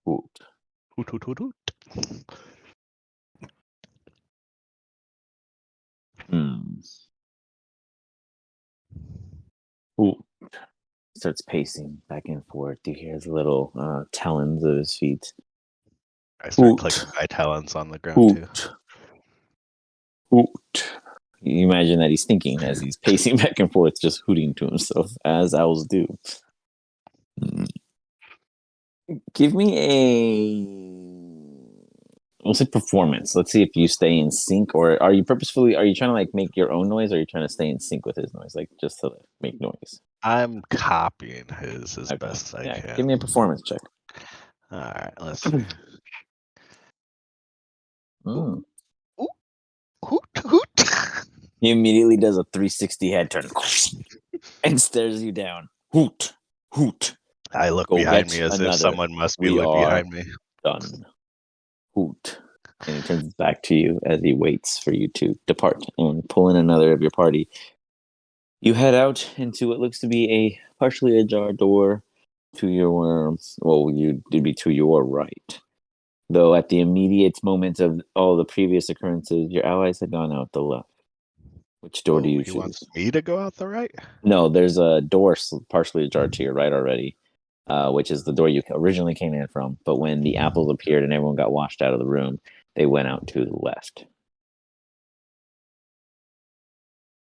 Hoot. Hoot, hoot, hoot, hoot. Hoot. Starts pacing back and forth. You hear his little talons of his feet. I start Hoot. clicking my talons on the ground too. Hoot. You imagine that he's thinking as he's pacing back and forth, just hooting to himself, as owls do. Give me we'll say performance. Let's see if you stay in sync, or are you trying to like make your own noise, or are you trying to stay in sync with his noise, like just to make noise? I'm copying his as best as I can. Give me a performance check. All right, let's see. Mm. Hoot, hoot. He immediately does a 360 head turn and stares you down. Hoot, hoot. I look Go behind get me as another. if someone must be We are behind me. done. Hoot. And he turns his back to you as he waits for you to depart and pull in another of your party. You head out into what looks to be a partially ajar door to your, it'd be to your right. Though at the immediate moment of all the previous occurrences, your allies had gone out the left. Which door do you choose? He wants me to go out the right? No, there's a door partially ajar to your right already, which is the door you originally came in from. But when the apples appeared and everyone got washed out of the room, they went out to the left.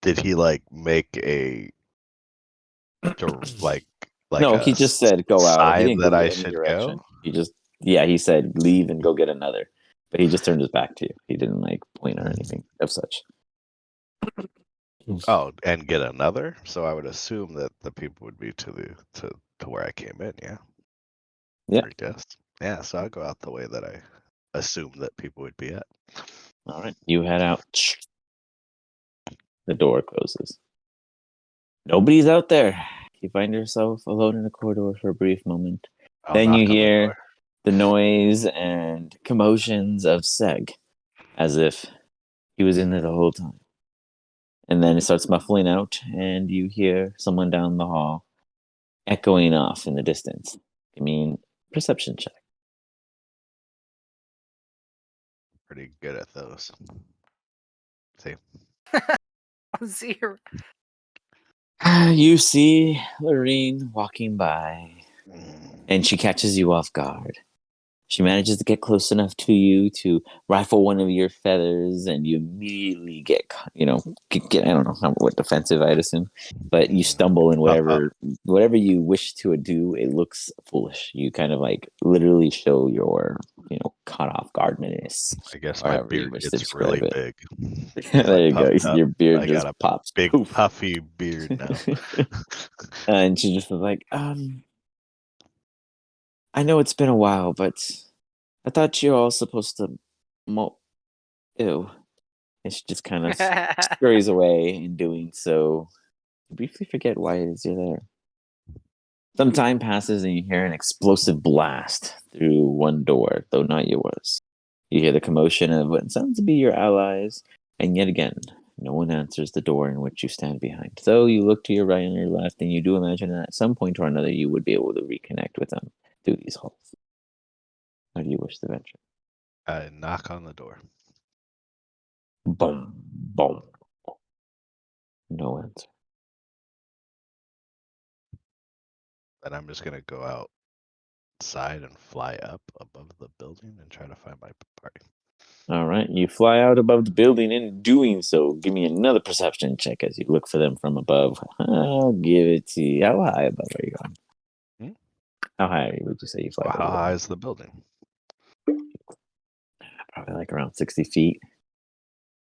Did he make a No, he just said go out. He didn't that give you I any should direction. go? He said leave and go get another. But he just turned his back to you. He didn't point or anything of such. Oh, and get another? So I would assume that the people would be to where I came in, yeah? Yeah. I guess. Yeah, so I'll go out the way that I assume that people would be at. All right. You head out. The door closes. Nobody's out there. You find yourself alone in a corridor for a brief moment. Then you hear the noise and commotions of Seg, as if he was in there the whole time. And then it starts muffling out, and you hear someone down the hall echoing off in the distance. I mean, perception check. Pretty good at those. See? 0. You see Lorene walking by, and she catches you off guard. She manages to get close enough to you to rifle one of your feathers, and you immediately get I don't know what defensive I'd assume, but you stumble in whatever you wish to do. It looks foolish. You kind of literally show your caught off guardness. I guess my beard gets really big. There you go. Your beard just pops. Big puffy beard now. And she just was like, I know it's been a while, but I thought you were all supposed to ew. And she just kind of scurries away in doing so. You briefly forget why it is you're there. Some time passes and you hear an explosive blast through one door, though not yours. You hear the commotion of what sounds to be your allies, and yet again, no one answers the door in which you stand behind. So you look to your right and your left, and you do imagine that at some point or another you would be able to reconnect with them through these halls. How do you wish to venture? I knock on the door. Boom, boom. No answer. Then I'm just gonna go outside and fly up above the building and try to find my party. All right, you fly out above the building. In doing so, give me another perception check as you look for them from above. I'll give it to you. How high above are you going? How high would you say you fly? How high is the building? Probably around 60 feet.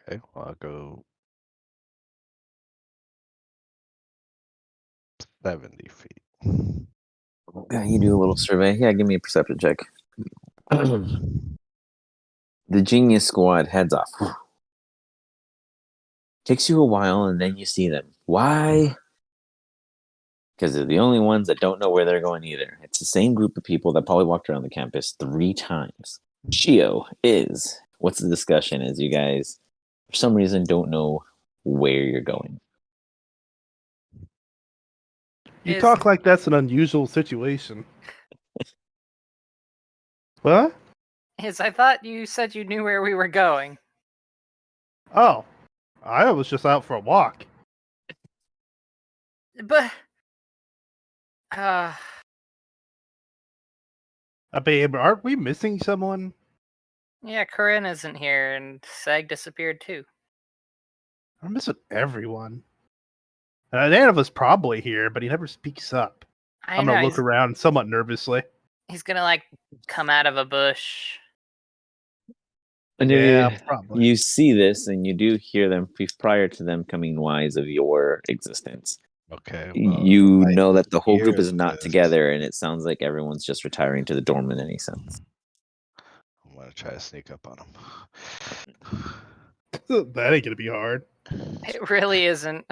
Okay, well, I'll go 70 feet. Okay, you do a little survey. Yeah, give me a perception check. The Genius Squad heads off. Takes you a while, and then you see them. Why? Because they're the only ones that don't know where they're going either. It's the same group of people that probably walked around the campus 3 times. Shio is. What's the discussion? Is you guys, for some reason, don't know where you're going. You talk like that's an unusual situation. What? I thought you said you knew where we were going. Oh, I was just out for a walk. But Babe, aren't we missing someone? yeah, Corinne isn't here, and Sag disappeared too. I'm missing everyone. Danova's probably here, but he never speaks up. I'm know gonna look around somewhat nervously. he's gonna like come out of a bush. And Yeah, probably. you see this, and you do hear them prior to them coming wise of your existence. Okay. Well, You know that the whole group hear is not this. together, and it sounds like everyone's just retiring to the dorm in any sense. I'm gonna try to sneak up on him. That ain't gonna be hard. It really isn't.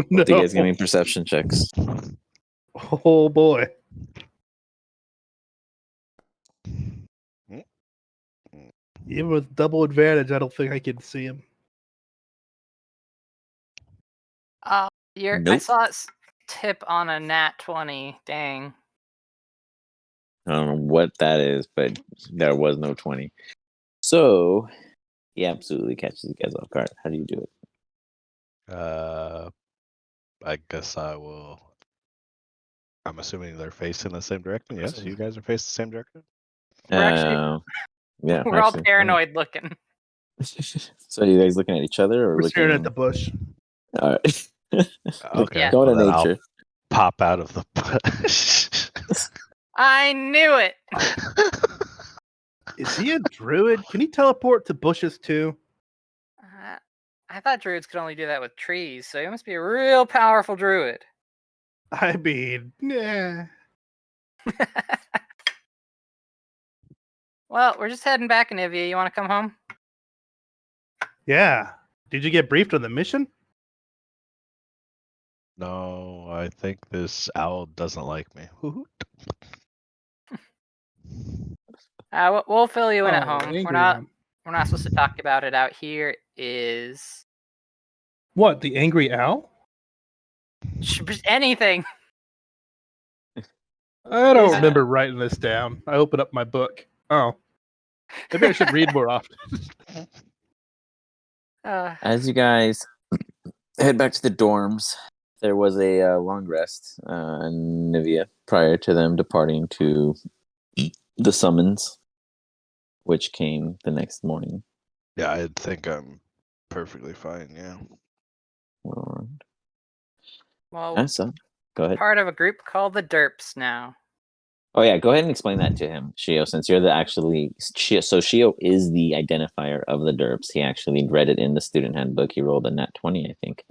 No. Do you guys give me perception checks? Oh boy. Even with double advantage, I don't think I can see him. I Nope. saw it tip on a nat 20. Dang. I don't know what that is, but there was no 20. So he absolutely catches you guys off guard. How do you do it? I guess I will. I'm assuming they're facing the same direction. Yes, you guys are facing the same direction. We're actually yeah, we're all actually, paranoid looking. So are you guys looking at each other or We're looking staring at the bush. All right. Okay. Yeah. Go to then I'll nature. pop out of the bush. I knew it. Is he a druid? Can he teleport to bushes too? I thought druids could only do that with trees, so he must be a real powerful druid. I mean, nah. Well, we're just heading back, Anivia. You want to come home? Yeah. Did you get briefed on the mission? No, I think this owl doesn't like me. We'll fill you in at Oh, home. angry We're not supposed to talk about it out here. Is What, the angry owl? anything. I don't Is- remember writing this down. I opened up my book. Oh. Maybe I should read more often. As you guys head back to the dorms, there was a long rest in Nivea prior to them departing to the summons, which came the next morning. Yeah, I think I'm perfectly fine. Yeah. Well, So go ahead. part of a group called the D.E.R.P.s now. Oh yeah, go ahead and explain that to him, Shio, since you're so Shio is the identifier of the D.E.R.P.s. He actually read it in the student handbook. He rolled a nat 20, I think,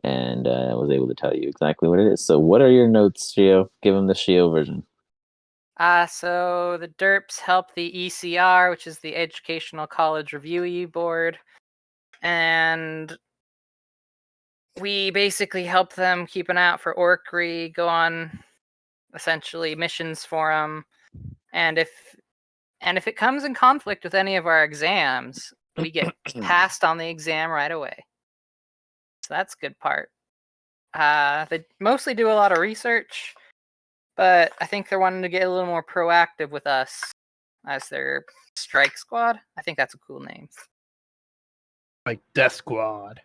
and was able to tell you exactly what it is. So what are your notes, Shio? Give him the Shio version. So the D.E.R.P.s help the ECR, which is the Educational College Review Board, and we basically help them keep an eye out for Orcry, go on essentially missions for them, and if it comes in conflict with any of our exams, we get passed on the exam right away. So that's a good part. They mostly do a lot of research, but I think they're wanting to get a little more proactive with us as their strike squad. I think that's a cool name. Like Death Squad.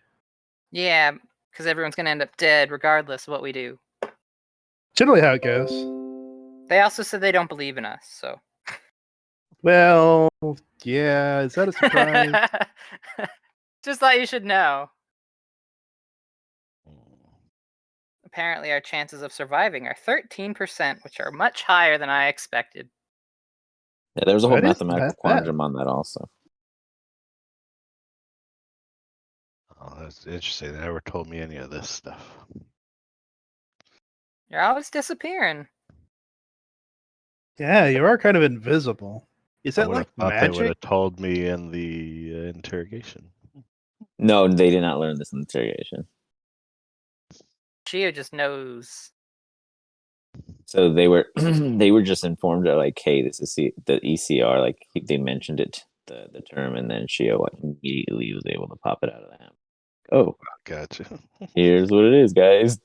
Yeah, because everyone's going to end up dead regardless of what we do. Generally how it goes. They also said they don't believe in us, so. Well, yeah, is that a surprise? Just thought you should know. Apparently, our chances of surviving are 13%, which are much higher than I expected. Yeah, there's a whole That is mathematical not bad. quandrum on that also. Oh, that's interesting. They never told me any of this stuff. You're always disappearing. Yeah, you are kind of invisible. Is I that would like have thought they would magic? have told me in the interrogation. No, they did not learn this in interrogation. Shio just knows. So they were they were just informed that like, hey, this is the ECR. Like they mentioned it, the term, and then Shio immediately was able to pop it out of the ham. Oh, Gotcha. here's what it is, guys.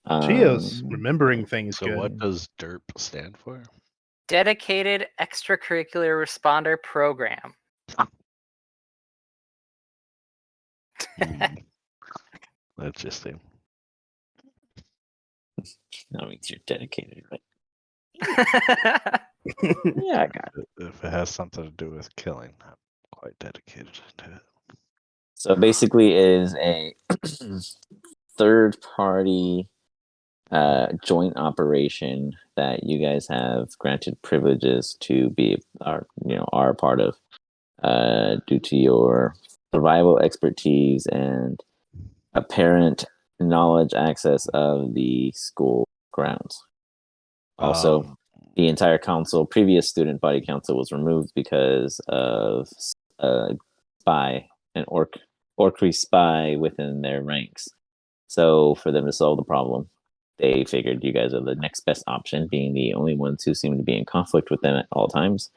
Chio's remembering things So good. what does DERP stand for? Dedicated Extracurricular Responder Program. Interesting. That means you're dedicated, right? I Yeah, I got it. If it has something to do with killing, I'm quite dedicated to it. So basically, it is a third-party joint operation that you guys have granted privileges to be are part of due to your survival expertise and apparent knowledge access of the school grounds. Also, the entire previous student body council was removed because of spy, an orcry spy within their ranks. So for them to solve the problem, they figured you guys are the next best option, being the only ones who seem to be in conflict with them at all times,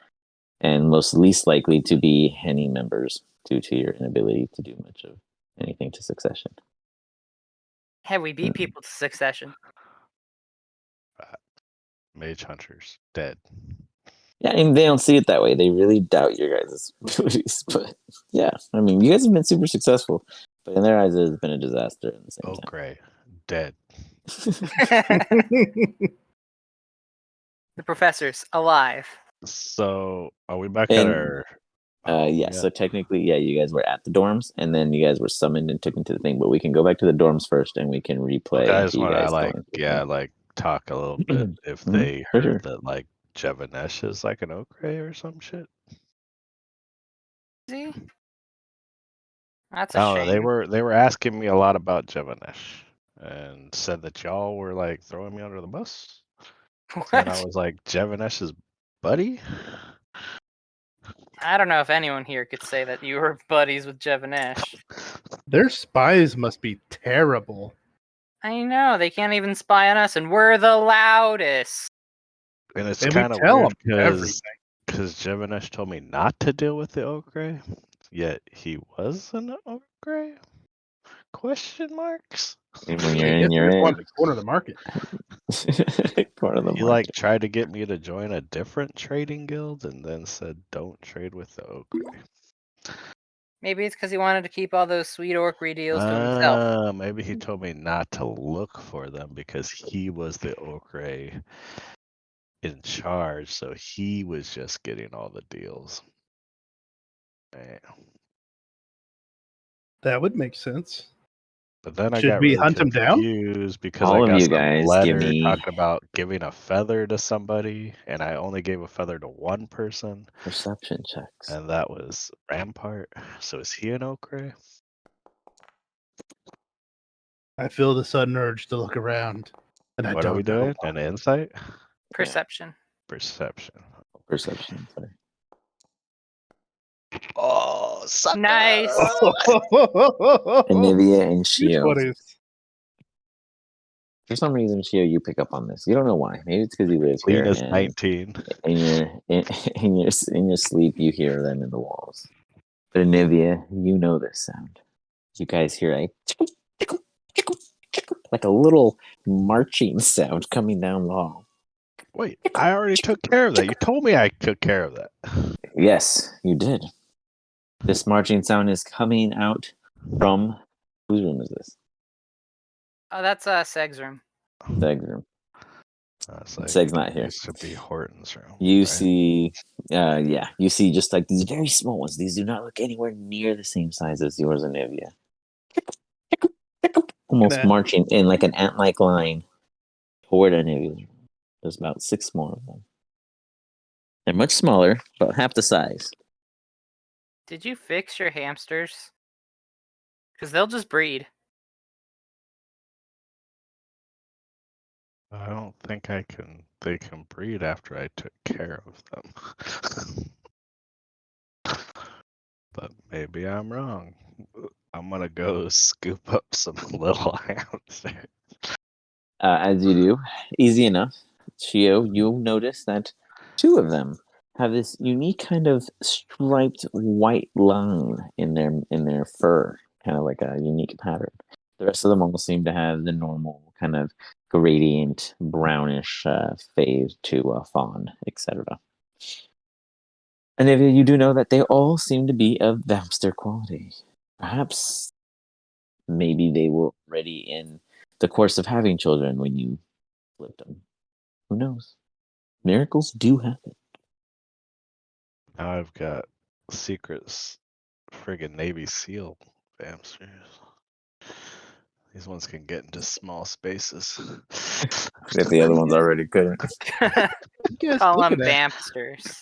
and most least likely to be any members due to your inability to do much of anything to succession. we beat people to succession. Mage Hunters dead. Yeah, and they don't see it that way. They really doubt your guys' abilities. But yeah, I mean, you guys have been super successful, but in their eyes, it has been a disaster at the same Oh, time. Gray dead. The professor's alive. So are we back at And our? yeah, so technically, yeah, you guys were at the dorms, and then you guys were summoned and took into the thing. But we can go back to the dorms first, and we can replay. I just you want guys to going through the thing. talk a little bit if Mhm, they for heard sure. that like Jevanesh is like an Okray or some shit. See? That's a No, shame. they were asking me a lot about Jevanesh and said that y'all were like throwing me under the bus. And I What? was like, Jevanesh's buddy? I don't know if anyone here could say that you were buddies with Jevanesh. Their spies must be terrible. I know, they can't even spy on us, and we're the loudest. And it's And we kind of tell weird them everything. because Jevanesh told me not to deal with the Okray, yet he was an Okray? Question marks? And when I you're in, guess you're they just in. wanted to corner the market. Part of the He like tried to get me to join a different trading guild and then said don't trade with the Okray. Maybe it's because he wanted to keep all those sweet orcry deals to himself. Maybe he told me not to look for them because he was the Okray in charge, so he was just getting all the deals. Man. That would make sense. But then I Should got we really hunt him down? confused because All I of got you some guys give letter me talking about giving a feather to somebody, and I only gave a feather to one person, perception checks. and that was Rampart. So is he an Okray? I feel the sudden urge to look around, and I What are we don't know. doing? An insight? Perception. Perception. Perception. Sorry. Oh, sucker! Nice. Anivia and Which Shio. one is? For some reason, Shio, you pick up on this. You don't know why. Maybe it's because you live Clean here, as and 19. in your sleep, you hear them in the walls. But Anivia, you know this sound. You guys hear a like a little marching sound coming down the hall. Wait, I already took care of that. You told me I took care of that. Yes, you did. This marching sound is coming out from whose room is this? Oh, that's Seg's room. Seg's room. It's like, Seg's not here. This should be Horton's room. You right? see, you see just like these very small ones. These do not look anywhere near the same size as yours and Nivea. Almost marching in like an ant-like line toward Nivea's room. There's about 6 more of them. They're much smaller, about half the size. Did you fix your hamsters? Because they'll just breed. I don't think they can breed after I took care of them. But maybe I'm wrong. I'm gonna go scoop up some little hamsters. As you do, easy enough. Shio, you'll notice that 2 of them have this unique kind of striped white line in their fur, kind of like a unique pattern. The rest of them almost seem to have the normal kind of gradient brownish fade to fawn, etc. And if you do know that they all seem to be of Vampster quality. Perhaps maybe they were already in the course of having children when you flipped them. Who knows? Miracles do happen. Now I've got secrets, friggin' Navy SEAL hamsters. These ones can get into small spaces. If the other ones already couldn't. You guys Call them looking at? Vampsters.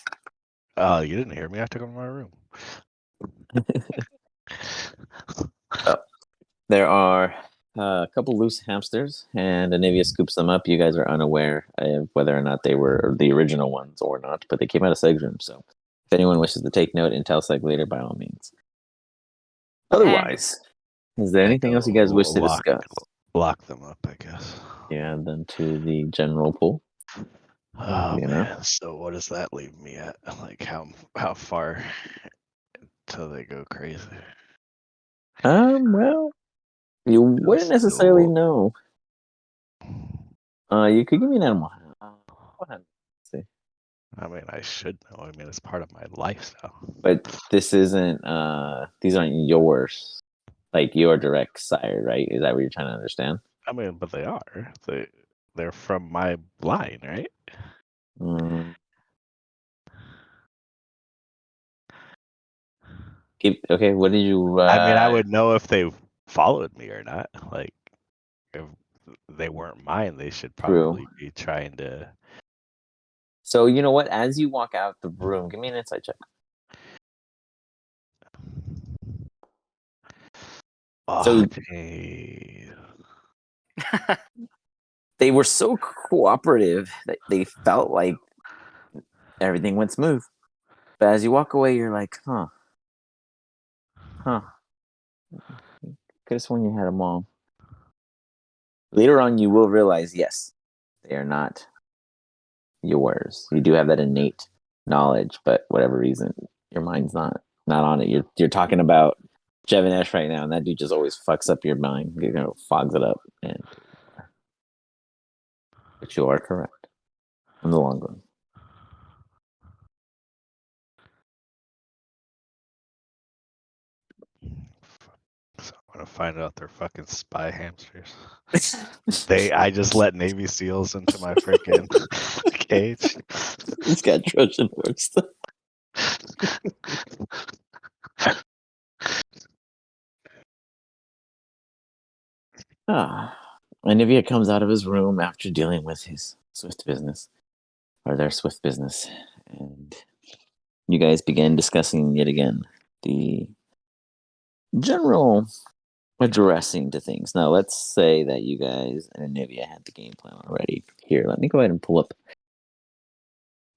Oh, you didn't hear me. I took them to my room. There are a couple loose hamsters, and Anivia scoops them up. You guys are unaware of whether or not they were the original ones or not, but they came out of Seg's room. So if anyone wishes to take note and tell Seg later, by all means. Otherwise, is there anything else you guys wish to discuss? Lock them up, I guess. Yeah, then to the general pool. Oh You man, know? so what does that leave me at? Like how far till they go crazy? Well, you wouldn't necessarily know. You could give me an animal. What hand? Let's see. I mean, I should know. I mean, it's part of my lifestyle. But this isn't. These aren't yours. Like your direct sire, right? Is that what you're trying to understand? I mean, but they are. They're from my line, right? Mm. Okay, what did you? I mean, I would know if they followed me or not. Like, if they weren't mine, they should probably be trying to. So you know what? As you walk out the room, give me an insight check. Oh, So- geez. They were so cooperative that they felt like everything went smooth. But as you walk away, you're like, huh. Could have sworn you had a mom. Later on, you will realize, yes, they are not yours. You do have that innate knowledge, but whatever reason, your mind's not on it. You're talking about Jevanesh right now, and that dude just always fucks up your mind. You know, fogs it up. But you are correct in the long run. So I'm gonna find out they're fucking spy hamsters. I just let Navy SEALs into my freaking cage. He's got Trojan horse. Olivia comes out of his room after dealing with his swift business, or their swift business, and you guys begin discussing yet again the general addressing to things. Now, let's say that you guys and Anivia had the game plan already. Here, let me go ahead and pull up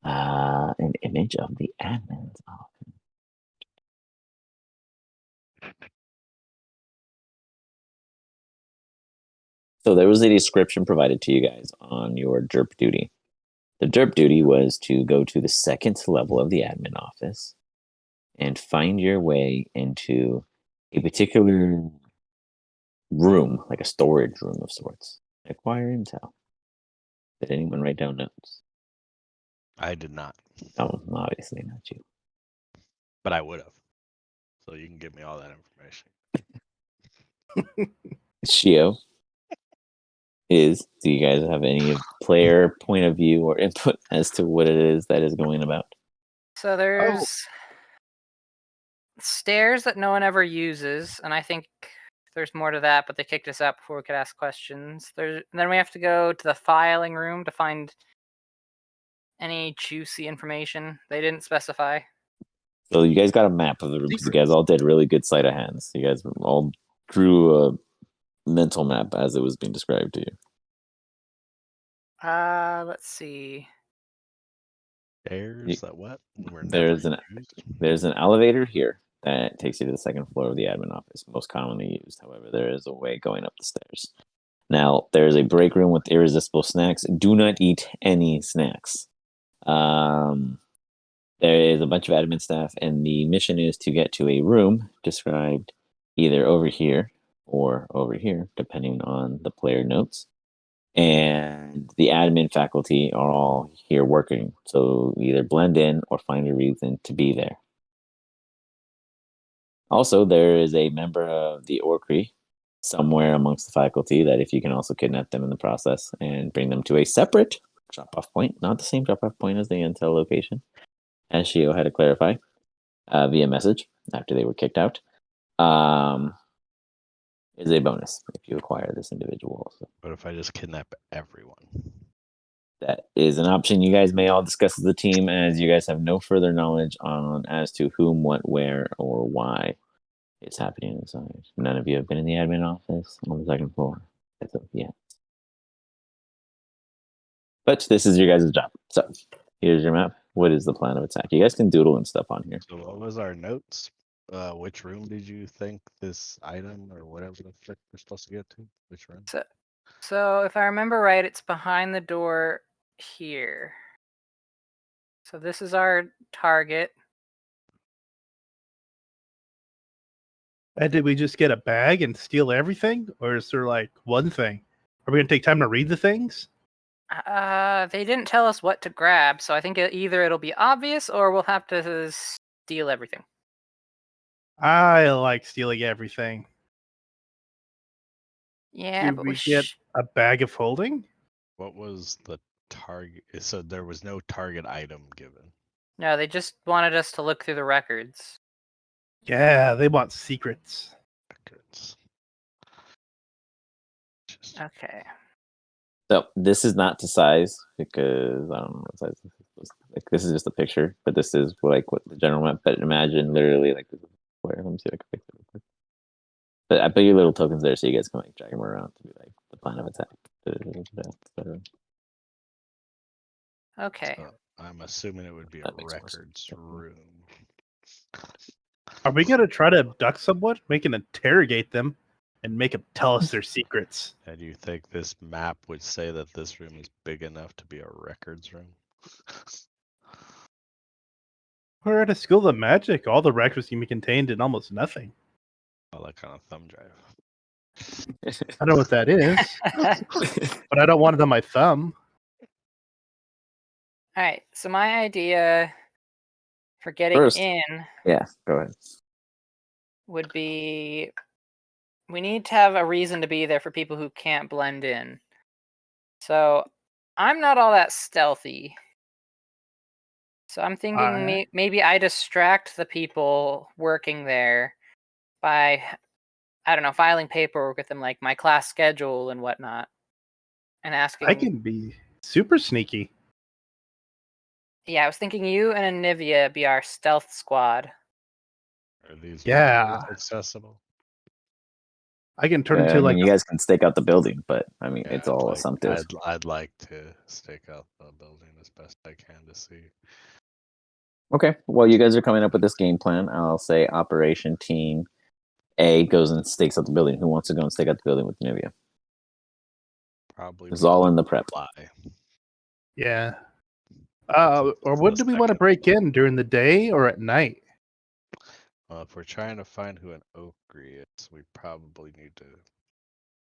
an image of the admin's office. So there was a description provided to you guys on your D.E.R.P. duty. The D.E.R.P. duty was to go to the second level of the admin office and find your way into a particular room, like a storage room of sorts. Acquire intel. Did anyone write down notes? I did not, No, obviously not you. but I would have. So you can give me all that information. Shio do you guys have any player point of view or input as to what it is that is going about? So there's stairs that no one ever uses, and I think there's more to that, but they kicked us out before we could ask questions. Then we have to go to the filing room to find any juicy information. They didn't specify. So you guys got a map of the room because you guys all did really good sleight of hands. You guys all drew a mental map as it was being described to you. Let's see. Stairs that what? There's an elevator here that takes you to the second floor of the admin office, most commonly used. However, there is a way going up the stairs. Now, there's a break room with irresistible snacks. Do not eat any snacks. There is a bunch of admin staff, and the mission is to get to a room described either over here or over here, depending on the player notes. and the admin faculty are all here working. So either blend in or find a reason to be there. Also, there is a member of the Orcree somewhere amongst the faculty that if you can also kidnap them in the process and bring them to a separate drop-off point, not the same drop-off point as the intel location, as Shio had to clarify via message after they were kicked out, is a bonus if you acquire this individual also. What if I just kidnap everyone? That is an option you guys may all discuss as a team, as you guys have no further knowledge on as to whom, what, where, or why it's happening inside. None of you have been in the admin office on the second floor as of yet. But this is your guys' job. So here's your map. What is the plan of attack? You guys can doodle and stuff on here. So what was our notes? Which room did you think this item or whatever the frick we're supposed to get to? Which room? So if I remember right, it's behind the door here. So this is our target. And did we just get a bag and steal everything? Or is there like one thing? Are we going to take time to read the things? They didn't tell us what to grab, so I think either it'll be obvious or we'll have to steal everything. I like stealing everything. Yeah, Do but we get a bag of holding? What was the target? So there was no target item given. No, they just wanted us to look through the records. Yeah, they want secrets. Records. Just Okay. So this is not to size because I don't know what size this is. Like this is just a picture, but this is like what the general map. But imagine literally like this is where. Let me see if I can fix it real quick. But I put your little tokens there so you guys can like drag them around to be like the plan of attack. Okay. so I'm assuming it would be a That makes more records sense. room. Are we going to try to abduct someone? We can interrogate them and make them tell us their secrets. And you think this map would say that this room is big enough to be a records room? We're at a school of magic. All the records can be contained in almost nothing. Oh, like on a thumb drive. I don't know what that is, but I don't want it on my thumb. All right. So my idea for getting First. in Yeah, go ahead. would be we need to have a reason to be there for people who can't blend in. So I'm not all that stealthy. So I'm thinking maybe I distract the people working there by, I don't know, filing paperwork with them, like my class schedule and whatnot, and asking. I can be super sneaky. Yeah, I was thinking you and Anivia be our stealth squad. Are these Yeah. windows accessible? I can turn I into mean, like you guys can stake out the building, but I mean, Yeah, it's all like, assumptive. I'd like to stake out the building as best I can to see. Okay, well, you guys are coming up with this game plan. I'll say Operation Team A goes and stakes out the building. Who wants to go and stake out the building with Nivea? Probably. It's all in the prep. Fly. yeah. Or when do we want to break in, during the day or at night? Well, if we're trying to find who an Oaktree is, we probably need to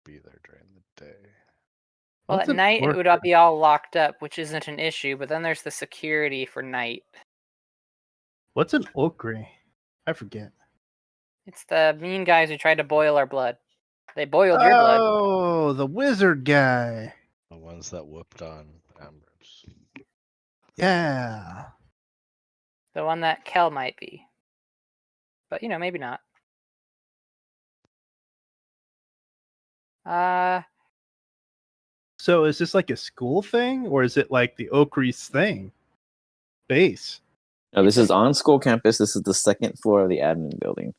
be there during the day. Well, What's at an night it would orchard? be all locked up, which isn't an issue. But then there's the security for night. What's an Oaktree? I forget. It's the mean guys who tried to boil our blood. They boiled your blood. Oh, the wizard guy. The ones that whooped on Ambrose. Yeah. The one that Kel might be. But, maybe not. So is this like a school thing, or is it like the Oakree's thing? Base. No, this It's is on school campus. This is the second floor of the admin building.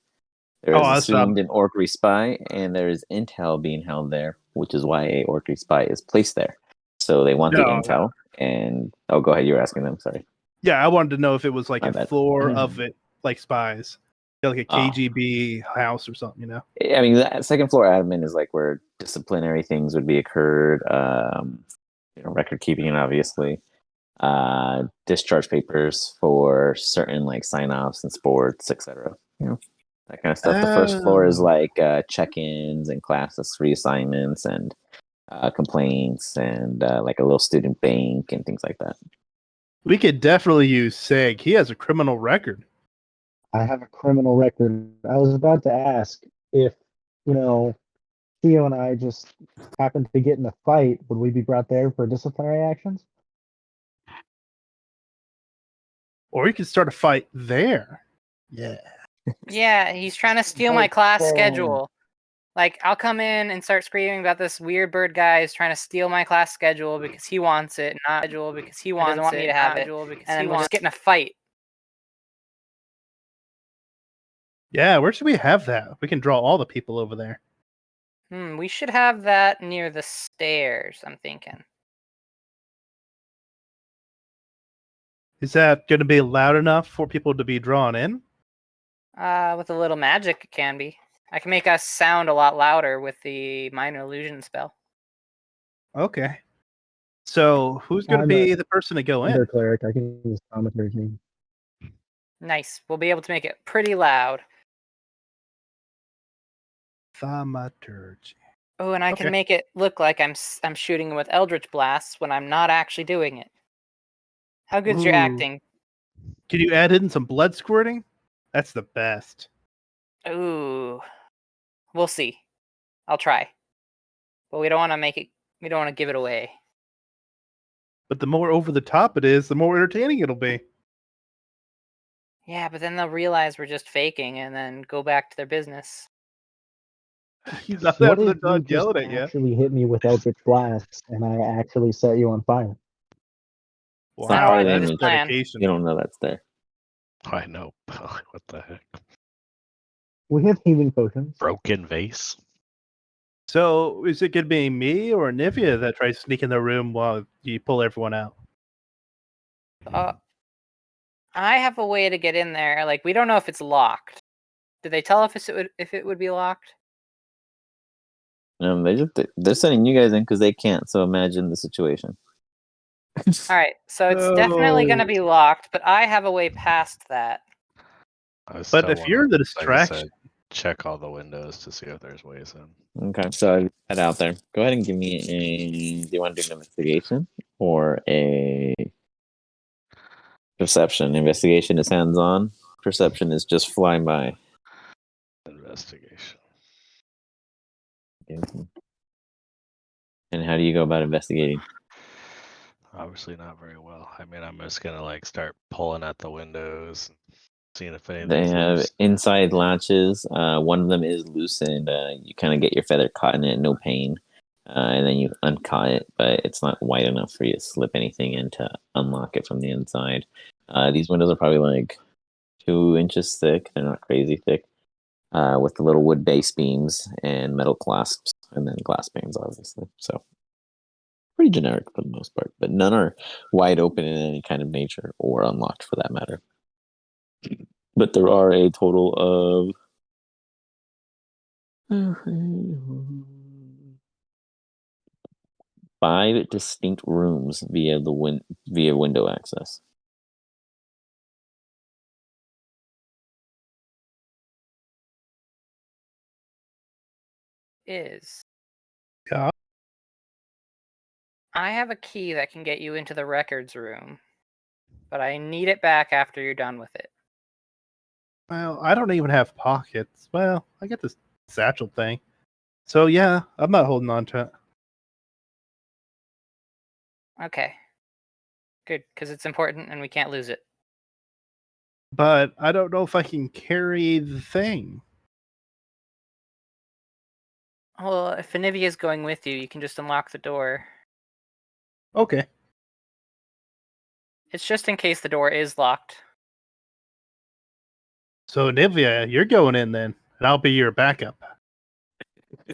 There is Oh, that's assumed an Orcree spy, and there is intel being held there, which is why a Orcree spy is placed there. So they want the No. intel, and go ahead. You were asking them. Sorry. Yeah, I wanted to know if it was like My a bad. floor of it, like spies. Like a Oh. KGB house or something, I mean, the second floor admin is like where disciplinary things would be occurred. Record keeping, obviously. Discharge papers for certain like sign-offs and sports, etc. That kind of stuff. The first floor is like check-ins and classes, reassignments, and complaints and like a little student bank and things like that. We could definitely use Seg. He has a criminal record. I have a criminal record. I was about to ask if, Theo and I just happened to get in a fight, would we be brought there for disciplinary actions? Or we could start a fight there. Yeah. Yeah, he's trying to steal my class schedule. Like, I'll come in and start screaming about this weird bird guy who's trying to steal my class schedule because he wants it, not schedule because he doesn't want me to have it. And then we'll just get in a fight. Yeah, where should we have that? We can draw all the people over there. We should have that near the stairs, I'm thinking. Is that going to be loud enough for people to be drawn in? With a little magic, it can be. I can make us sound a lot louder with the minor illusion spell. Okay. So who's going to I'm be the person to go in? Under cleric, I can use thaumaturgy. Nice. We'll be able to make it pretty loud. Thaumaturgy. Oh, and I Okay. can make it look like I'm shooting with Eldritch Blasts when I'm not actually doing it. How good's your Ooh. acting? Can you add in some blood squirting? That's the best. Ooh. We'll see. I'll try. But we don't want to make it, we don't want to give it away. But the more over the top it is, the more entertaining it'll be. Yeah, but then they'll realize we're just faking and then go back to their business. He's not What after the if you dog just yelling at you. actually hit me with Eldritch Blast and I actually set you on fire? It's not Wow, part of the that that is image. plan. dedication. You don't know that's there. I know. What the heck? We have healing potions. Broken vase? So is it going to be me or Nivea that tries to sneak in the room while you pull everyone out? I have a way to get in there. Like, we don't know if it's locked. Did they tell us if it would be locked? They're sending you guys in because they can't. So imagine the situation. All right, so it's definitely going to No. be locked, but I have a way past that. I But still if wanna, you're the like I distraction, said, check all the windows to see if there's ways in. Okay, so I head out there. Go ahead and give me a. Do you want to do an investigation or a perception? Investigation is hands-on. Perception is just flying by. Investigation. And how do you go about investigating? Obviously not very well. I mean, I'm just gonna like start pulling at the windows, seeing if They anything's have loose. inside latches. One of them is loose, and you kind of get your feather caught in it, no pain. And then you uncaught it, but it's not wide enough for you to slip anything in to unlock it from the inside. These windows are probably like 2 inches thick. They're not crazy thick, with the little wood base beams and metal clasps, and then glass panes, obviously. So pretty generic for the most part, but none are wide open in any kind of nature or unlocked for that matter. But there are a total of 5 distinct rooms via window access. Is Yeah. I have a key that can get you into the records room, but I need it back after you're done with it. well, I don't even have pockets. Well, I get this satchel thing. So yeah, I'm not holding on to it. Okay. Good, because it's important and we can't lose it. But I don't know if I can carry the thing. Well, if Anivia is going with you, you can just unlock the door. Okay. It's just in case the door is locked. So Nivea, you're going in then, and I'll be your backup.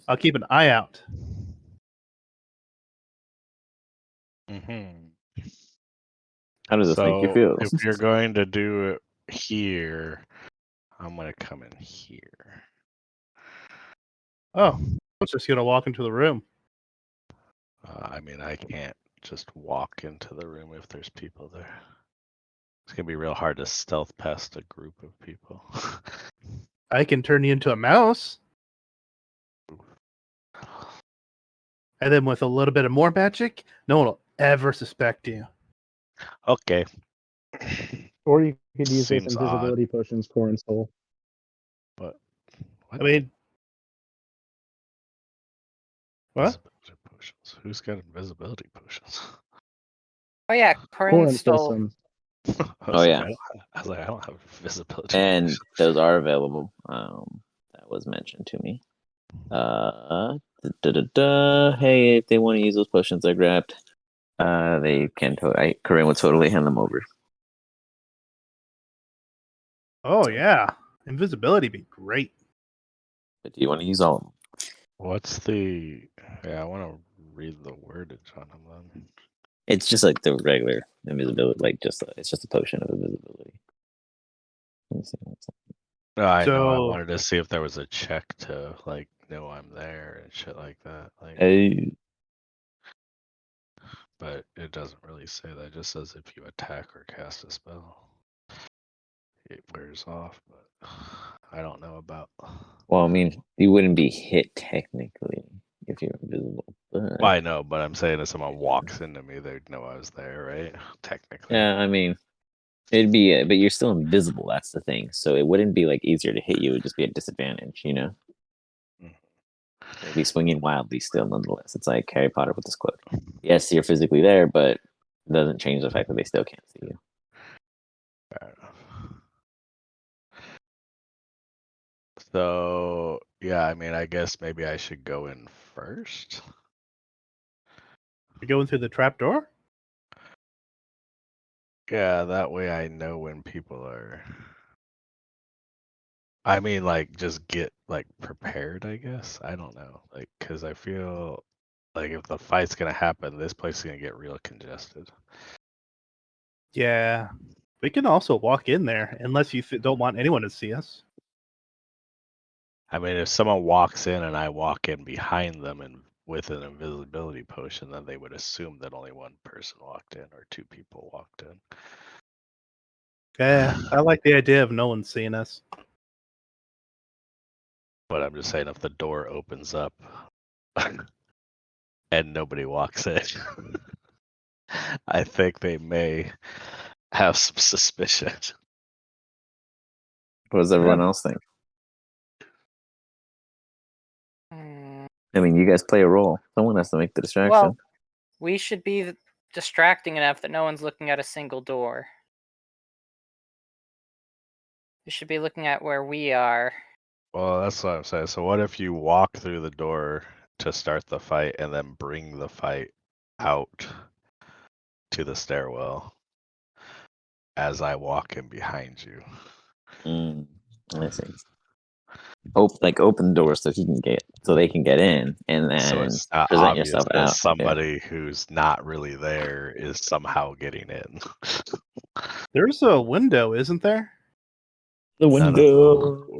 I'll keep an eye out. Mm-hmm. How does this make you So feel? if you're going to do it here, I'm gonna come in here. Oh, I was just gonna walk into the room. I mean, I can't just walk into the room if there's people there. It's gonna be real hard to stealth past a group of people. I can turn you into a mouse. And then with a little bit of more magic, no one will ever suspect you. Okay. Or you could use those Seems odd, invisibility potions, Core and Soul. but I mean, what? invisibility potions. Who's got invisibility potions? Oh yeah, Core Corin and stole. some. Oh, yeah. I don't have visibility. And potions. those are available. That was mentioned to me. Hey, if they want to use those potions I grabbed, they can. Corinne would totally hand them over. Oh yeah, invisibility be great. But do you want to use all of them? What's the? Yeah, I want to read the wordage on them then. It's just like the regular invisibility, like it's just a potion of invisibility. Let me see what's up. No, I know. I So- wanted to see if there was a check to like know I'm there and shit like that. Like, but it doesn't really say that. It just says if you attack or cast a spell, it wears off. But I don't know about. Well, I mean, you wouldn't be hit technically if you're invisible. But Well, I know, but I'm saying if someone walks into me, they'd know I was there, right? Technically. yeah, I mean, it'd be, but you're still invisible. That's the thing. So it wouldn't be like easier to hit you. It would just be a disadvantage, you know. Mhm. It'd be swinging wildly still, nonetheless. It's like Harry Potter with his cloak. Yes, you're physically there, but it doesn't change the fact that they still can't see you. Fair enough. So yeah, I mean, I guess maybe I should go in first. You're going through the trap door? Yeah, that way I know when people are. I mean, like, just get like prepared. I guess I don't know, like, because I feel like if the fight's gonna happen, this place is gonna get real congested. Yeah. We can also walk in there unless you don't want anyone to see us. I mean, if someone walks in and I walk in behind them and with an invisibility potion, then they would assume that only one person walked in or two people walked in. Yeah, I like the idea of no one seeing us. But I'm just saying, if the door opens up and nobody walks in, I think they may have some suspicion. What does everyone else think? Hmm. I mean, you guys play a role. Someone has to make the distraction. Well, we should be distracting enough that no one's looking at a single door. We should be looking at where we are. Well, that's what I'm saying. So what if you walk through the door to start the fight and then bring the fight out to the stairwell as I walk in behind you? I see. Open the door so they can get in, and So then it's not present obvious yourself that out. somebody who's not really there is somehow getting in. There's a window, isn't there? The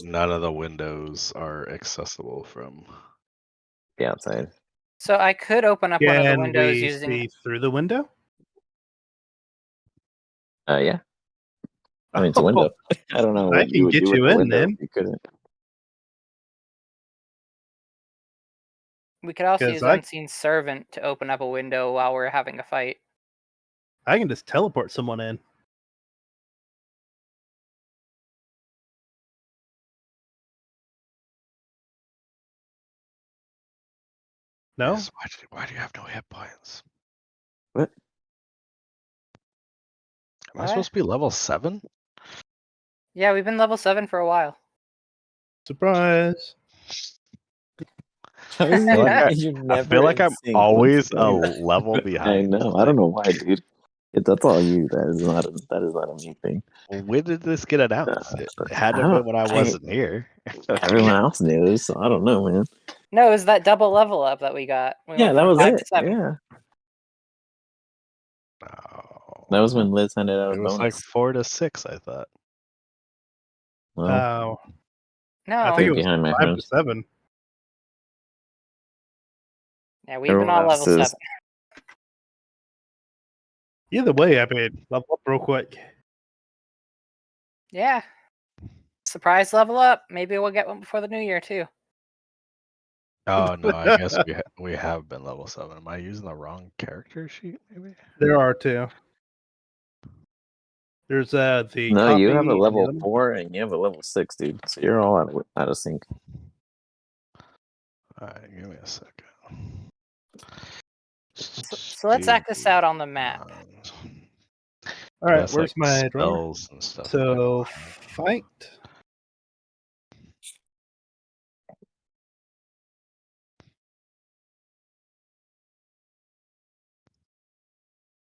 None of the windows are accessible from. the outside. So I could open up one of the Can windows we using. see through the window? Yeah. I mean, it's a window. I don't know I what you can would get do with you the in window then. if you couldn't. We could also 'Cause use I- Unseen Servant to open up a window while we're having a fight. I can just teleport someone in. No? Yes, why do you have no hit points? What? Am I supposed to be level 7? Yeah, we've been level 7 for a while. Surprise. I feel like I'm always a level I behind. know. I don't know why, dude. That's all you. That is not a me thing. When did this get announced? It had to I have been don't- when I wasn't here. Everyone else knows, so I don't know, man. No, it was that double level up that we got. We Yeah, went that from was 5 it. to 7. Yeah, No. that was when Liz handed out It a was like bonus. 4 to 6, I thought. Well, Oh, No. I think it was behind my 5 friend. to 7. Yeah, we've been all Everyone level else is- 7. Either way, I mean, level up real quick. Yeah. Surprise level up. Maybe we'll get one before the new year, too. Oh no, I guess we have been level 7. Am I using the wrong character sheet? Maybe. There are two. There's the No, copy you have a and the level other one. 4 and you have a level 6, dude. So you're all out of sync. Alright, give me a second. So let's act this out on the map. All right, That's where's like my drawer? spells and stuff. So fight.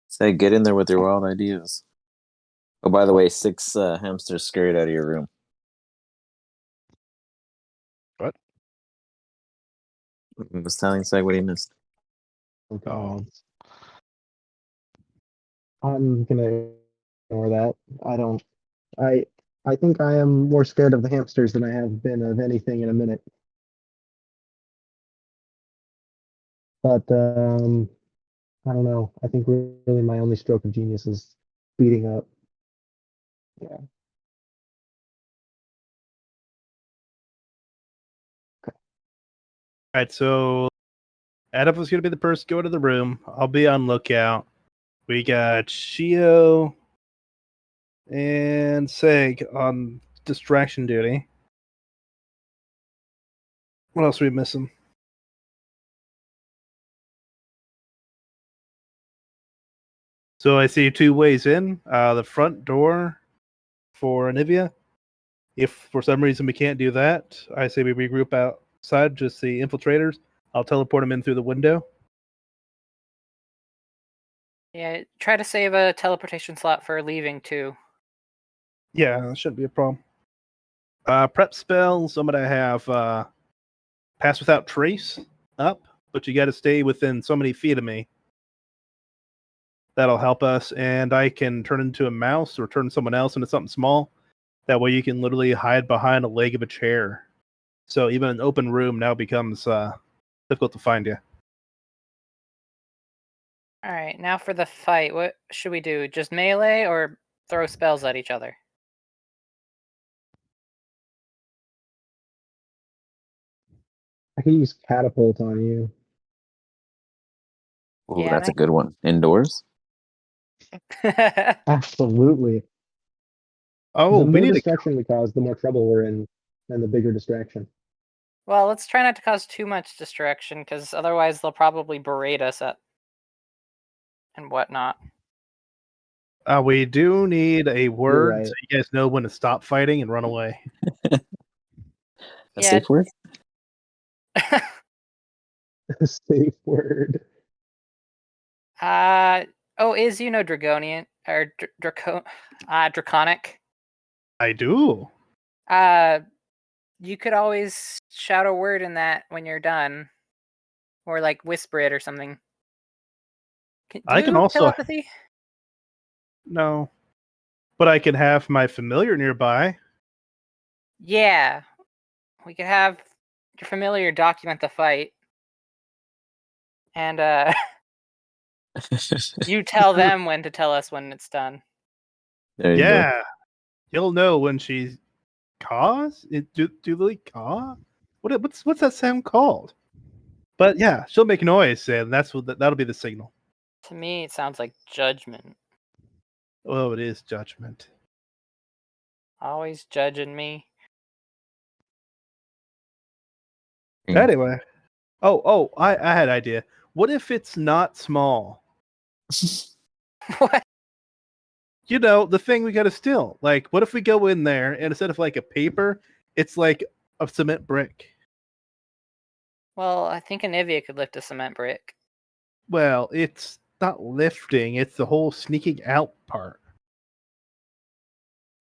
Say, get in there with your wild ideas. Oh, by the way, 6 hamsters scurried out of your room. What? I was telling Sag what he missed. Oh, God. I'm gonna ignore that. I think I am more scared of the hamsters than I have been of anything in a minute. But I don't know. I think really my only stroke of genius is speeding up. Yeah. All right, so Adolf is going to be the first to go to the room. I'll be on lookout. We got Shio and Seg on distraction duty. What else are we missing? So I see 2 ways in. The front door for Anivia. If for some reason we can't do that, I say we regroup outside, just the infiltrators. I'll teleport them in through the window. Yeah, try to save a teleportation slot for leaving too. Yeah, that shouldn't be a problem. Prep spells, I'm going to have Pass Without Trace up, but you got to stay within so many feet of me. That'll help us, and I can turn into a mouse or turn someone else into something small. That way you can literally hide behind a leg of a chair. So even an open room now becomes difficult to find you. All right, now for the fight. What should we do? Just melee or throw spells at each other? I could use catapult on you. Ooh, Yeah, that's a good one. Indoors? Absolutely. Oh, The we more need to. distraction we cause, the more trouble we're in, and the bigger distraction. Well, let's try not to cause too much distraction, because otherwise they'll probably berate us and whatnot. We do need a word right. so you guys know when to stop fighting and run away. A Yeah. safe word? Safe word. Is Dragonian or Draconic? I do. You could always shout a word in that when you're done, or like whisper it or something. I can you also telepathy? no, but I can have my familiar nearby. Yeah, we could have your familiar document the fight, and you tell them when to tell us when it's done. There you go. Yeah, you'll know when she's caws. Do they caw? What's that sound called? But yeah, she'll make noise, and that'll be the signal. To me, it sounds like judgment. Oh, it is judgment. Always judging me. Anyway, I had an idea. What if it's not small? What? You know, the thing we got to steal. Like, what if we go in there and instead of like a paper, it's like a cement brick? Well, I think Anivia could lift a cement brick. Well, it's not lifting; it's the whole sneaking out part.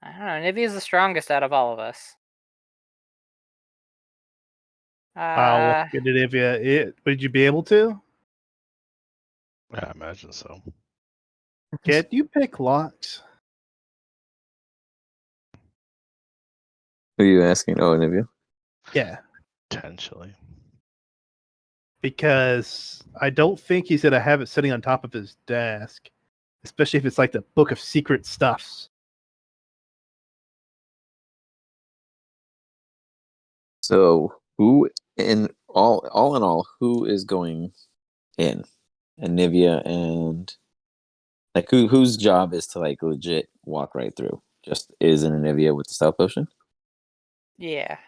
I don't know. Nivea's the strongest out of all of us. I'll look at it if you. Would you be able to? Yeah, I imagine so. Can you pick locks? Who are you asking? Oh, Olivia? Yeah, Potentially. because I don't think he's gonna have it sitting on top of his desk, especially if it's like the book of secret stuffs. So, who in all in all, who is going in? Anivia and like whose job is to like legit walk right through? Just is an Anivia with the stealth potion, Yeah.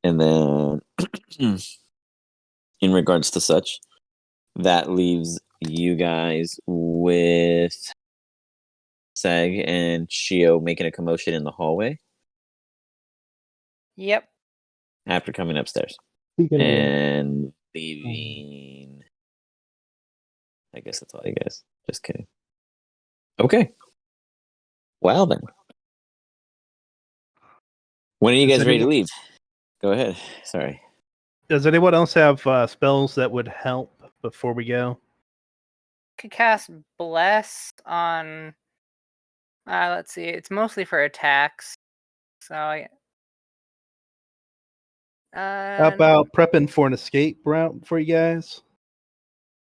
and then in regards to such, that leaves you guys with Sag and Shio making a commotion in the hallway Yep. after coming upstairs Speaking of, and leaving. I guess that's all you guys. Just kidding. Okay. Well then. When are you Does guys ready to anyone- leave? Go ahead. Sorry. Does anyone else have spells that would help before we go? Could cast Bless on. Let's see. It's mostly for attacks. So. How about prepping for an escape route for you guys?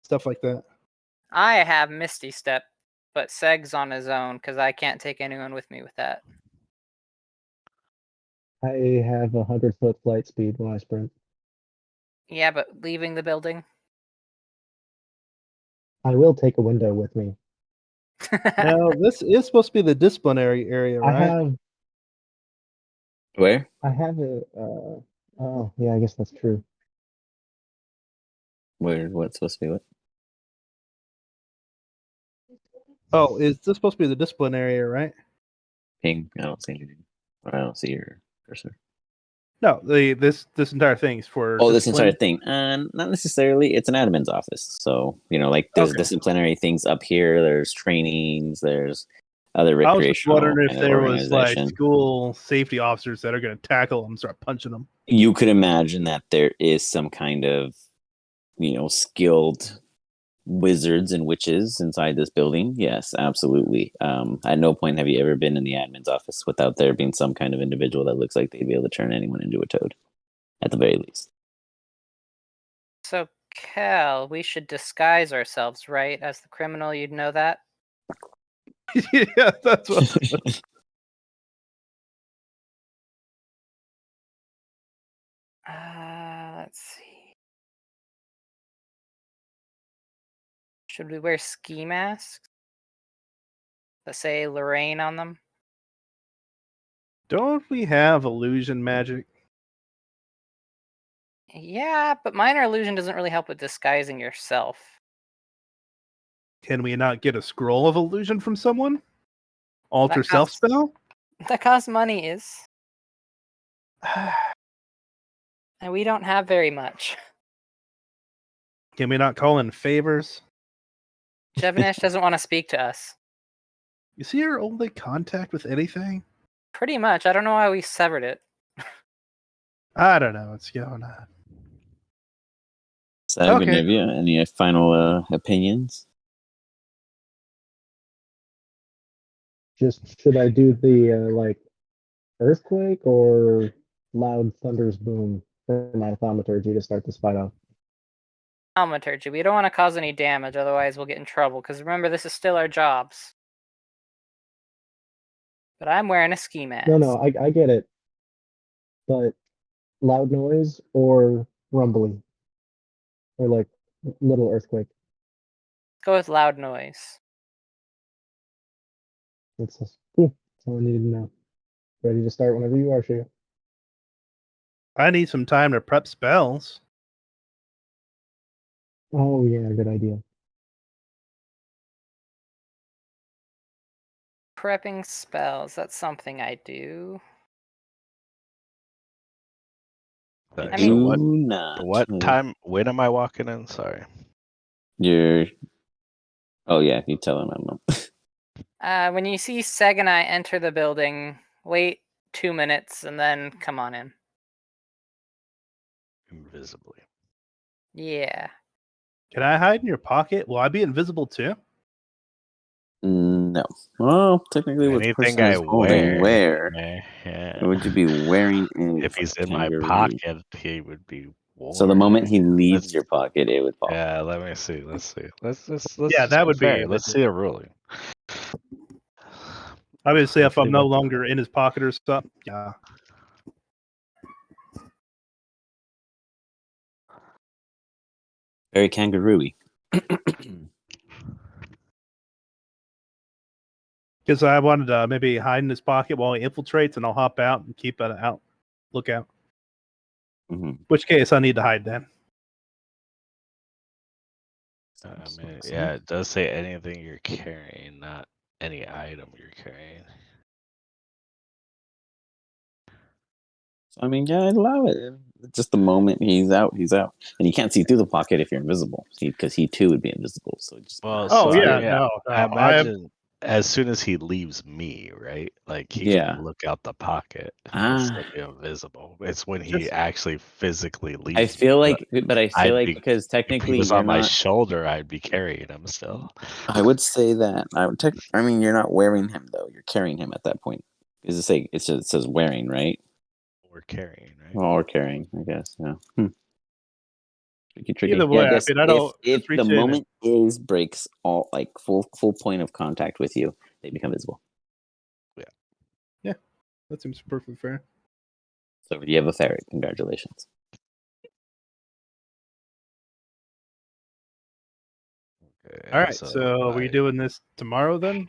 Stuff like that. I have Misty Step, but Seg's on his own because I can't take anyone with me with that. I have 100-foot flight speed when I sprint. Yeah, but leaving the building. I will take a window with me. Now, this is supposed to be the disciplinary area, right? Where? I have a. Oh, yeah, I guess that's true. Where? What's supposed to be what? Oh, is this supposed to be the disciplinary area, right? Ping. I don't see anything. I don't see your cursor. No, this entire thing is for. Oh, this discipline? entire thing. Not necessarily. It's an admin's office. So, like there's Okay. disciplinary things up here. There's trainings. There's other I was just recreational wondering if kind of there was like organization. school safety officers that are going to tackle them, start punching them. You could imagine that there is some kind of, skilled wizards and witches inside this building. Yes, absolutely. At no point have you ever been in the admin's office without there being some kind of individual that looks like they'd be able to turn anyone into a toad, at the very least. So, Cal, we should disguise ourselves, right? As the criminal, you'd know that? Yeah, that's what. Let's see. Should we wear ski masks that say Lorraine on them? Don't we have illusion magic? Yeah, but minor illusion doesn't really help with disguising yourself. Can we not get a scroll of illusion from someone? Alter That self costs- spell? That costs money, is. And we don't have very much. Can we not call in favors? Jevanish doesn't want to speak to us. Is he our only contact with anything? Pretty much. I don't know why we severed it. I don't know what's going on. Sag and Okay. Nivea, any final opinions? Just should I do the like earthquake or loud thunder's boom for my thaumaturgy to start this fight off? Thaumaturgy. We don't want to cause any damage, otherwise we'll get in trouble. Because remember, this is still our jobs. But I'm wearing a ski mask. No, I get it. But loud noise or rumbly or like little earthquake. Go with loud noise. That's cool. That's all I needed to know. Ready to start whenever you are, Shia. I need some time to prep spells. Oh yeah, good idea. Prepping spells. That's something I do. Sorry, I so mean- what? Do not. What time? When am I walking in? Sorry. You're. Oh yeah, you tell him I'm up. When you see Seg and I enter the building, wait 2 minutes and then come on in. Invisibly. Yeah. Can I hide in your pocket? Will I be invisible too? No. Well, technically, what the Anything person I is holding, where yeah. would you be wearing? If he's in my kangaroo? pocket, he would be warm. So the moment he leaves Let's- your pocket, it would fall. Yeah, let me see. Let's see. Let's Yeah, that be would be fair. it. Let's see a ruling. Obviously, if I'm no Pretty much. longer in his pocket or something. Yeah. Very kangaroo-y. Because I wanted to maybe hide in his pocket while he infiltrates, and I'll hop out and keep an lookout. Mhm. Which case I need to hide then. I mean, yeah, it does say anything you're carrying, not any item you're carrying. I mean, yeah, I'd allow it. Just the moment he's out, and you can't see through the pocket if you're invisible, because he too would be invisible. So just Well, Oh so yeah, I mean, no. I imagine as soon as he leaves me, right? Like he Yeah. can look out the pocket and still be invisible. It's when he Just- actually physically leaves. I feel me. like, but I feel I'd like be- because if he technically was you're on my not. shoulder, I'd be carrying him still. I would say that. I mean, you're not wearing him though. You're carrying him at that point. Is it say it says wearing, right? We're carrying, right? Or carrying, I guess. Yeah. Tricky. Either Yeah, way, I guess I don't if the appreciate it. moment breaks all like full point of contact with you, they become visible. That seems perfectly fair. So you have a ferret. Congratulations. Okay, All right, so are we doing this tomorrow then?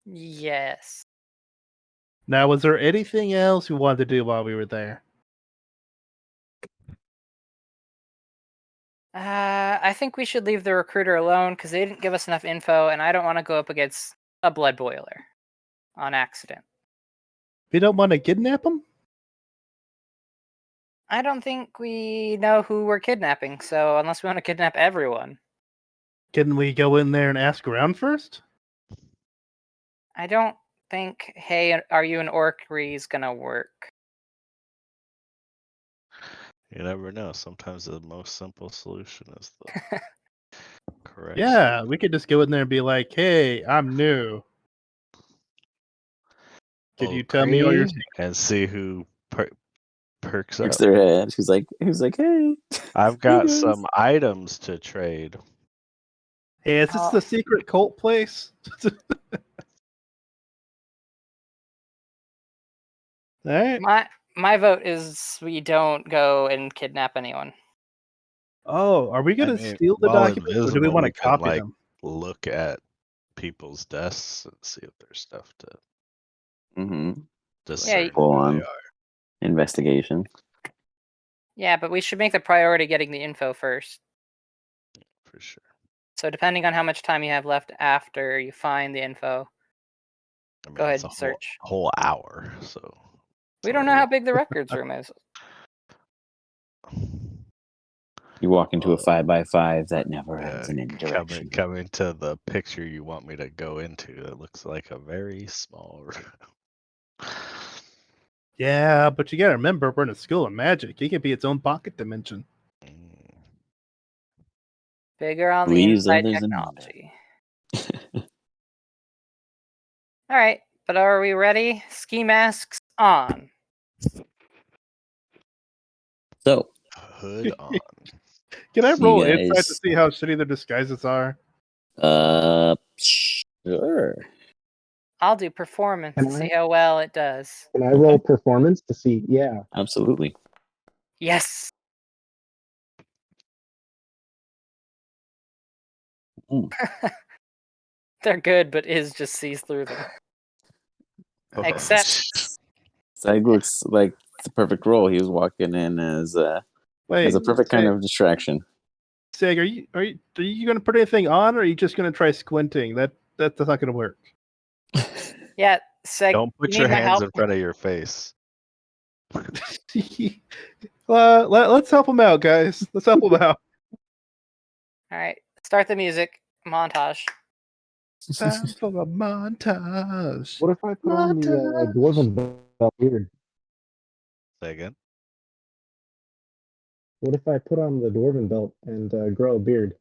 Yes. Now, was there anything else we wanted to do while we were there? I think we should leave the recruiter alone because they didn't give us enough info, and I don't want to go up against a blood boiler on accident. We don't want to kidnap him? I don't think we know who we're kidnapping, so unless we want to kidnap everyone. Can we go in there and ask around first? I don't think, hey, are you an orcry is gonna work. You never know. Sometimes the most simple solution is the correct. Yeah, we could just go in there and be like, hey, I'm new. Could you tell me all your solution. And see who perks Perks up. their head. Who's like, hey. I've got guys. some items to trade. Hey, is this the secret cult place? All right. My vote is we don't go and kidnap anyone. Oh, are we going to steal the while documents, or do we invisible, want to we can, copy like, them? look at people's desks and see if there's stuff to discern Full who on they are. investigation. Yeah, but we should make the priority getting the info first. For sure. So depending on how much time you have left after you find the info, I mean, go ahead it's and a search. whole hour, so We don't know how big the records room is. You walk into a 5x5 that never ends in any direction. coming to the picture you want me to go into, it looks like a very small room. Yeah, but you got to remember, we're in a school of magic. It could be its own pocket dimension. Bigger on the Leaves inside others in technology. All right, but are we ready? Ski masks on. So, Hood on. Can I You roll insight to guys- see how shitty their disguises are? Sure. I'll do performance Can to see I? how well it does. Can I roll performance to see? Yeah. Absolutely. Yes. They're good, but Iz just sees through them. Except Sag looks like the perfect role. He was walking in as a perfect kind of distraction. Sag, are you going to put anything on, or are you just going to try squinting? That's not going to work. yeah, Seg, Don't put you your need my hands help? in front of your face. Let's help him out, guys. Let's help him out. All right, start the music montage. Time for a montage. What if I put on the dwarven belt beard? Say again. What if I put on the dwarven belt and grow a beard?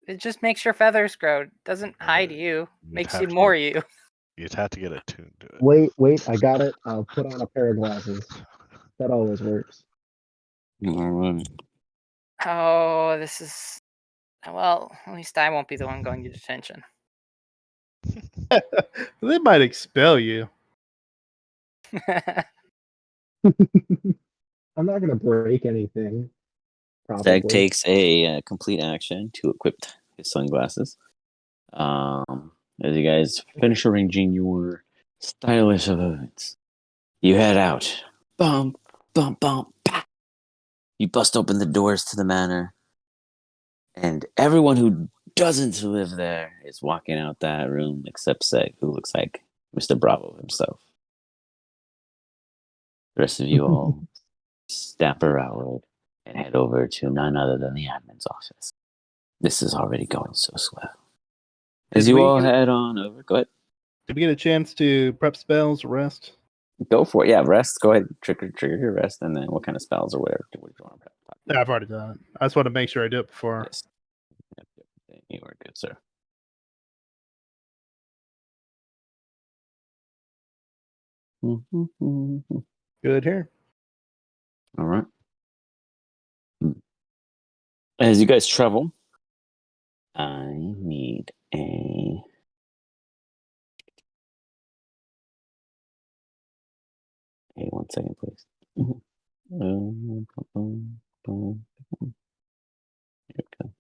It just makes your feathers grow. It doesn't hide you. Makes you more you. You'd have to get attuned to it. Wait, I got it. I'll put on a pair of glasses. That always works. Oh, this is... Well, at least I won't be the one going to detention. They might expel you. I'm not gonna break anything. Stag Probably. takes a complete action to equip his sunglasses. As you guys finish arranging your stylish events, you head out. Bum, bum, bum, bah. You bust open the doors to the manor, and everyone who doesn't live there is walking out that room except Seg, who looks like Mr. Bravo himself. The rest of you all stapper outward and head over to none other than the admin's office. This is already going so swell. As Did you we all get- head on over, go ahead. Did we get a chance to prep spells, rest? Go for it. Yeah, rest. Go ahead. Trigger your rest, and then what kind of spells or whatever. What do you want to prep? No, I've already done it. I just want to make sure I do it before. Yes. Yep. You are good, sir. Good here. All right. As you guys travel, I need a. Hey, 1 second, please. Here we go.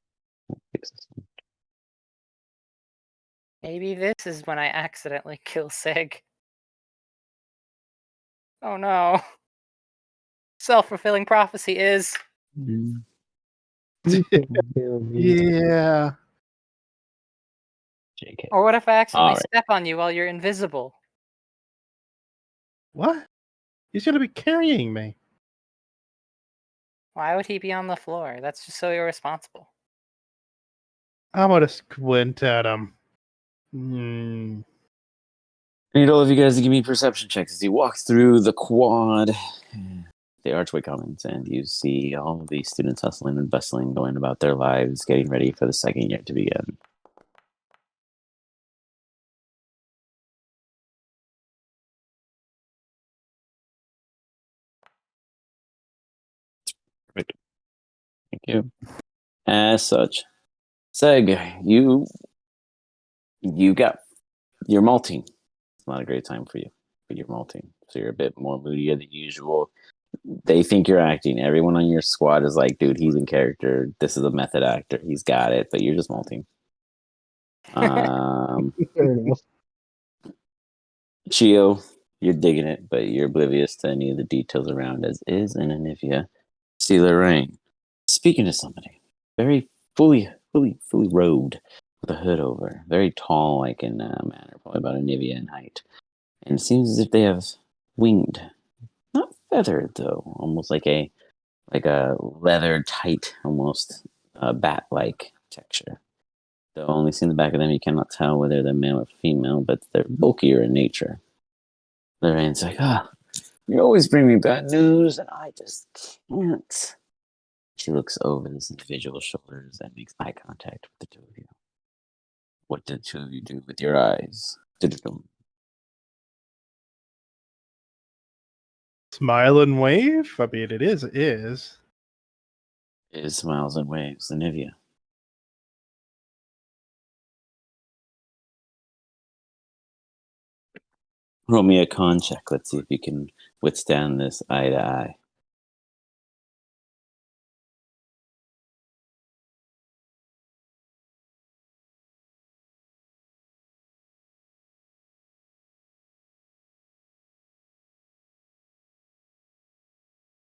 Fix this one. Maybe this is when I accidentally kill Seg. Oh no. Self-fulfilling prophecy is. You can kill me. Yeah. JK. Or what if I accidentally Alright. step on you while you're invisible? What? He's gonna be carrying me. Why would he be on the floor? That's just so irresponsible. I'm gonna squint at him. Hmm. I need all of you guys to give me perception checks as you walk through the quad, the Archway Commons, and you see all of the students hustling and bustling, going about their lives, getting ready for the second year to begin. Perfect. Thank you. As such, Seg, you're molting. It's not a great time for you, but you're molting. So you're a bit more moodier than usual. They think you're acting. Everyone on your squad is like, dude, he's in character. This is a method actor. He's got it, but you're just molting. Fair enough. Chio, you're digging it, but you're oblivious to any of the details around, as is an Anivia. See Lorraine speaking to somebody, very fully robed with a hood over, very tall, like in manner, probably about Anivia in height, and it seems as if they have winged, not feathered though, almost like a leather tight, almost bat-like texture. Though only seeing the back of them, you cannot tell whether they're male or female, but they're bulkier in nature. Lorraine's like, you always bring me bad news, and I just can't. She looks over this individual's shoulders and makes eye contact with the two of you. What did the two of you do with your eyes? Smile and wave? I mean, it is. Is smiles and waves, Anivia. Roll me a con check. Let's see if you can withstand this eye to eye.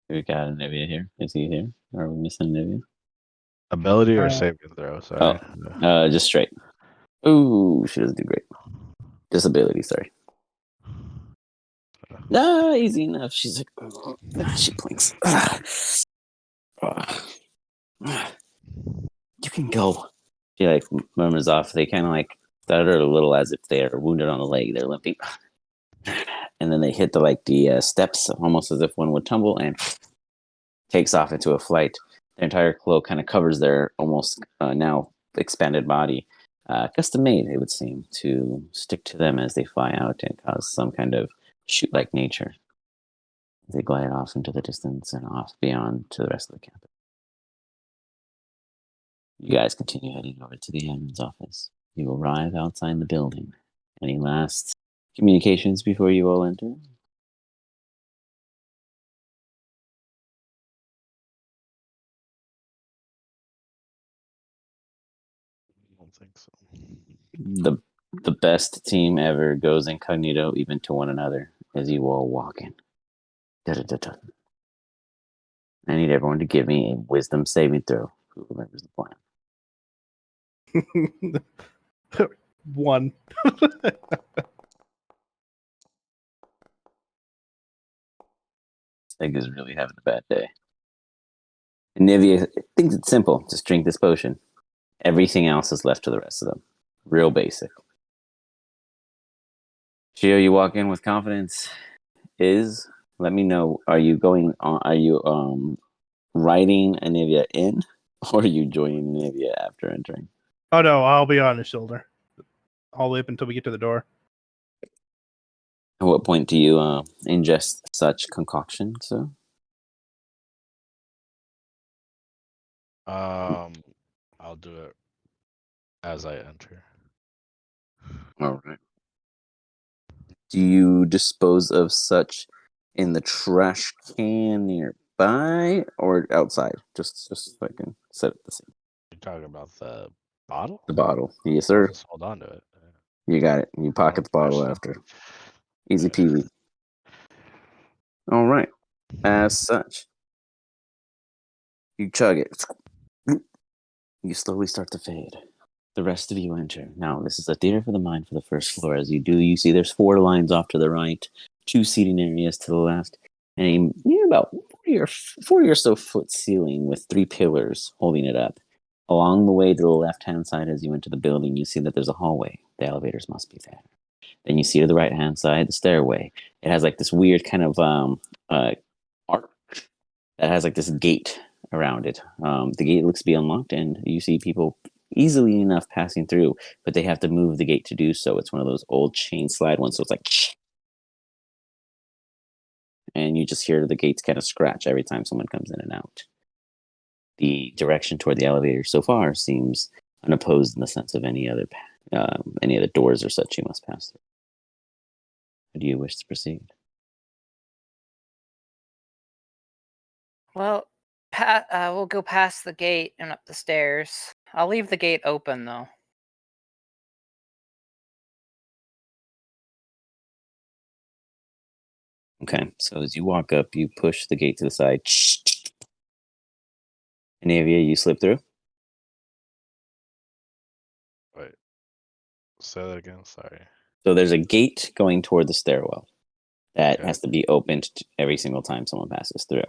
We got Anivia here. Is he here? Are we missing Anivia? Ability or saving throw? Sorry. Just straight. Ooh, she doesn't do great. Disability, sorry. Easy enough. She's like, she blinks. You can go. She like murmurs off. They kind of like stutter a little as if they are wounded on the leg. They're limping. And then they hit the steps, almost as if one would tumble, and takes off into a flight. Their entire cloak kind of covers their almost now expanded body. Custom made, it would seem, to stick to them as they fly out and cause some kind of shoot-like nature. They glide off into the distance and off beyond to the rest of the campus. You guys continue heading over to the admin's office. You arrive outside the building. Any last communications before you all enter? don't think so. The best team ever goes incognito even to one another as you all walk in. Da-da-da-da. I need everyone to give me a wisdom saving throw. Who remembers the plan? 1. Egg is really having a bad day. And Nivea thinks it's simple. Just drink this potion. Everything else is left to the rest of them. Real basic. Shio, you walk in with confidence. Let me know. Are you going on? Are you riding Anivia in, or are you joining Anivia after entering? Oh no, I'll be on his shoulder all the way up until we get to the door. At what point do you ingest such concoction? So, I'll do it as I enter. all right. Do you dispose of such in the trash can nearby or outside? Just so I can set it the scene. You're talking about the bottle? The bottle, yes, I'll sir. just hold on to it. You got it. You pocket the bottle after. Easy peasy. All right. As such, you chug it. You slowly start to fade. The rest of you enter. Now, this is a theater for the mind for the first floor. As you do, you see there's 4 lines off to the right, 2 seating areas to the left, and about 40 or so foot ceiling with 3 pillars holding it up. Along the way to the left-hand side as you enter the building, you see that there's a hallway. The elevators must be there. Then you see to the right-hand side the stairway. It has like this weird kind of arch that has like this gate around it. The gate looks to be unlocked, and you see people easily enough passing through, but they have to move the gate to do so. It's one of those old chain slide ones, so it's like, and you just hear the gates kind of scratch every time someone comes in and out. The direction toward the elevator so far seems unopposed in the sense of any other doors or such you must pass through. How do you wish to proceed? Well, we'll go past the gate and up the stairs. I'll leave the gate open, though. Okay, so as you walk up, you push the gate to the side. Anavia, you slip through. Wait. Say that again. Sorry. So there's a gate going toward the stairwell that Okay. has to be opened every single time someone passes through.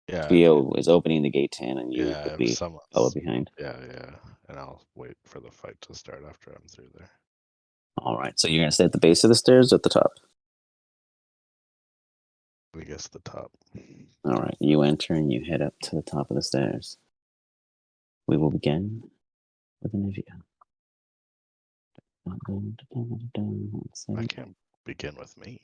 Yeah. Theo is opening the gate in, and you Yeah. If quickly someone's. follow behind. Yeah. And I'll wait for the fight to start after I'm through there. All right, so you're going to stay at the base of the stairs or at the top? I guess the top. All right, you enter and you head up to the top of the stairs. We will begin with Anivia. I can't begin with me.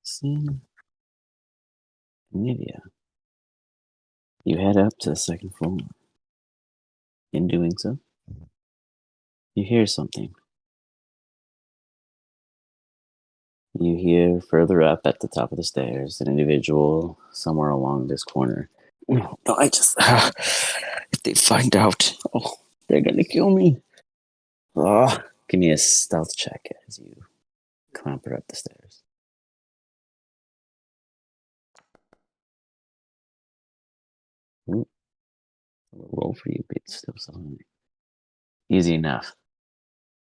Scene. Anivia. You head up to the second floor. In doing so, you hear something. You hear further up at the top of the stairs an individual somewhere along this corner. No, I just. If they find out, they're gonna kill me. Give me a stealth check as you clamber up the stairs. Ooh, roll for you, but it's still something. Easy enough.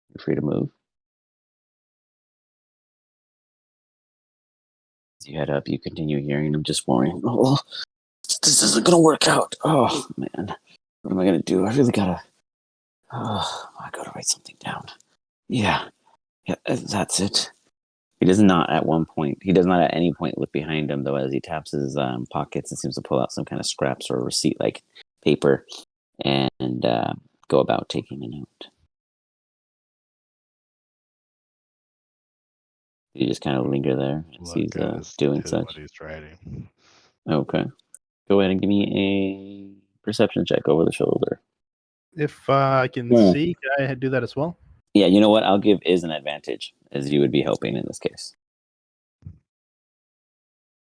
You're free to move. As you head up, you continue hearing them just worrying. This isn't gonna work out. Oh man, what am I gonna do? I really gotta. I gotta write something down. Yeah, that's it. He does not at any point look behind him, though, as he taps his pockets and seems to pull out some kind of scraps or receipt-like paper and go about taking a note. You just kind of linger there as he's doing such. What he's writing. Okay. Go ahead and give me a perception check over the shoulder. If I can see, can I do that as well? Yeah, you know what? I'll give is an advantage, as you would be helping in this case.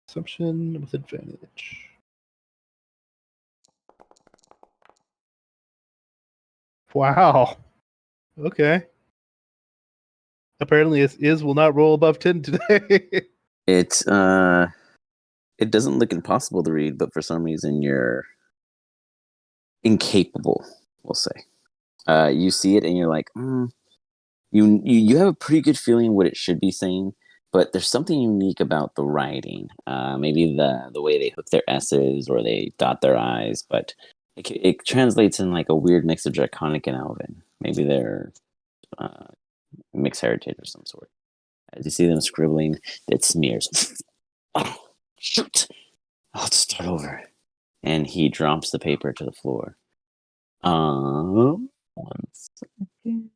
Perception with advantage. Wow. Okay. Apparently, Is will not roll above 10 today. It doesn't look impossible to read, but for some reason you're incapable, we'll say. You see it and you're like, you have a pretty good feeling what it should be saying, but there's something unique about the writing. Maybe the way they hook their S's or they dot their I's, but it translates in like a weird mix of Draconic and Elven. Maybe they're mixed heritage of some sort. As you see them scribbling, it smears. Oh, shoot! I'll start over. And he drops the paper to the floor. 1 second.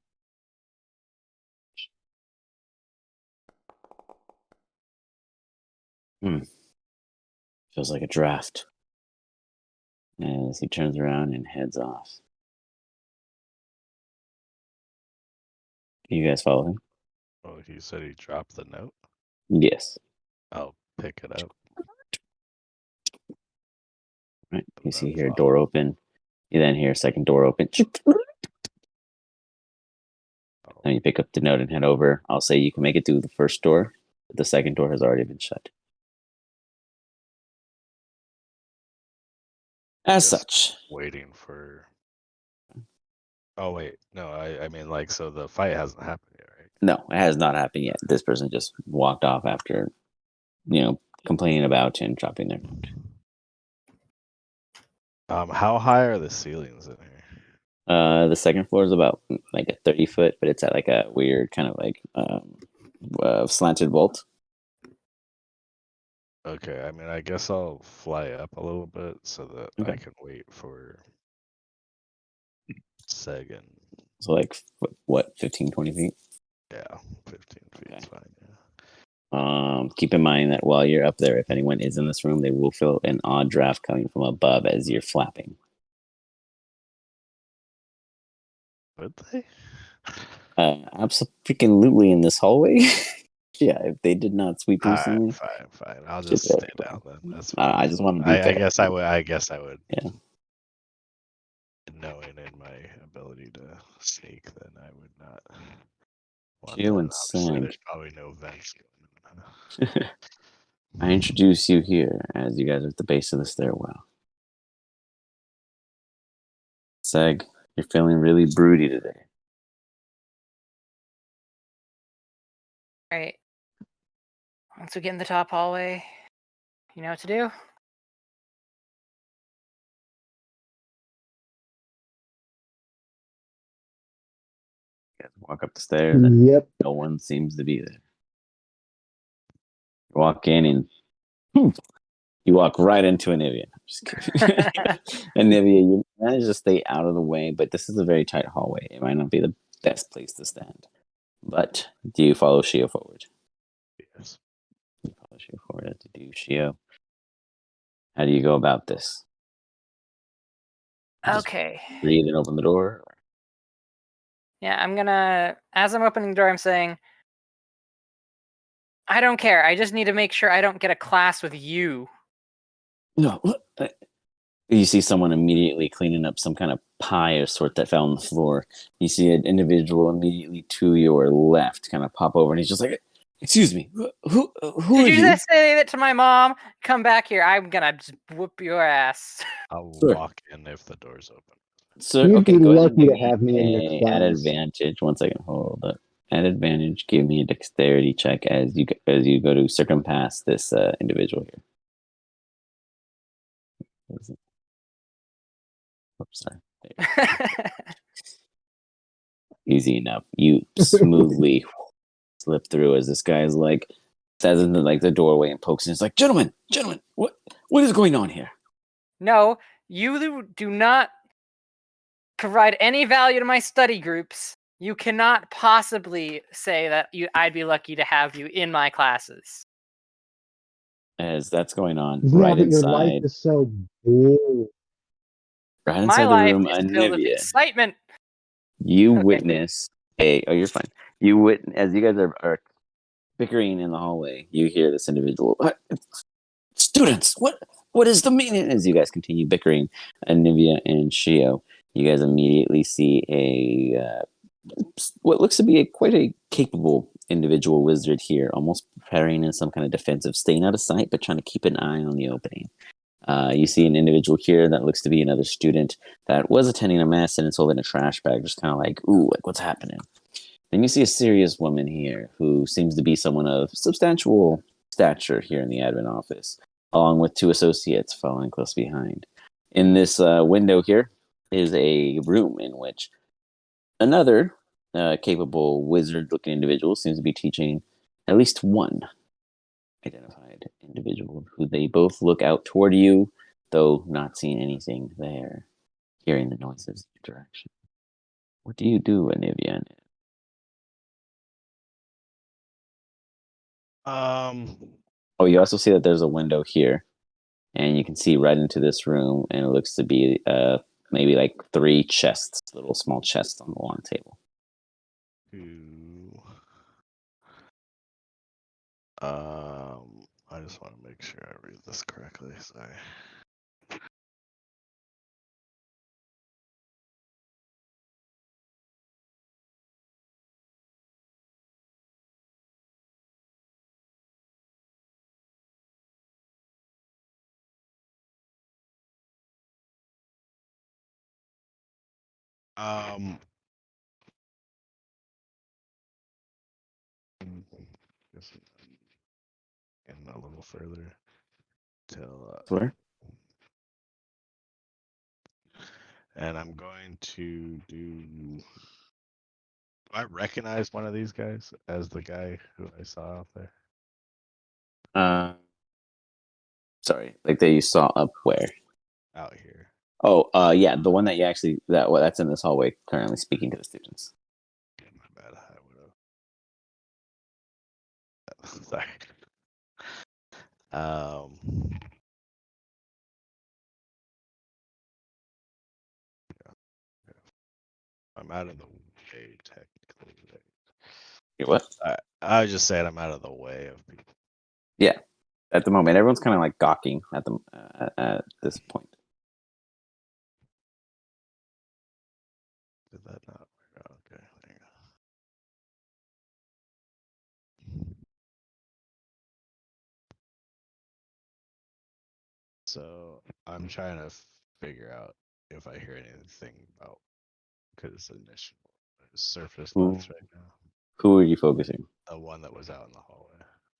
Feels like a draft. As he turns around and heads off. You guys follow him? Oh, he said he dropped the note. Yes. I'll pick it up. Right. You see Then here a follow. door open. You then hear a second door open. And you pick up the note and head over. I'll say you can make it through the first door. But the second door has already been shut. As Just such. waiting for. Oh wait, no. I mean, like, so the fight hasn't happened yet, right? No, it has not happened yet. This person just walked off after, complaining about and dropping their note. How high are the ceilings in here? The second floor is about like a 30-foot, but it's at like a weird kind of like slanted vault. Okay, I mean, I guess I'll fly up a little bit so that I Okay. can wait for Seg and So like, what, 15, 20 feet? yeah, 15 feet is fine. Yeah. Keep in mind that while you're up there, if anyone is in this room, they will feel an odd draft coming from above as you're flapping. Would they? Absolutely in this hallway. Yeah, if they did not sweep through Alright, ceiling, fine. I'll Just just stay everywhere. down then. That's fine. I just want to be I fair. guess I would. I guess I would. Yeah. Knowing in my ability to sneak, then I would not want Geo that. and Obviously, Seg. there's probably no vents going on. I introduce you here as you guys are at the base of the stairwell. Seg, you're feeling really broody today. Right. Once we get in the top hallway, you know what to do? You guys walk up the stairs and Yep. no one seems to be there. You walk in and you walk right into Anivia. Just kidding. Anivia, you manage to stay out of the way, but this is a very tight hallway. It might not be the best place to stand. But do you follow Shio forward? Yes. You follow Shio forward to do Shio. How do you go about this? Just Okay. breathe and open the door? Yeah, I'm gonna, as I'm opening the door, I'm saying, I don't care. I just need to make sure I don't get a class with you. No. You see someone immediately cleaning up some kind of pie or sort that fell on the floor. You see an individual immediately to your left kind of pop over, and he's just like, "Excuse me, who are Did you you?" just say that to my mom? Come back here. I'm gonna just whoop your ass. I'll Sure. walk in if the door's open. So, You'd okay, be go ahead and lucky give to have me in your me class. at advantage. 1 second, hold up. At advantage, give me a dexterity check as you go to circumpass this individual here. Oops, sorry. There you go. Easy enough. You smoothly slip through as this guy is like says into like the doorway and pokes in. It's like, gentlemen, what is going on here? No, you do not provide any value to my study groups. You cannot possibly say that I'd be lucky to have you in my classes. As that's going on, Yeah, right but your life inside, is so boring. right My inside the life room, is filled with Anivia, excitement. you Okay. witness you're fine. You witness as you guys are bickering in the hallway. You hear this individual, students, what is the meaning? As you guys continue bickering, Anivia and Shio, You guys immediately see what looks to be quite a capable individual wizard here, almost preparing in some kind of defensive, staying out of sight, but trying to keep an eye on the opening. You see an individual here that looks to be another student that was attending a mess and it's holding a trash bag, just kind of like, ooh, like what's happening? Then you see a serious woman here who seems to be someone of substantial stature here in the admin office, along with 2 associates following close behind. In this window here is a room in which another capable wizard-looking individual seems to be teaching at least one identified individual who they both look out toward you, though not seeing anything there, hearing the noises in your direction. What do you do, Anivia? Oh, you also see that there's a window here, and you can see right into this room, and it looks to be maybe like 3 chests, little small chests on the long table. I just want to make sure I read this correctly. Sorry. Just getting a little further till Where? and I'm going to do. Do I recognize one of these guys as the guy who I saw out there? Sorry, like that you saw up where? Out here. Oh, yeah, the one that you actually that's in this hallway currently speaking to the students. Yeah, my bad. I would have. Sorry. I'm out of the way technically. What? I was just saying I'm out of the way of people. Yeah, at the moment, everyone's kind of like gawking at the at this point. Did that not work out? Okay, there you go. So I'm trying to figure out if I hear anything about because initial surface thoughts right now. Who are you focusing? The one that was out in the hallway.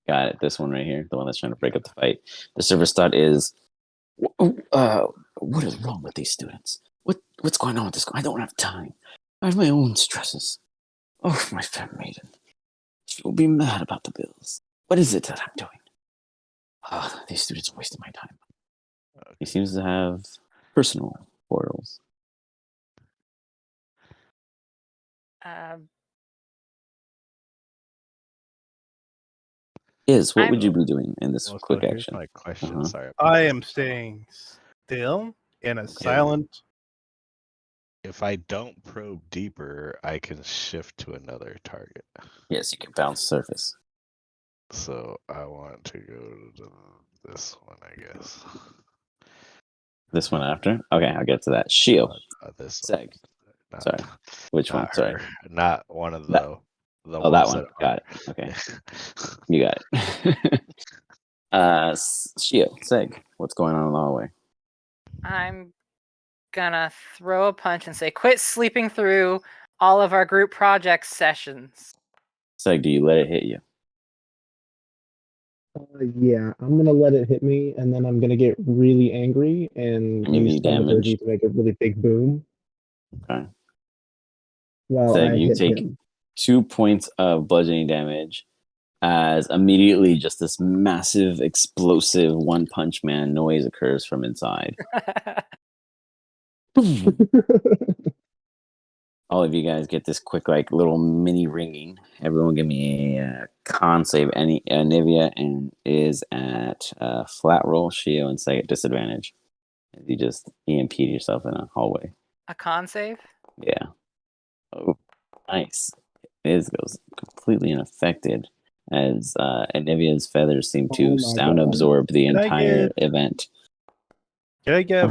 Got it. This one right here, the one that's trying to break up the fight. The service thought is, what is wrong with these students? What's going on with this? I don't have time. I have my own stresses. Oh, my fair maiden. She will be mad about the bills. What is it that I'm doing? Ah, these students are wasting my time. Okay. He seems to have personal quarrels. What would you be doing in this Well, quick so here's action? my question. Uh-huh. Sorry. I am staying still in a silent. If I don't probe deeper, I can shift to another target. Yes, you can bounce surface. So I want to go to this one, I guess. This one after? Okay, I'll get to that. Shio. This Seg. one. Sorry. Which one? Not Sorry. her. Not one of That- the Oh, ones that one. that Got it. Okay. You got it. Shio, Seg, what's going on in the hallway? I'm gonna throw a punch and say, quit sleeping through all of our group project sessions. Seg, do you let it hit you? Yeah, I'm gonna let it hit me, and then I'm gonna get really angry and Give me use thunder damage. version to make a really big boom. Okay. While Seg, I you hit take him. 2 points of bludgeoning damage as immediately just this massive, explosive One Punch Man noise occurs from inside. All of you guys get this quick, like, little mini ringing. Everyone give me a con save. Nivea and is at flat roll. Shio and Seg at disadvantage. You just EMP'd yourself in a hallway. A con save? Yeah. Oh, nice. Iz goes completely unaffected as Anivia's feathers seem Oh to my sound God. absorb the Can I entire get- event. Can I give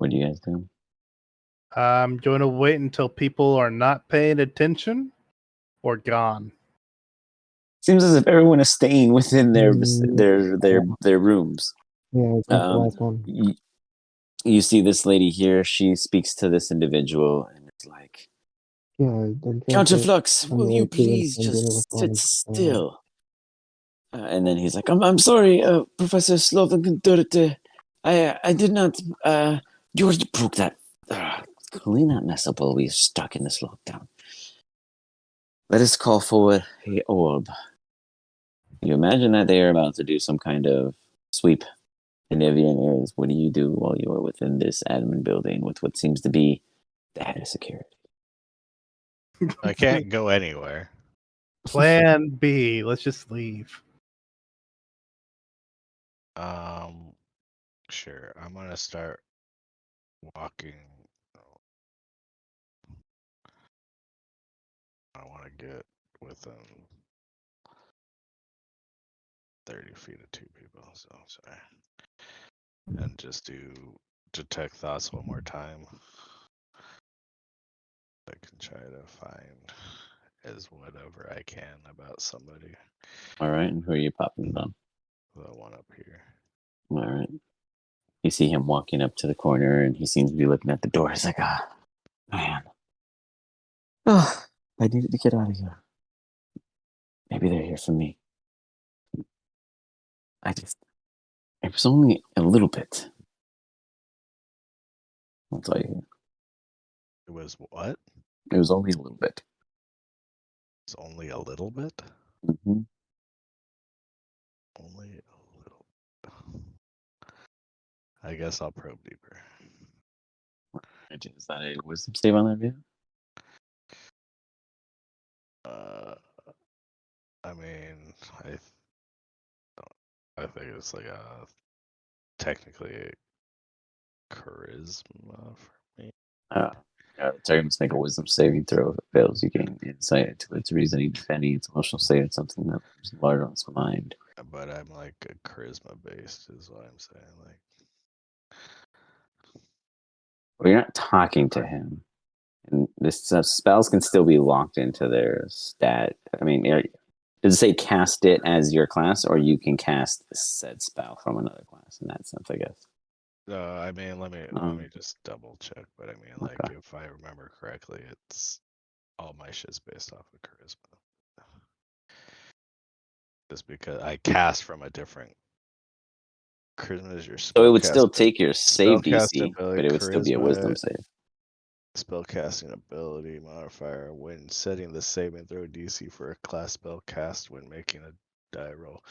What do you guys do? I'm going to wait until people are not paying attention or gone. Seems as if everyone is staying within their Mm, their rooms. Yeah, I think the Um, last one. you see this lady here. She speaks to this individual, and it's like, Yeah, I drank it Counterflux, on will the you way to please and dinner just before sit I still? And then he's like, I'm sorry, Professor Slovan. I did not. George broke that. Clean that mess up while we're stuck in this lockdown. Let us call forward a orb. You imagine that they are about to do some kind of sweep in Evian areas. What do you do while you are within this admin building with what seems to be the head of security? I can't go anywhere. Plan B. Let's just leave. Sure. I'm gonna start walking. I want to get within 30 feet of two people. So sorry. And just do detect thoughts one more time. I can try to find as whatever I can about somebody. All right, and who are you popping on? The one up here. All right. You see him walking up to the corner, and he seems to be looking at the door. He's like, man. Oh, I needed to get out of here. Maybe they're here for me. It was only a little bit. I'll tell you. It was what? It was only a little bit. It's only a little bit? Mm-hmm. Only a little. I guess I'll probe deeper. Is that a wisdom save on that view? I mean, I think it's like technically a charisma for me. The target must make a wisdom saving throw. If it fails, you gain insight into its reasoning, defending its emotional state, and something that is larger on its mind. But I'm like a charisma based, is what I'm saying. Like, Well, you're not talking to him. And this spells can still be locked into their stat. I mean, does it say cast it as your class, or you can cast said spell from another class in that sense, I guess? I mean, let me just double check. But I mean, like, Okay. if I remember correctly, it's all my shit's based off of charisma. Just because I cast from a different charisma is your So it would spellcast. still take your save spellcast DC, ability, but it would still be a wisdom charisma, save. spellcasting ability modifier when setting the saving throw DC for a class spell cast when making a die roll.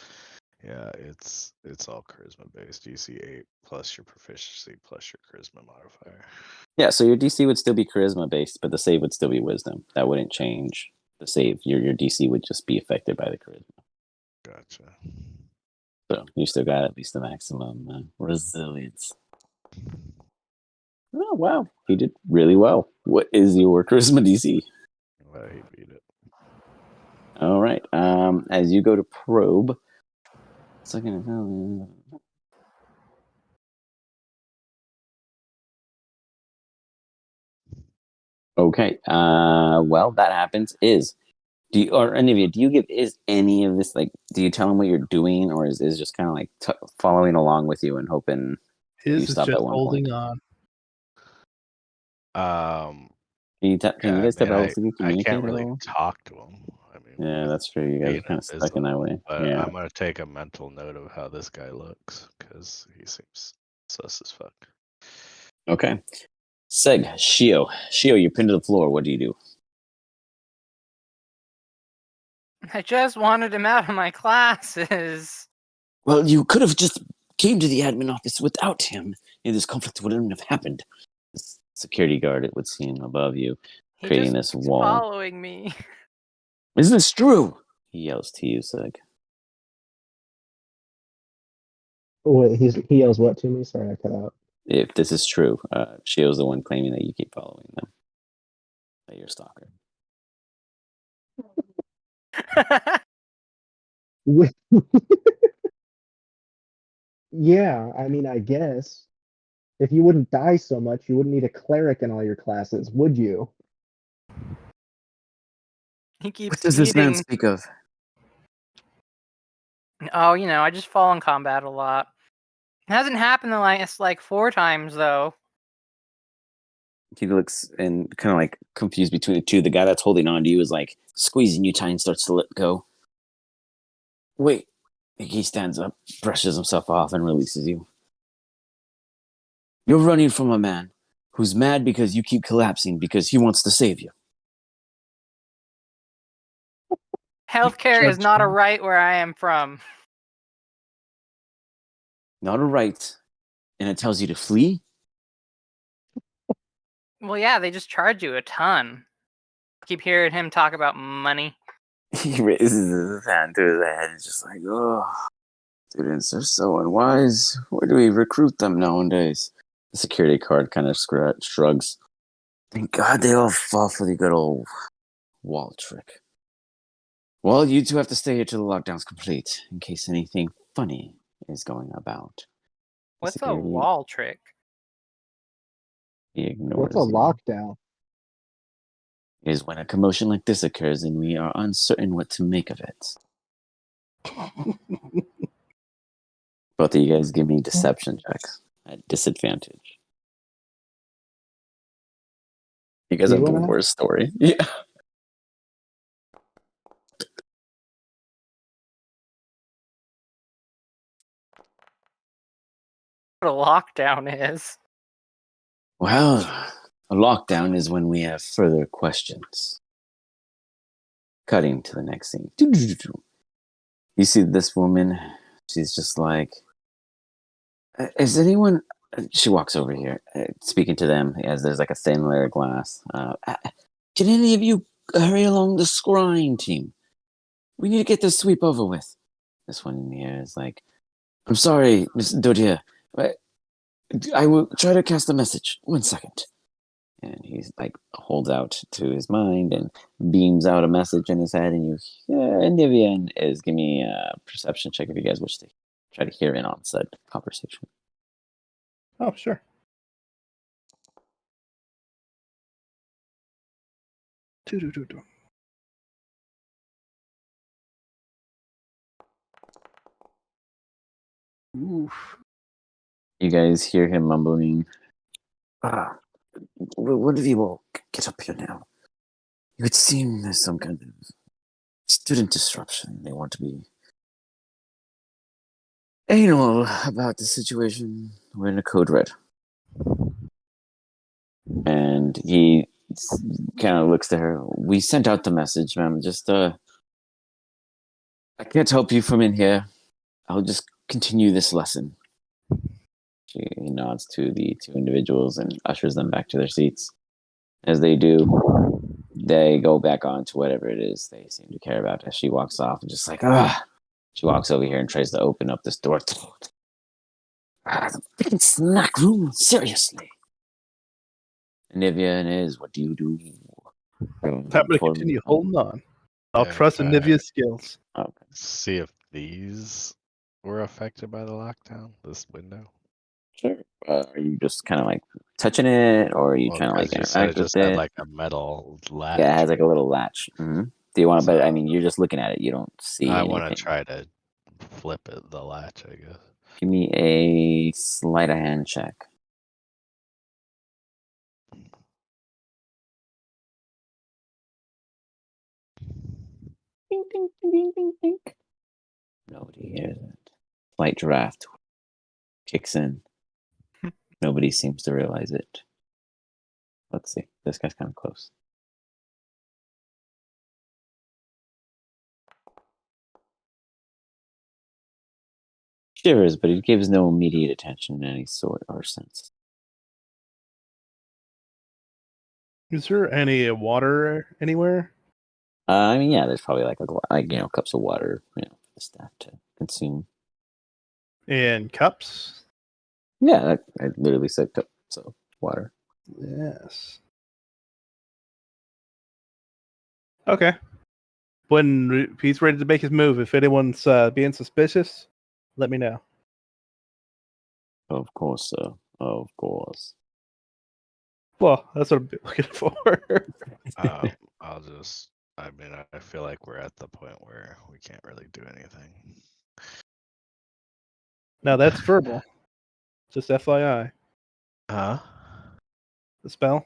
Yeah, it's all charisma based. DC 8 plus your proficiency plus your charisma modifier. Yeah, so your DC would still be charisma based, but the save would still be wisdom. That wouldn't change the save. Your DC would just be affected by the charisma. Gotcha. So you still got at least the maximum resilience. Oh wow, he did really well. What is your charisma DC? He beat it. All right. As you go to probe, second. Okay. Well, that happens. Do you or any of you? Do you give any of this like? Do you tell him what you're doing, or is just kind of like following along with you and hoping you His is stop just at one holding point? on. Can you Yeah, guys tell I communicate can't at really all? talk to him. I mean, Yeah, with that's true. You guys being are kind of stuck in that way. invisible, but Yeah. I'm gonna take a mental note of how this guy looks because he seems sus as fuck. Okay. Seg, Shio, you're pinned to the floor. What do you do? I just wanted him out of my classes. Well, you could have just came to the admin office without him, and this conflict wouldn't have happened. This security guard, it would seem, above you, He creating just this keeps wall. following me. Isn't this true? He yells to you, Seg. Wait, he yells what to me? Sorry, I cut out. If this is true, Shio's the one claiming that you keep following them. That you're a stalker. Yeah, I mean, I guess. If you wouldn't die so much, you wouldn't need a cleric in all your classes, would you? He keeps What does this man eating. speak of? Oh, I just fall in combat a lot. It hasn't happened the last like 4 times though. He looks and kind of like confused between the two. The guy that's holding on to you is like squeezing you tight and starts to let go. Wait. He stands up, brushes himself off, and releases you. You're running from a man who's mad because you keep collapsing because he wants to save you. Healthcare is not a right where I am from. Not a right. And it tells you to flee? Well, yeah, they just charge you a ton. Keep hearing him talk about money. He raises his hand to his head. It's just like, oh, students are so unwise. Where do we recruit them nowadays? The security guard kind of shrugs. Thank God they all fall for the good old wall trick. Well, you two have to stay here till the lockdown's complete, in case anything funny is going about. The What's a security, wall trick? he ignores What's a you. lockdown? Is when a commotion like this occurs and we are uncertain what to make of it. Both of you guys give me deception checks at disadvantage. You guys have You the and I? worst story. Yeah. What a lockdown is. Well, a lockdown is when we have further questions. Cutting to the next scene. You see this woman, she's just like, is anyone... She walks over here, speaking to them as there's like a thin layer of glass. Can any of you hurry along the scrying team? We need to get this sweep over with. This one in here is like, I'm sorry, Miss Dodier. I will try to cast a message. 1 second. And he's like, holds out to his mind and beams out a message in his head. And Nivian is, give me a perception check if you guys wish to try to hear in on said conversation. Oh, sure. Doo-doo-doo-doo. Oof. You guys hear him mumbling, what have you all get up here now? It would seem there's some kind of student disruption. They want to be anal about the situation. We're in a code red. And he kind of looks to her. We sent out the message, ma'am. Just, I can't help you from in here. I'll just continue this lesson. He nods to the two individuals and ushers them back to their seats. As they do, they go back on to whatever it is they seem to care about as she walks off and just like, She walks over here and tries to open up this door. The freaking snack room, seriously. Nivea and Iz, what do you do? I'm going to continue holding on. I'll trust in Nivea's skills. Okay. See if these were affected by the lockdown. This window. Sure. Are you just kind of like touching it, or are you trying to like 'cause you said interact it with just had it? like a metal latch. Yeah, it has like a little latch. Mm-hmm. Do you want to? But I So- mean, you're just looking at it. You don't see. I anything. want to try to flip it, the latch, I guess. Give me a sleight of hand check. Ding, ding, ding, ding, ding, ding. Nobody hears it. Slight draft kicks in. Nobody seems to realize it. Let's see. This guy's kind of close. Shivers, but he gives no immediate attention in any sort or sense. Is there any water anywhere? I mean, yeah, there's probably like cups of water, for the staff to consume. And cups? Yeah, I literally said cups of water. Yes. Okay. When he's ready to make his move, if anyone's being suspicious, let me know. Of course, Of course. Well, that's what I'm looking for. I'll just. I mean, I feel like we're at the point where we can't really do anything. Now that's verbal. Just FYI. Huh? The spell.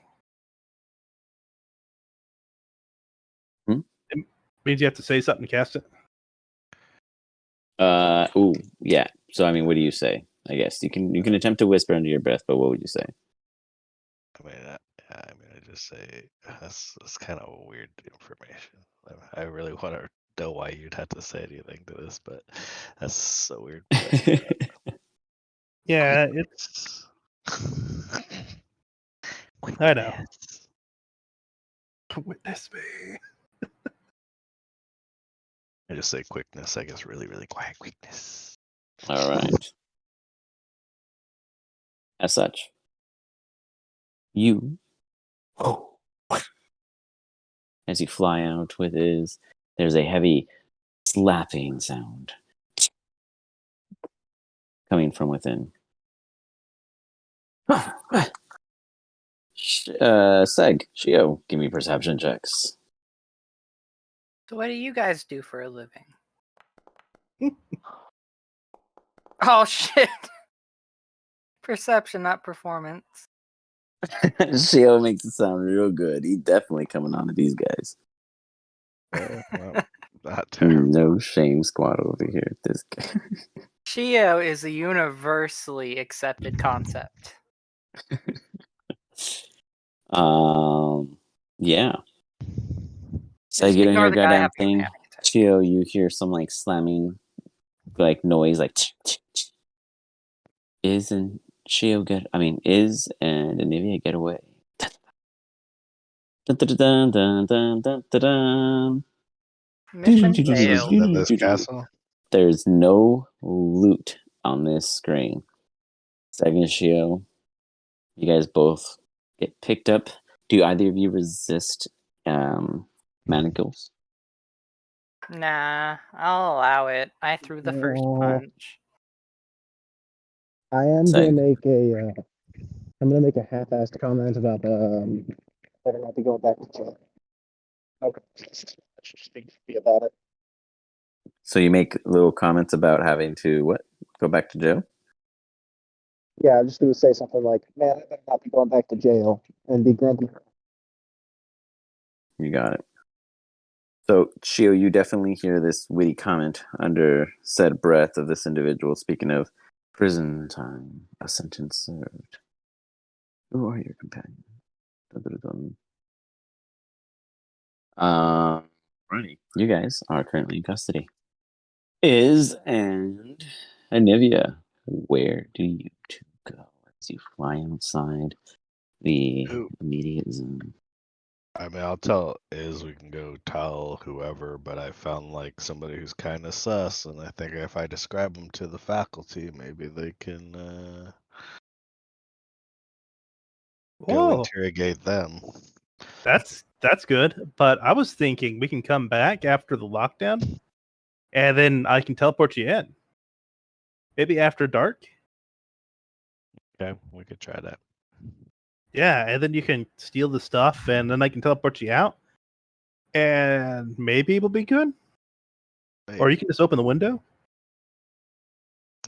Hmm? It means you have to say something to cast it. Ooh, yeah. So I mean, what do you say? I guess you can attempt to whisper under your breath, but what would you say? I mean, I just say that's kind of weird information. I really want to know why you'd have to say anything to this, but that's so weird. But, Yeah, it's. I know. Quickness. Witness me. I just say quickness. I guess really, really quiet quickness. All right. As such, you, as you fly out with there's a heavy slapping sound coming from within. Seg, Shio, give me perception checks. So what do you guys do for a living? Oh shit. Perception, not performance. Shio makes it sound real good. He definitely coming on to these guys. Well, not terrible. No shame squad over here. This guy. Shio is a universally accepted concept. Yeah. So Just you don't ignore hear a the guy goddamn having a thing. panic attack. Shio, you hear some like slamming, like noise, like. Is and Shio get? I mean, is and Anivia get away? Dun, dun, dun, dun, dun, dun, dun, dun. Mission This is failed. in this castle. There's no loot on this screen. Second Shio, you guys both get picked up. Do either of you resist manacles? Nah, I'll allow it. I threw the first punch. I am Seg. gonna make a. I'm gonna make a half-assed comment about whether or not to go back to jail. Okay. Let's just be about it. So you make little comments about having to what? Go back to jail? Yeah, I'm just gonna say something like, "Man, I better not be going back to jail and be grumpy." You got it. So, Shio, you definitely hear this witty comment under said breath of this individual speaking of prison time, a sentence served. Who are your companions? Ronnie, you guys are currently in custody. Is and Anivia, where do you two go as you fly outside the Who? immediate zone? I mean, I'll tell Iz we can go tell whoever, but I found like somebody who's kind of sus, and I think if I describe them to the faculty, maybe they can go Whoa, interrogate them. that's good. But I was thinking we can come back after the lockdown, and then I can teleport you in. Maybe after dark. Okay, we could try that. Yeah, and then you can steal the stuff, and then I can teleport you out, and maybe it'll be good. Or you can just open the window.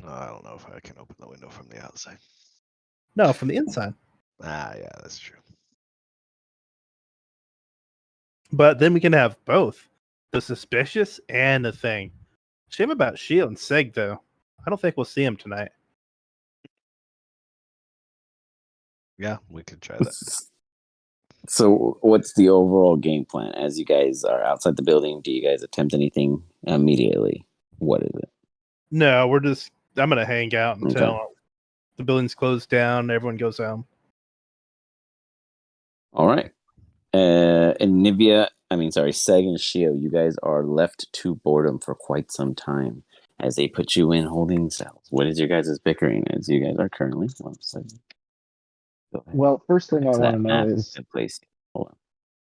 I don't know if I can open the window from the outside. No, from the inside. Ah, yeah, that's true. But then we can have both the suspicious and the thing. Shame about Shield and Seg, though. I don't think we'll see him tonight. Yeah, we could try that. So, what's the overall game plan as you guys are outside the building? Do you guys attempt anything immediately? What is it? No, I'm going to hang out until Okay. the building's closed down, everyone goes home. All right. And Seg and Shio, you guys are left to boredom for quite some time as they put you in holding cells. What is your guys' bickering as you guys are currently? One second. Go ahead. Well, first thing I To want that to know map is, in place. Hold on.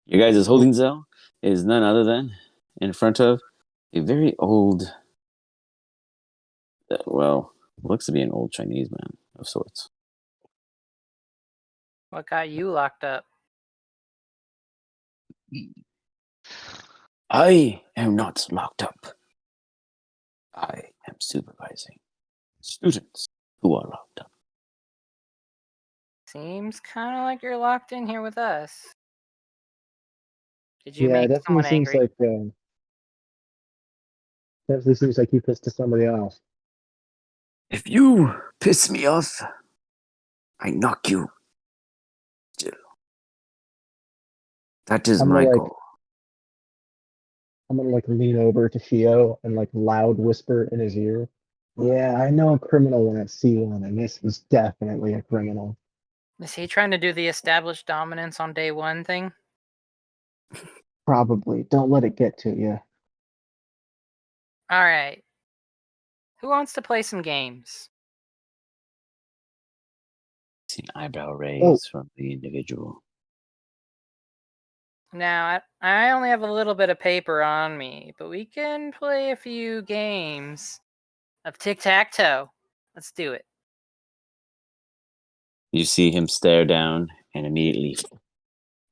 Your guys' holding cell is none other than in front of a very old, looks to be an old Chinese man of sorts. What got you locked up? I am not locked up. I am supervising students who are locked up. Seems kind of like you're locked in here with us. Did you Yeah, it make definitely someone seems angry? like definitely seems like you pissed to somebody else. If you piss me off, I knock you. Still. That is I'm my gonna like goal. I'm gonna like lean over to Shio and like loud whisper in his ear. Yeah, I know a criminal when I see one, and this was definitely a criminal. Is he trying to do the established dominance on day one thing? Probably. Don't let it get to you. All right. Who wants to play some games? See an eyebrow Oh. raise from the individual. Now, I only have a little bit of paper on me, but we can play a few games of tic-tac-toe. Let's do it. You see him stare down and immediately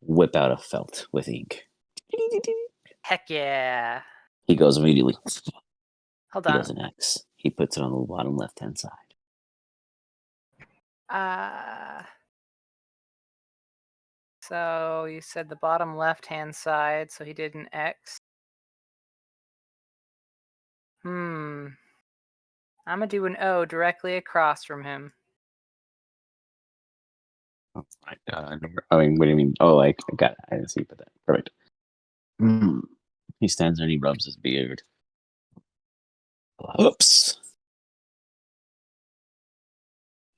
whip out a felt with ink. Heck yeah. He goes immediately. Hold He on. does an X. He puts it on the bottom left-hand side. So you said the bottom left-hand side, so he did an X. I'm gonna do an O directly across from him. Oh my god. I mean, what do you mean? Oh, like, got it. I didn't see you put that. Perfect. He stands there and he rubs his beard. Whoops.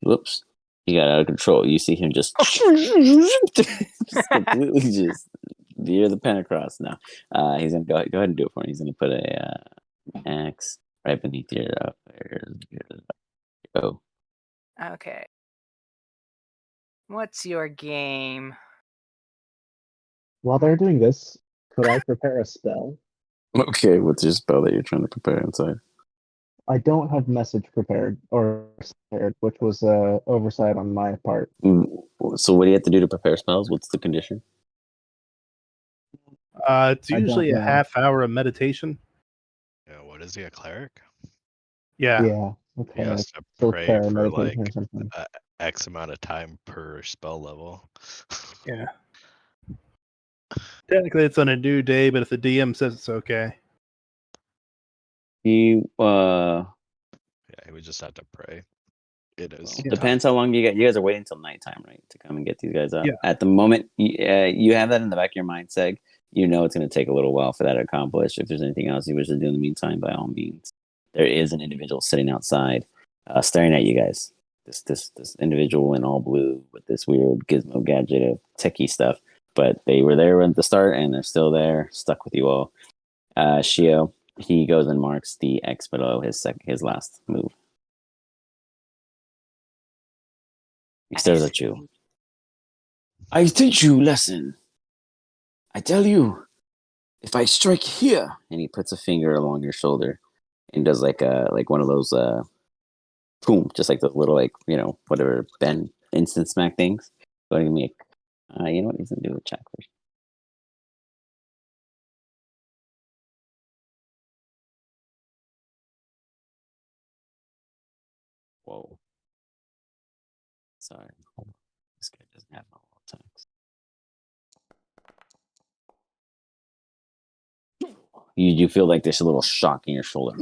Whoops. He got out of control. You see him just, just completely just veer the pen across now. He's going to go ahead and do it for me. He's going to put a X right beneath your O. Okay. What's your game? While they're doing this, could I prepare a spell? Okay, what's your spell that you're trying to prepare inside? I don't have message prepared or prepared, which was oversight on my part. So what do you have to do to prepare spells? What's the condition? It's I don't usually a know. half hour of meditation. Yeah, what is he, a cleric? Yeah. Yeah, He okay. has to Still pray prayer, for meditation, like or something. X amount of time per spell level. Yeah. Technically, it's on a new day, but if the DM says it's okay. He Yeah, he would just have to pray. It is. Yeah. depends how long you get. You guys are waiting until nighttime, right, to come and get these guys out. Yeah. At the moment, you have that in the back of your mind, Seg. You know it's going to take a little while for that to accomplish. If there's anything else you wish to do in the meantime, by all means, there is an individual sitting outside, staring at you guys. This individual in all blue with this weird gizmo gadget of techie stuff. But they were there at the start, and they're still there, stuck with you all. Shio, he goes and marks the X below his last move. He stares at you. I teach you lesson. I tell you, if I strike here, and he puts a finger along your shoulder and does like one of those boom, just like those little whatever bend instant smack things. Go ahead and give me a you know what he's gonna do a check first. Whoa. Sorry. This guy doesn't have no attacks. You feel like there's a little shock in your shoulder.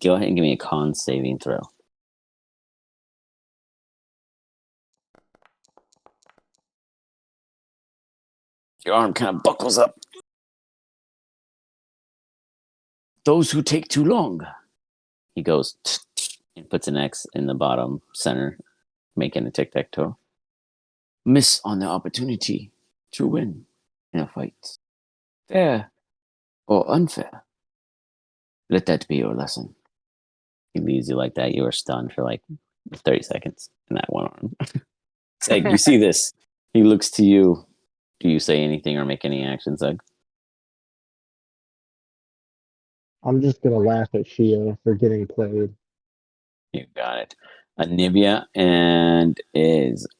Go ahead and give me a con saving throw. Your arm kind of buckles up. Those who take too long. He goes and puts an X in the bottom center, making a tic-tac-toe. Miss on the opportunity to win in a fight. Fair or unfair. Let that be your lesson. He leaves you like that. You are stunned for like 30 seconds in that one arm. Seg, you see this. He looks to you. Do you say anything or make any action, Seg? I'm just gonna laugh at Shio for getting played. You got it. Anivia, and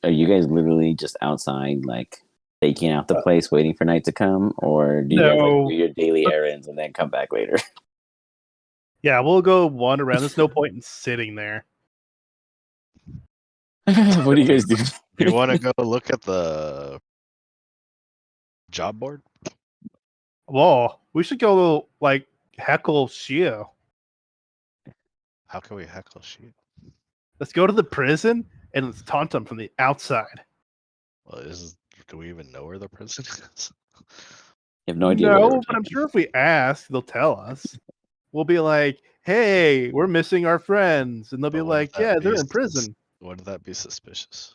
are you guys literally just outside, like taking out the place, waiting for night to come, or do you guys like No. do your daily errands and then come back later? Yeah, we'll go wander around. There's no point in sitting there. What do you guys do? You want to go look at the job board? Whoa, we should go like heckle Shio. How can we heckle she? Let's go to the prison and let's taunt them from the outside. Well, do we even know where the prison is? You have no idea where they were No, but I'm taken. sure if we ask, they'll tell us. We'll be like, "Hey, we're missing our friends," and they'll be But wouldn't like, that "Yeah, be they're in prison." Wouldn't that be suspicious?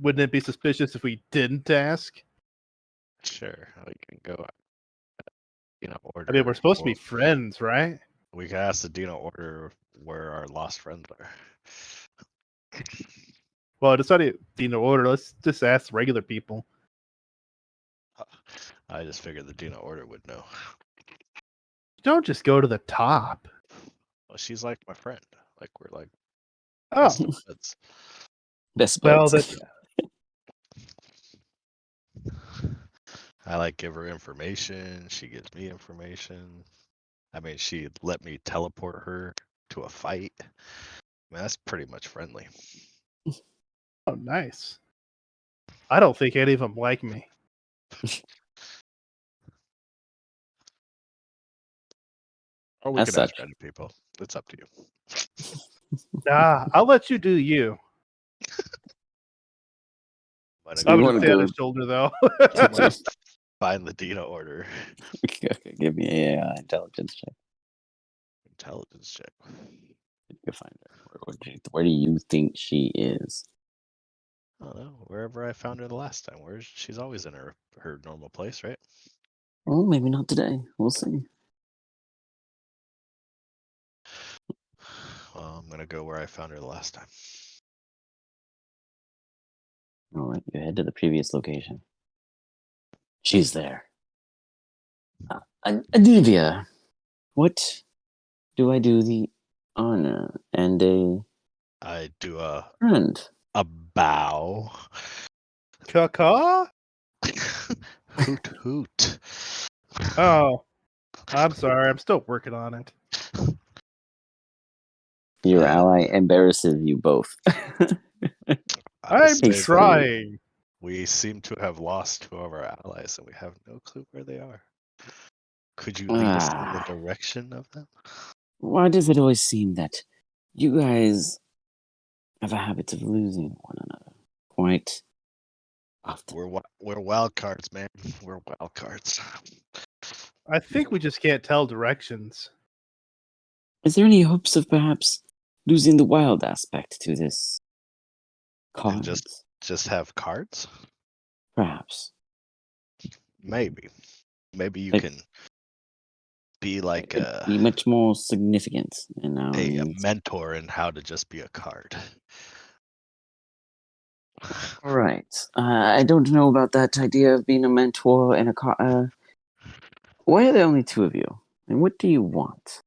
Wouldn't it be suspicious if we didn't ask? Sure, we can go. Order. I mean, we're supposed to be or friends, right? We can ask the Dino order where our lost friends are. Well, it's not in order. Let's just ask regular people. I just figured the Dino order would know. Don't just go to the top. Well, she's like my friend. Like we're like Oh, best of buds. Best well, buds. that I like give her information. She gives me information. I mean, she let me teleport her to a fight. I mean, that's pretty much friendly. oh, nice. I don't think any of them like me. Or we As can ask such. random people. It's up to you. Nah, I'll let you do you. Might So I'm you gonna want to stay on go? his shoulder though. find the Dino order. Okay, give me a intelligence check. Intelligence check. You can find her. Where do you think she is? I don't know. Wherever I found her the last time. She's always in her normal place, right? Well, maybe not today. We'll see. Well, I'm gonna go where I found her the last time. All right, you head to the previous location. She's there. Anivia, what do I do the honor and a I do a friend? bow. Caw? Hoot hoot. Oh, I'm sorry. I'm still working on it. Your And ally embarrasses you both. I'm say that trying. we seem to have lost two of our allies, and we have no clue where they are. Could you lead us in the direction of them? Why does it always seem that you guys have a habit of losing one another quite often? We're wild cards, man. We're wild cards. I think we just can't tell directions. Is there any hopes of perhaps losing the wild aspect to this And card? just have cards? Perhaps. Maybe you Like- can be like Be much more significant in our a needs. mentor in how to just be a card. All right. I don't know about that idea of being a mentor and a why are there only two of you? And what do you want?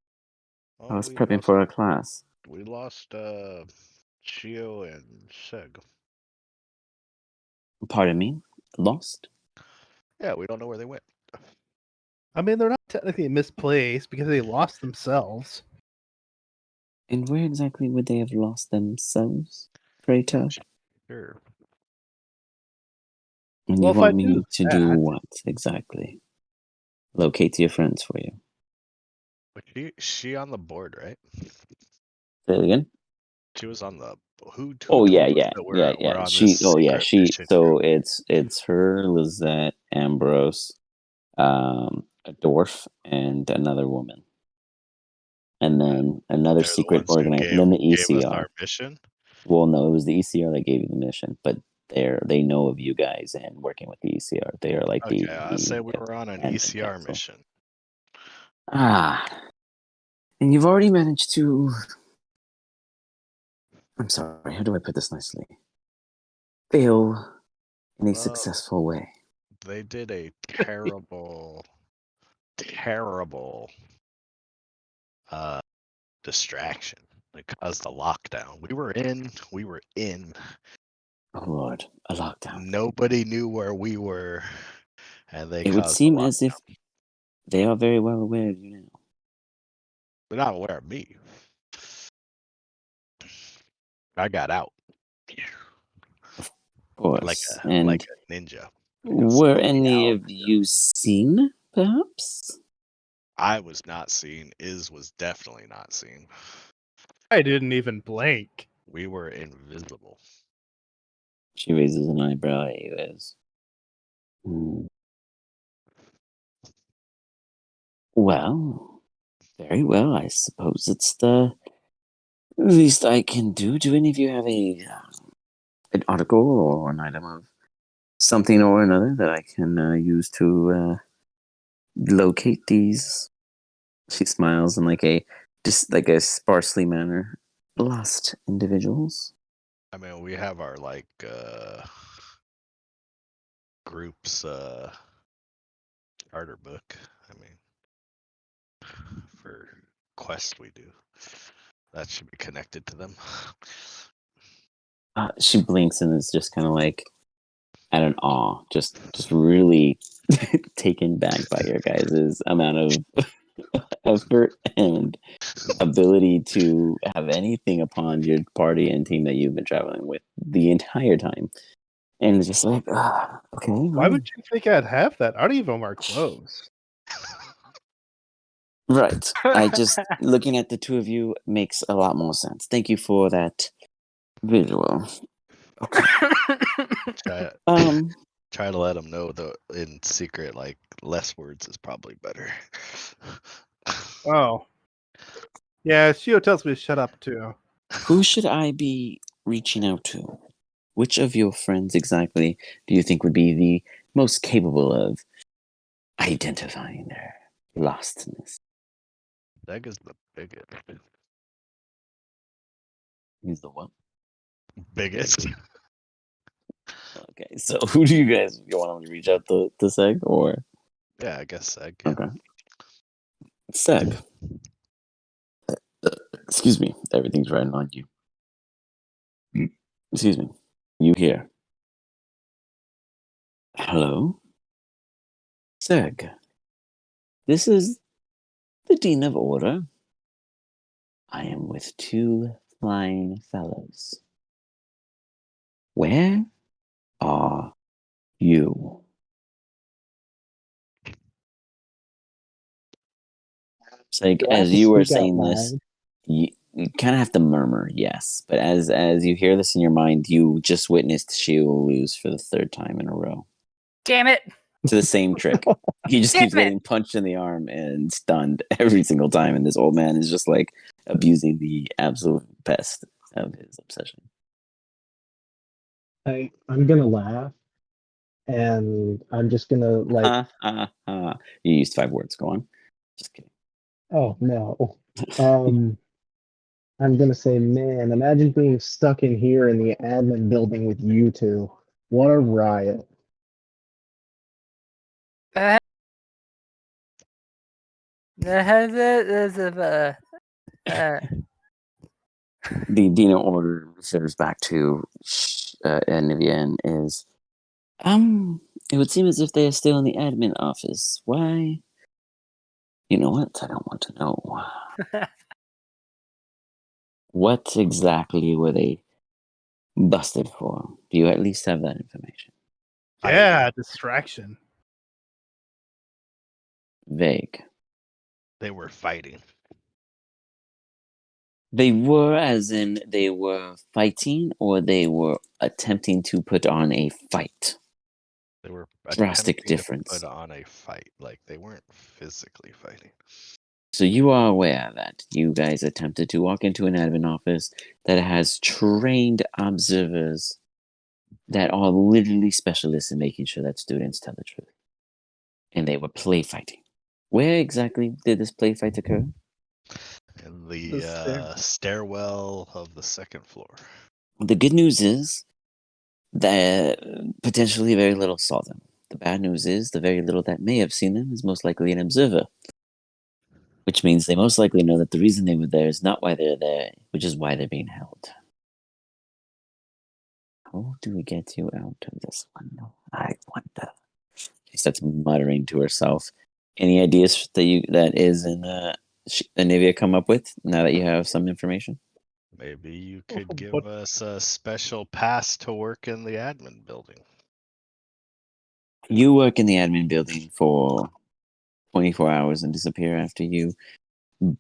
I was prepping for a class. We lost Chio and Seg. Pardon me? Lost? Yeah, we don't know where they went. I mean, they're not technically misplaced because they lost themselves. And where exactly would they have lost themselves? Pray tell. Sure. And Well, you if I want me do to do that- what exactly? Locate your friends for you. But she on the board, right? Say it again? She was on the who Oh told yeah, us yeah, that yeah, we're yeah. on She. this Oh yeah, secret she. mission So here. it's her, Lizette, Ambrose, a dwarf, and another woman, and then another They're the secret ones who organizer. Then the gave us ECR. our mission. Well, no, it was the ECR that gave you the mission, but they know of you guys and working with the ECR. They are like Okay, the I say we were on an admin ECR council. mission. And you've already managed to. I'm sorry. How do I put this nicely? Fail in a successful way. They did a terrible, terrible distraction. It caused a lockdown. We were in. Oh Lord, a lockdown. Nobody knew where we were, and they It would caused a seem lockdown. as if they are very well aware of you now. They're not aware of me. I got out Of course. And like a ninja. were any of you seen, perhaps? I was not seen. Iz was definitely not seen. I didn't even blink. We were invisible. She raises an eyebrow at you as. Well, very well. I suppose it's the least I can do. Do any of you have an article or an item of something or another that I can use to locate these? She smiles in like a sparsely manner. Lost individuals. I mean, we have our groups charter book. I mean, for quests we do, that should be connected to them. She blinks and is just kind of like at an awe, just really taken back by your guys' amount of effort and ability to have anything upon your party and team that you've been traveling with the entire time. And it's just like, okay. Why would you think I'd have that? I don't even wear clothes. Right. I just, looking at the two of you makes a lot more sense. Thank you for that visual. Okay. Try to let them know though in secret, like less words is probably better. Oh. Yeah, Shio tells me to shut up too. Who should I be reaching out to? Which of your friends exactly do you think would be the most capable of identifying their lostness? That is the biggest. He's the what? Biggest. Okay, so who do you guys want him to reach out to Seg or? Yeah, I guess I Okay. Seg. Excuse me. Everything's riding on you. Excuse me. You here? Hello? Seg. This is the Dean of Order. I am with two flying fellows. Where are you? Seg, Do I have as to you were speak out saying this, loud? you kind of have to murmur, yes. But as you hear this in your mind, you just witnessed Shio lose for the third time in a row. Damn it! To the same trick. He just Damn keeps it! getting punched in the arm and stunned every single time. And this old man is just like abusing the absolute best of his obsession. I'm gonna laugh, and I'm just gonna like, You used 5 words. Go on. Just kidding. oh no. I'm gonna say, man, imagine being stuck in here in the admin building with you two. What a riot. Uh, The Dino order refers back to Nivea and is, it would seem as if they are still in the admin office. Why? You know what? I don't want to know. What exactly were they busted for? Do you at least have that information? Yeah, distraction. Vague. They were fighting. They were, as in they were fighting, or they were attempting to put on a fight. They were Drastic attempting difference. to put on a fight. Like they weren't physically fighting. So you are aware that you guys attempted to walk into an admin office that has trained observers that are literally specialists in making sure that students tell the truth. And they were play fighting. Where exactly did this play fight occur? In The the stairwell of the second floor. The good news is that potentially very little saw them. The bad news is the very little that may have seen them is most likely an observer. Which means they most likely know that the reason they were there is not why they're there, which is why they're being held. How do we get you out of this one? I wonder. She starts muttering to herself. Any ideas that is in Anivia come up with now that you have some information? Maybe you could give What- us a special pass to work in the admin building. You work in the admin building for 24 hours and disappear after you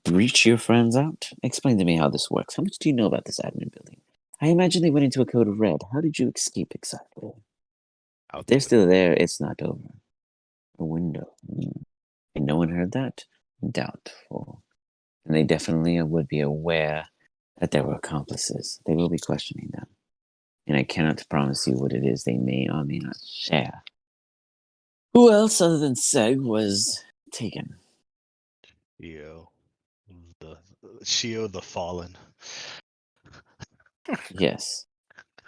breach your friends out? Explain to me how this works. How much do you know about this admin building? I imagine they went into a code of red. How did you escape exactly? If Out they're the still window. there, it's not over. A window. And no one heard that? Doubtful. And they definitely would be aware that there were accomplices. They will be questioning them. And I cannot promise you what it is they may or may not share. Who else other than Seg was taken? Shio, the Fallen. Yes.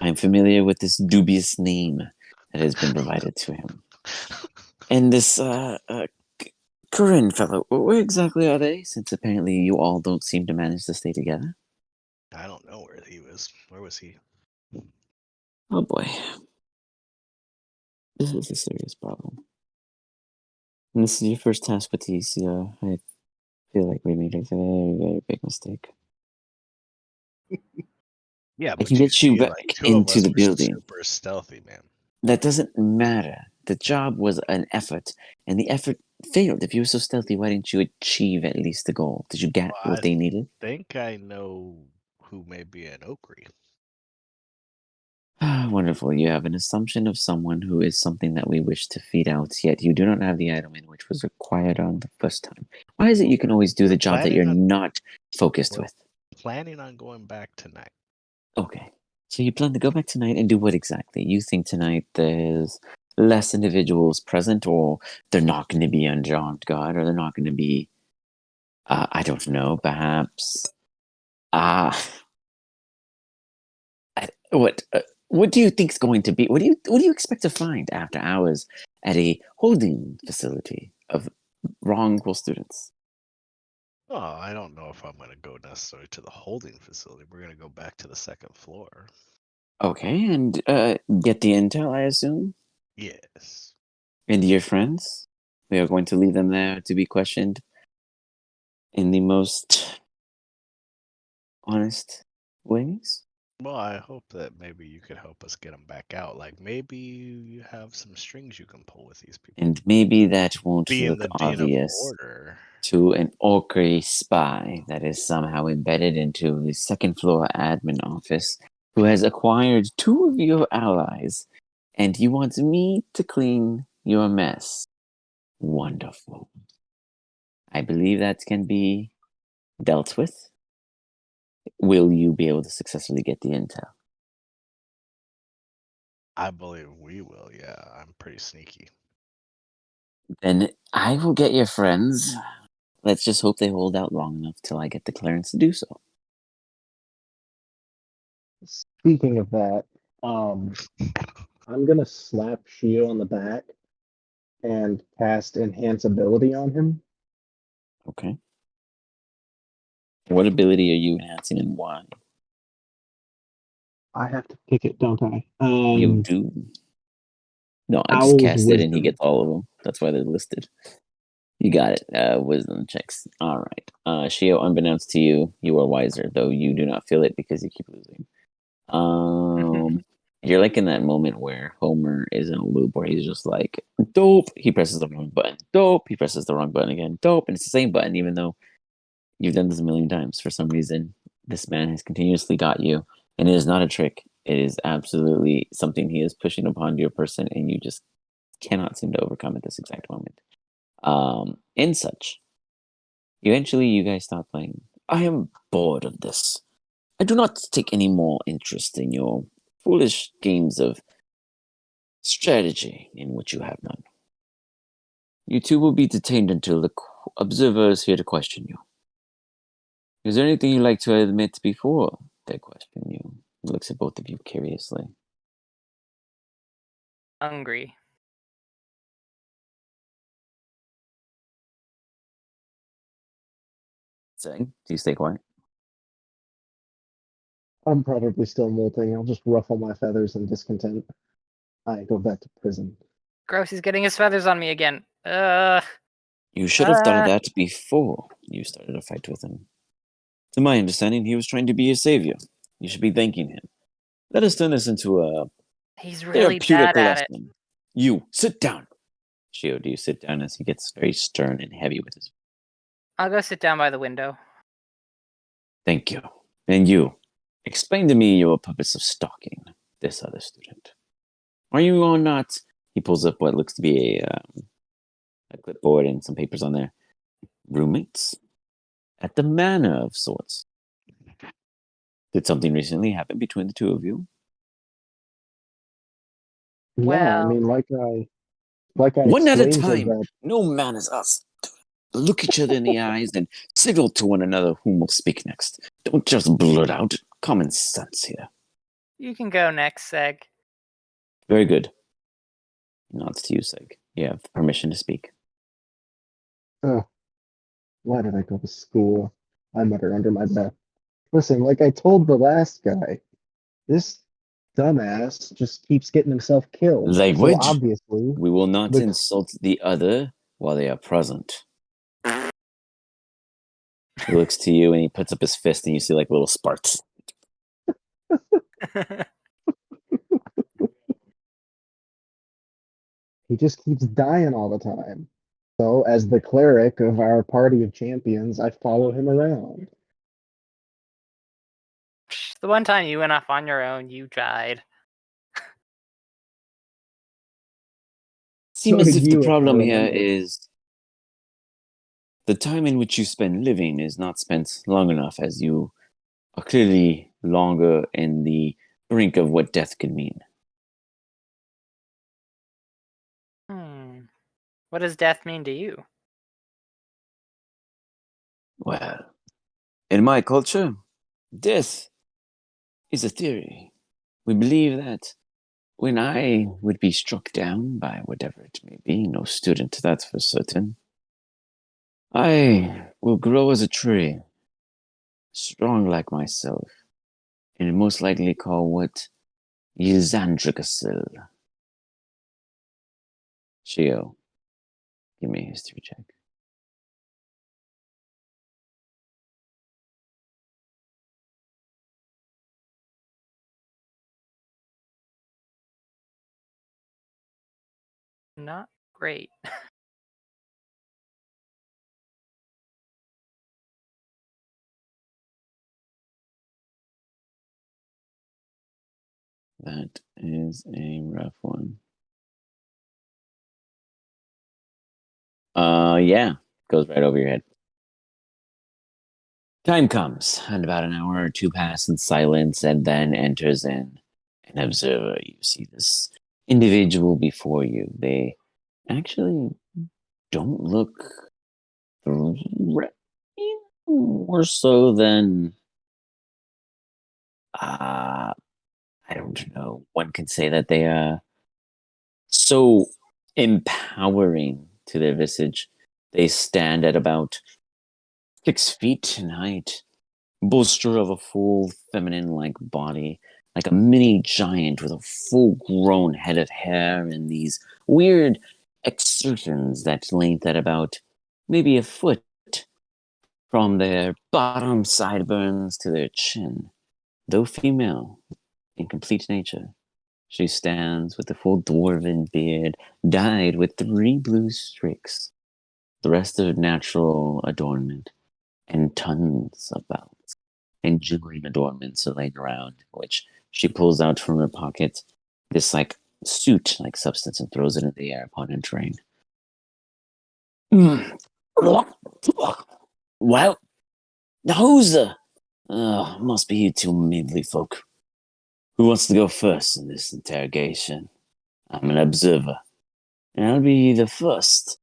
I am familiar with this dubious name that has been provided to him. And this Corinne fellow, where exactly are they? Since apparently you all don't seem to manage to stay together. I don't know where he was. Where was he? Oh boy. This is a serious problem. And this is your first task with the ECR. I feel like we made a very, very big mistake. Yeah, I but can you get you see, back like, two of into us the were building. super stealthy, man. That doesn't matter. The job was an effort, and the effort failed. If you were so stealthy, why didn't you achieve at least the goal? Did you get Well, what they needed? think I know who may be an Okri. Wonderful. You have an assumption of someone who is something that we wish to feed out, yet you do not have the item in which was required on the first time. Why is it you can always do the job that planning you're on- not focused we're with? Planning on going back tonight. Okay. So you plan to go back tonight and do what exactly? You think tonight there's less individuals present, or they're not going to be on guard, or they're not going to be, I don't know, perhaps. What do you think's going to be? What do you expect to find after hours at a holding facility of wrongful students? Oh, I don't know if I'm going to go necessarily to the holding facility. We're going to go back to the second floor. Okay, and get the intel, I assume, Yes. and your friends. We are going to leave them there to be questioned in the most honest ways. Well, I hope that maybe you could help us get them back out. Like, maybe you have some strings you can pull with these people. And maybe that won't Being look the Dean of obvious Order. to an Orkri spy that is somehow embedded into the second floor admin office who has acquired two of your allies, and you want me to clean your mess. Wonderful. I believe that can be dealt with. Will you be able to successfully get the intel? I believe we will, yeah. I'm pretty sneaky. Then I will get your friends. Let's just hope they hold out long enough till I get the clearance to do so. Speaking of that, I'm gonna slap Shio on the back and cast enhance ability on him. Okay. What ability are you enhancing and why? I have to pick it, don't I? You do. No, I just Owl's cast it and he wisdom. gets all of them. That's why they're listed. You got it. Wisdom checks. All right. Shio, unbeknownst to you, you are wiser, though you do not feel it because you keep losing. You're like in that moment where Homer is in a loop where he's just like, dope. He presses the wrong button. Dope. He presses the wrong button again. Dope. And it's the same button, even though you've done this a million times. For some reason, this man has continuously got you. And it is not a trick. It is absolutely something he is pushing upon your person, and you just cannot seem to overcome at this exact moment. And such. Eventually, you guys stop playing. I am bored of this. I do not take any more interest in your foolish games of strategy in which you have none. You two will be detained until the observer is here to question you. Is there anything you'd like to admit before they question you? He looks at both of you curiously. Hungry. Saying, do you stay quiet? I'm probably still molting. I'll just ruffle my feathers in discontent. I go back to prison. Gross, he's getting his feathers on me again. You should have done that before you started a fight with him. To my understanding, he was trying to be your savior. You should be thanking him. Let us turn this into a He's really therapeutic bad at it. lesson. You, sit down. Shio, do you sit down as he gets very stern and heavy with his... I'll go sit down by the window. Thank you. And you, explain to me your purpose of stalking this other student. Are you or not... He pulls up what looks to be a clipboard and some papers on there. Roommates? At the manor of sorts. Did something recently happen between the two of you? Yeah, I Well- mean, like I One at a explained to time. that. No man is us. Look each other in the eyes and signal to one another whom will speak next. Don't just blurt out. Common sense here. You can go next, Seg. Very good. Nods to you, Seg. You have permission to speak. Oh, why did I go to school? I mutter under my breath. Listen, like I told the last guy, this dumbass just keeps getting himself killed. Language? So obviously, We will not the- insult the other while they are present. He looks to you and he puts up his fist and you see like little sparks. he just keeps dying all the time. So, as the cleric of our party of champions, I follow him around. The one time you went off on your own, you died. Seems So as did if the you, if I problem here remember. is the time in which you spend living is not spent long enough, as you are clearly longer in the brink of what death could mean. What does death mean to you? Well, in my culture, death is a theory. We believe that when I would be struck down by whatever it may be, no student, that's for certain, I will grow as a tree, strong like myself, and most likely call what Yzandricasil. Shio, give me a history check. Not great. That is a rough one. Yeah, goes right over your head. Time comes, and about an hour or two pass in silence, and then enters in an observer. You see this individual before you. They actually don't look threatening, more so than I don't know. One can say that they are so empowering to their visage. They stand at about 6 feet in height, bolster of a full feminine-like body, like a mini giant with a full-grown head of hair and these weird exertions that length at about maybe a foot from their bottom sideburns to their chin. Though female, in complete nature, she stands with a full dwarven beard dyed with 3 blue streaks, the rest of natural adornment, and tons of bells and jiggling adornments are laying around, which she pulls out from her pocket this like suit-like substance and throws it in the air upon entering. Well, who's the... must be you two meadly folk. Who wants to go first in this interrogation? I'm an observer, and I'll be the first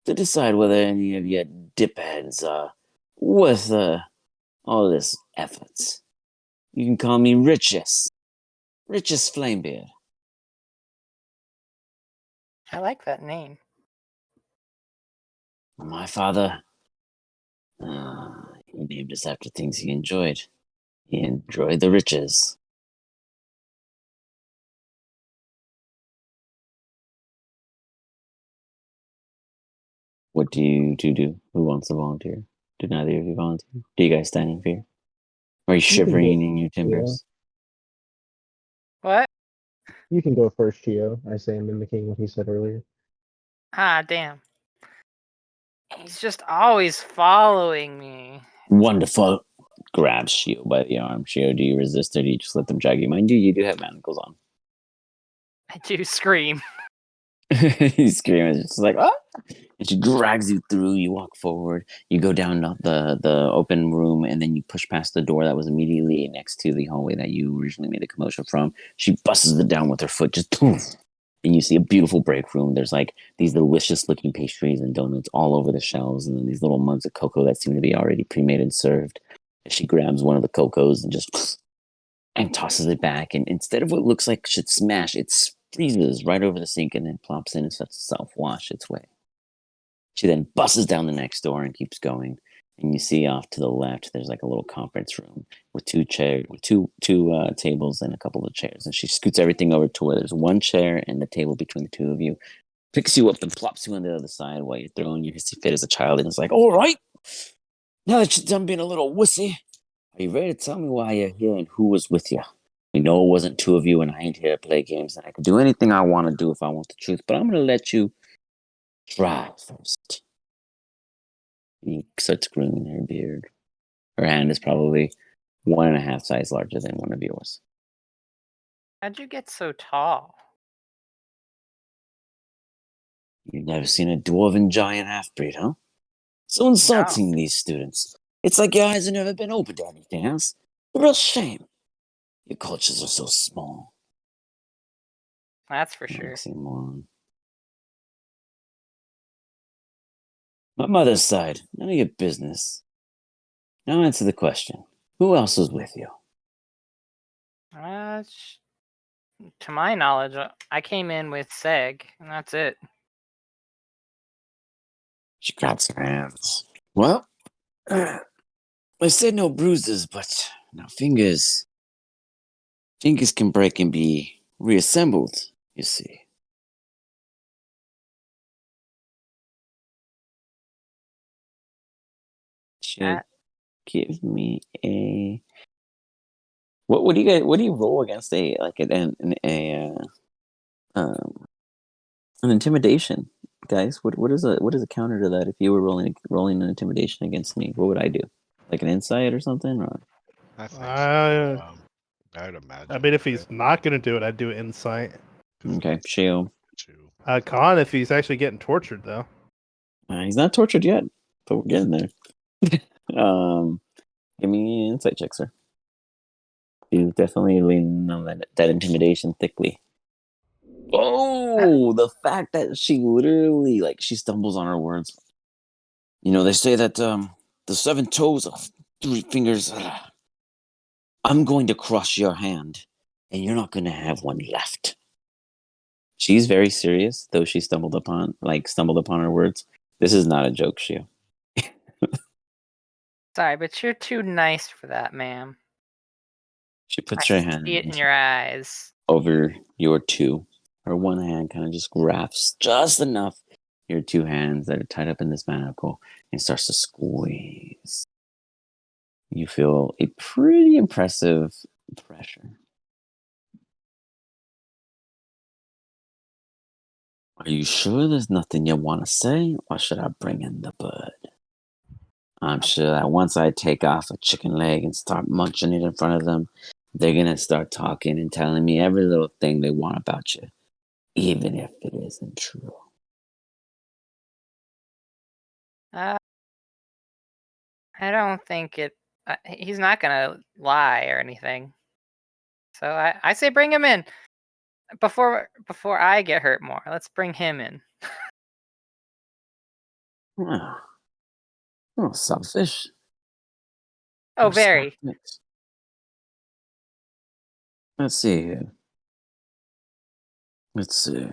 to decide whether any of your dipheads are worth all this effort. You can call me Richest Flamebeard. I like that name. My father, He named us after things he enjoyed. He enjoyed the riches. What do you two do? Who wants to volunteer? Do neither of you volunteer? Do you guys stand in fear? Are you can shivering go in your timbers? What? You can go first, Chio. I say, mimicking what he said earlier. Ah, damn. He's just always following me. Wonderful. Grabs Shio by the arm. Shio, do you resist or do you just let them drag you? Mind you do have manacles on. I do scream. He's screaming, just like, ah! And she drags you through. You walk forward. You go down the open room, and then you push past the door that was immediately next to the hallway that you originally made a commotion from. She busts it down with her foot, just poof. And you see a beautiful break room. There's like these delicious looking pastries and donuts all over the shelves, and then these little mugs of cocoa that seem to be already pre-made and served. And she grabs one of the cocos and just and tosses it back. And instead of what looks like it should smash, it freezes right over the sink and then plops in and starts to self-wash its way. She then busts down the next door and keeps going. And you see off to the left, there's like a little conference room with two tables and a couple of chairs. And she scoots everything over to where there's one chair and the table between the two of you. Picks you up and plops you on the other side while you're throwing your hissy fit as a child. And it's like, all right, now that you're done being a little wussy, are you ready to tell me why you're here and who was with you? We know it wasn't two of you, and I ain't here to play games. And I can do anything I want to do if I want the truth, but I'm going to let you try first. He starts grooming her beard. Her hand is probably 1.5 size larger than one of yours. How'd you get so tall? You've never seen a dwarven giant half-breed, huh? So insulting, these students. It's like your eyes have never been opened to anything else. A real shame. Your cultures are so small. That's for sure. Oxymoron. My mother's side, none of your business. Now answer the question. Who else was with you? To my knowledge, I came in with Seg, and that's it. She grabs her hands. Well, I said no bruises, but now fingers. Fingers can break and be reassembled, you see. Should give me a. What do you guys? What do you roll against an intimidation, guys? What is a counter to that? If you were rolling an intimidation against me, what would I do? Like an insight or something, or I think I'd imagine. I mean, if he's not going to do it, I'd do insight. okay, Shio. Con, if he's actually getting tortured, though. He's not tortured yet, but we're getting there. Give me an insight check, sir. He's definitely leaning on that intimidation thickly. Oh, the fact that she literally she stumbles on her words. You know, they say that the 7 toes of 3 fingers. I'm going to crush your hand, and you're not going to have one left. She's very serious, though she stumbled upon her words. This is not a joke, Shio. Sorry, but you're too nice for that, ma'am. She puts I her see hand it in your eyes. over your 2. Her one hand kind of just grasps just enough your 2 hands that are tied up in this manacle and starts to squeeze. You feel a pretty impressive pressure. Are you sure there's nothing you want to say, or should I bring in the bird? I'm sure that once I take off a chicken leg and start munching it in front of them, they're going to start talking and telling me every little thing they want about you, even if it isn't true. I don't think it. He's not gonna lie or anything. So I say bring him in before I get hurt more. Let's bring him in. Oh, selfish. Oh, very. Let's see here. Let's see.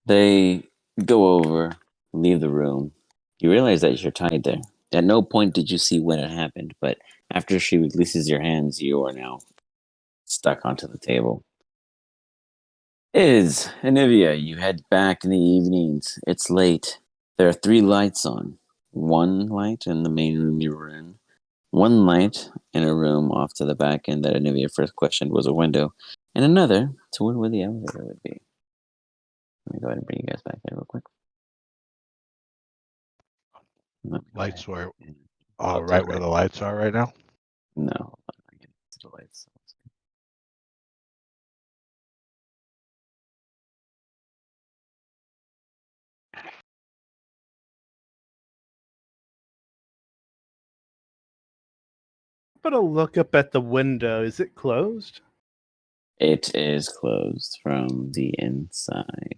They go over, leave the room. You realize that you're tied there. At no point did you see when it happened, but after she releases your hands, you are now stuck onto the table. Anivia, you head back in the evenings. It's late. There are 3 lights on. 1 light in the main room you were in. 1 light in a room off to the back end that Anivia first questioned was a window. And another toward where the elevator would be. Let me go ahead and bring you guys back here real quick. Lights were I'll do right it where right the lights are right now. No, hold on, I get to the lights. But a look up at the window. Is it closed? It is closed from the inside.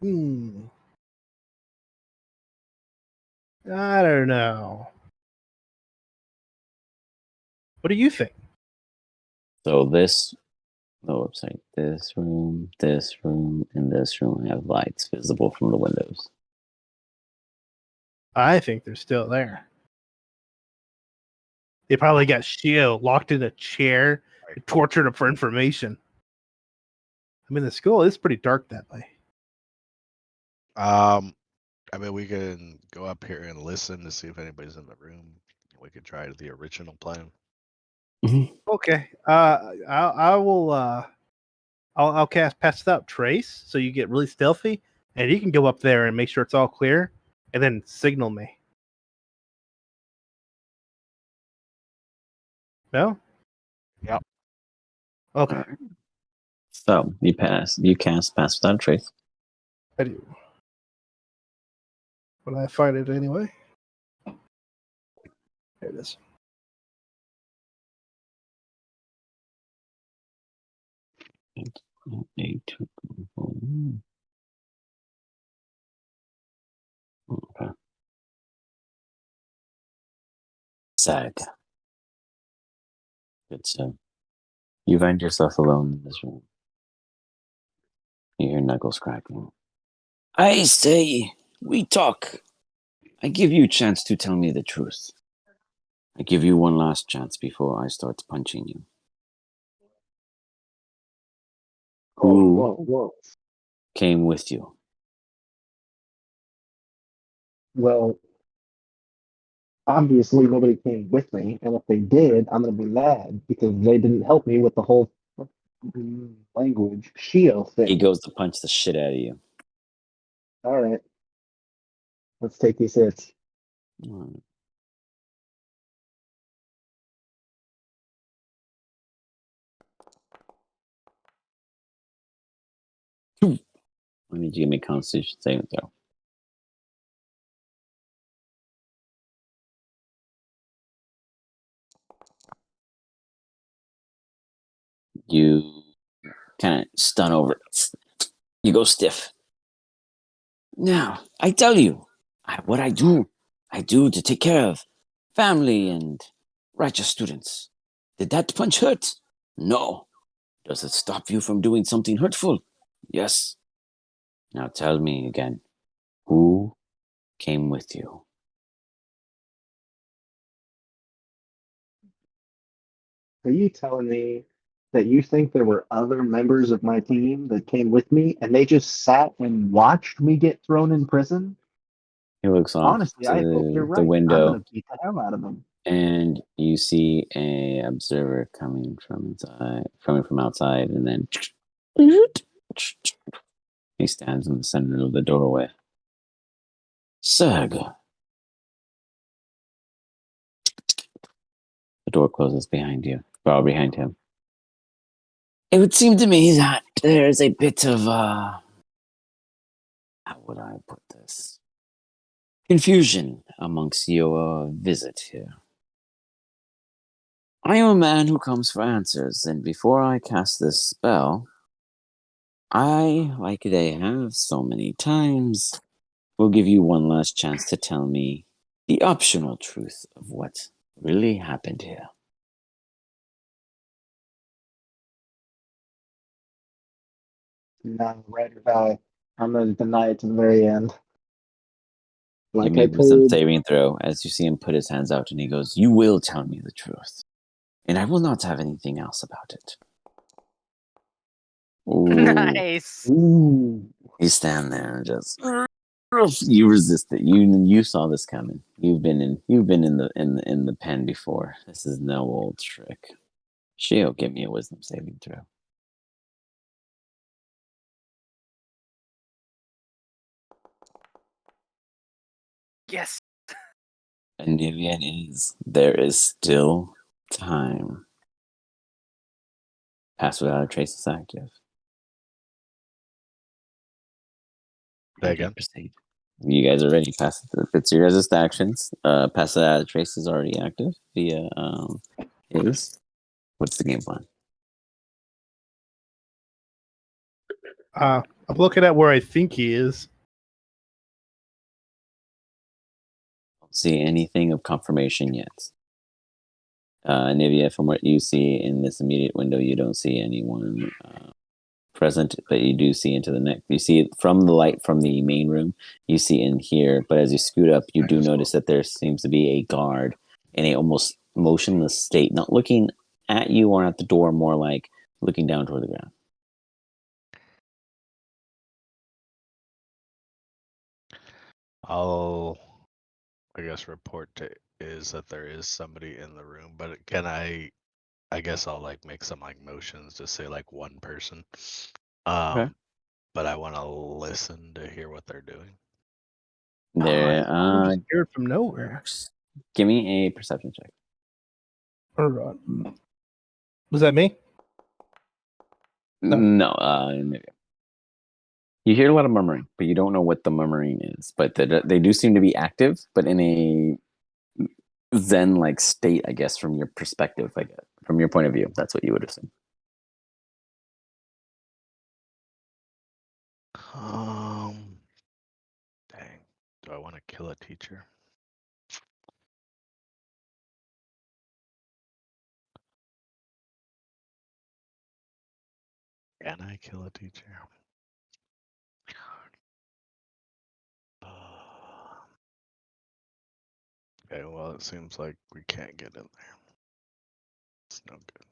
Hmm. I don't know. What do you think? So this website, this room, and this room have lights visible from the windows. I think they're still there. They probably got Shio locked in a chair and tortured him for information. I mean, the school is pretty dark that way. I mean, we can go up here and listen to see if anybody's in the room. We could try the original plan. Okay. I will. I'll cast Pass Without Trace, so you get really stealthy, and you can go up there and make sure it's all clear, and then signal me. No. Yep. Okay. Alright. So you cast Pass Without Trace. I do. But I find it anyway. There it is. Okay. Sag. Good so. You find yourself alone in this room. You hear knuckles cracking. I say, we talk. I give you a chance to tell me the truth. I give you one last chance before I start punching you. Who Whoa. came with you? Well, obviously nobody came with me, and if they did, I'm gonna be mad because they didn't help me with the whole language Shio He thing. goes to punch the shit out of you. All right, let's take these hits. I need you to give me a Constitution saving throw. You kind of stun over. You go stiff. Now, I tell you, what I do to take care of family and righteous students. Did that punch hurt? No. Does it stop you from doing something hurtful? Yes. Now tell me again, who came with you? Are you telling me that you think there were other members of my team that came with me and they just sat and watched me get thrown in prison? He looks off Honestly, I hope you're to the right. I'm window, gonna beat the hell out of them. and you see a observer coming from outside, and then he stands in the center of the doorway. Sag. The door closes behind you, well, behind him. It would seem to me that there's a bit of how would I put this? Confusion amongst your visit here. I am a man who comes for answers, and before I cast this spell, I, like they have so many times, will give you one last chance to tell me the optional truth of what really happened here. No, ride or die. I'm gonna deny it to the very end. Give Like me I a wisdom told, saving throw as you see him put his hands out and he goes, "You will tell me the truth, and I will not have anything else about it." Ooh. Nice. ooh, You stand there and just you resist it. You saw this coming. You've been in the pen before. This is no old trick. She'll give me a wisdom saving throw. Yes. And Nivian is there is still time. Pass without a trace is active. Say And again? proceed. You guys are ready. Pass it. It's your resist actions. Pass without a trace is already active via is. What's the game plan? I'm looking at where I think he is. Don't see anything of confirmation yet. Nivea, from what you see in this immediate window, you don't see anyone present, but you do see into the next. You see from the light from the main room, you see in here, but as you scoot up, you do notice that there seems to be a guard in a almost motionless state, not looking at you or at the door, more like looking down toward the ground. I'll, I guess, report to is that there is somebody in the room, but can I guess I'll like make some like motions to say like one person. Okay. But I want to listen to hear what they're doing. There, I'm just scared from nowhere. give me a perception check. Or, was that me? No. No, Nivea. You hear a lot of murmuring, but you don't know what the murmuring is. But they do seem to be active, but in a zen-like state, I guess, from your perspective. I guess from your point of view, that's what you would assume. Dang. Do I want to kill a teacher? Can I kill a teacher? Okay, well, it seems like we can't get in there. It's no good.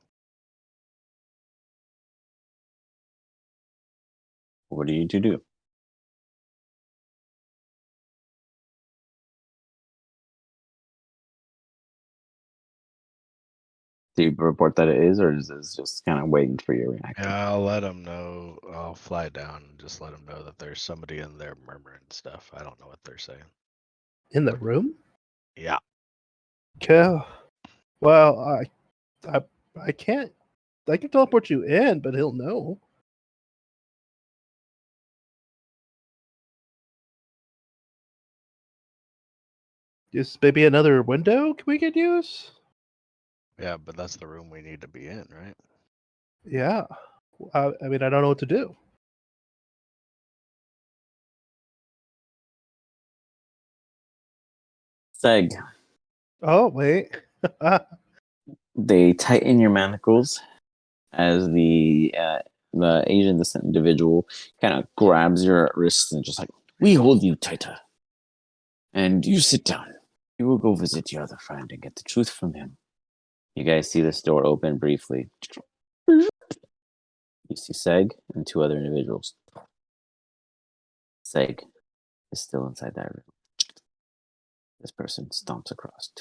What do you need to do? Do you report that it is, or is this just kind of waiting for your reaction? Yeah, I'll let them know. I'll fly down and just let them know that there's somebody in there murmuring stuff. I don't know what they're saying. In the room? Yeah. Okay. Well, I can't. I can teleport you in, but he'll know. Just maybe another window we could use? Yeah, but that's the room we need to be in, right? Yeah. I mean, I don't know what to do. Seg, Oh, wait. they tighten your manacles as the Asian descent individual kind of grabs your wrists and just like, "We hold you tighter, and you sit down. You will go visit your other friend and get the truth from him." You guys see this door open briefly. You see Seg and two other individuals. Seg is still inside that room. This person stomps across.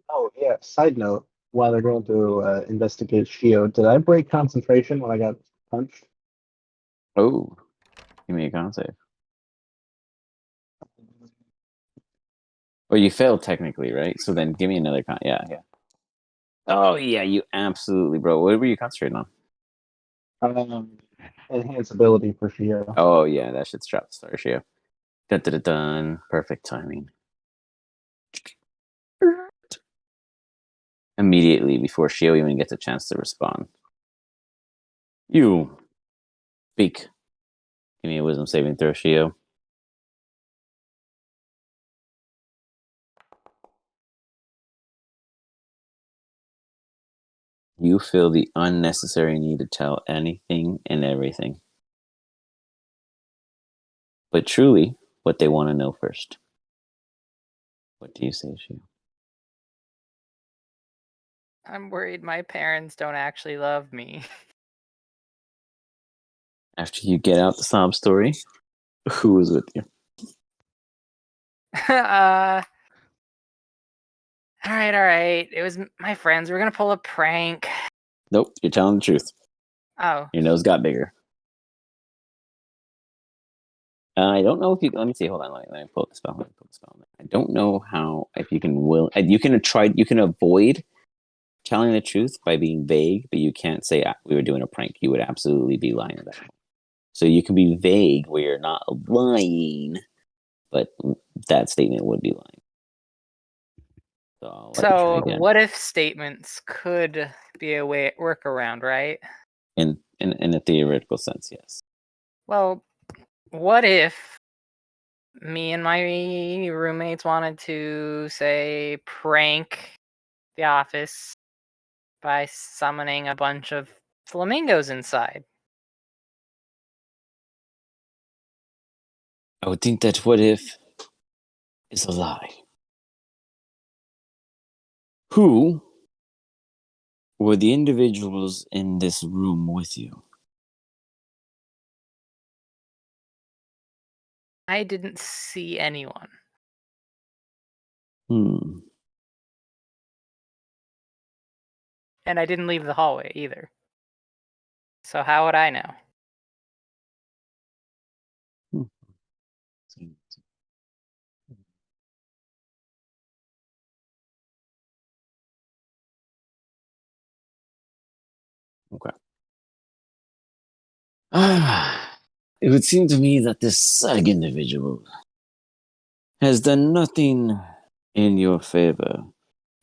oh yeah. Side note: while they're going to investigate Shio, did I break concentration when I got punched? Oh, give me a con save. Well, you failed technically, right? So then give me another con. Yeah, yeah. Oh, yeah, you absolutely, bro. What were you concentrating on? Enhance ability for Shio. Oh, yeah, that shit's trapped. Sorry, Shio. Dun, dun, dun, dun. Perfect timing. Immediately before Shio even gets a chance to respond. You speak. Give me a wisdom saving throw, Shio. You feel the unnecessary need to tell anything and everything. But truly, what they want to know first. What do you say, Shio? I'm worried my parents don't actually love me. After you get out the sob story, who was with you? All right. It was my friends. We're gonna pull a prank. Nope, you're telling the truth. Oh, Your nose got bigger. I don't know if you. Let me see. Hold on. Let me pull up the spell. I don't know how. If you can you can try. You can avoid telling the truth by being vague, but you can't say we were doing a prank. You would absolutely be lying at that point. So you can be vague where you're not lying, but that statement would be lying. So I'll let you try so again. what if statements could be a way workaround, right? In a theoretical sense, yes. Well, what if me and my roommates wanted to say prank the office by summoning a bunch of flamingos inside? I would think that what if is a lie. Who were the individuals in this room with you? I didn't see anyone. Hmm. And I didn't leave the hallway either. So how would I know? Okay. It would seem to me that this Sag individual has done nothing in your favor.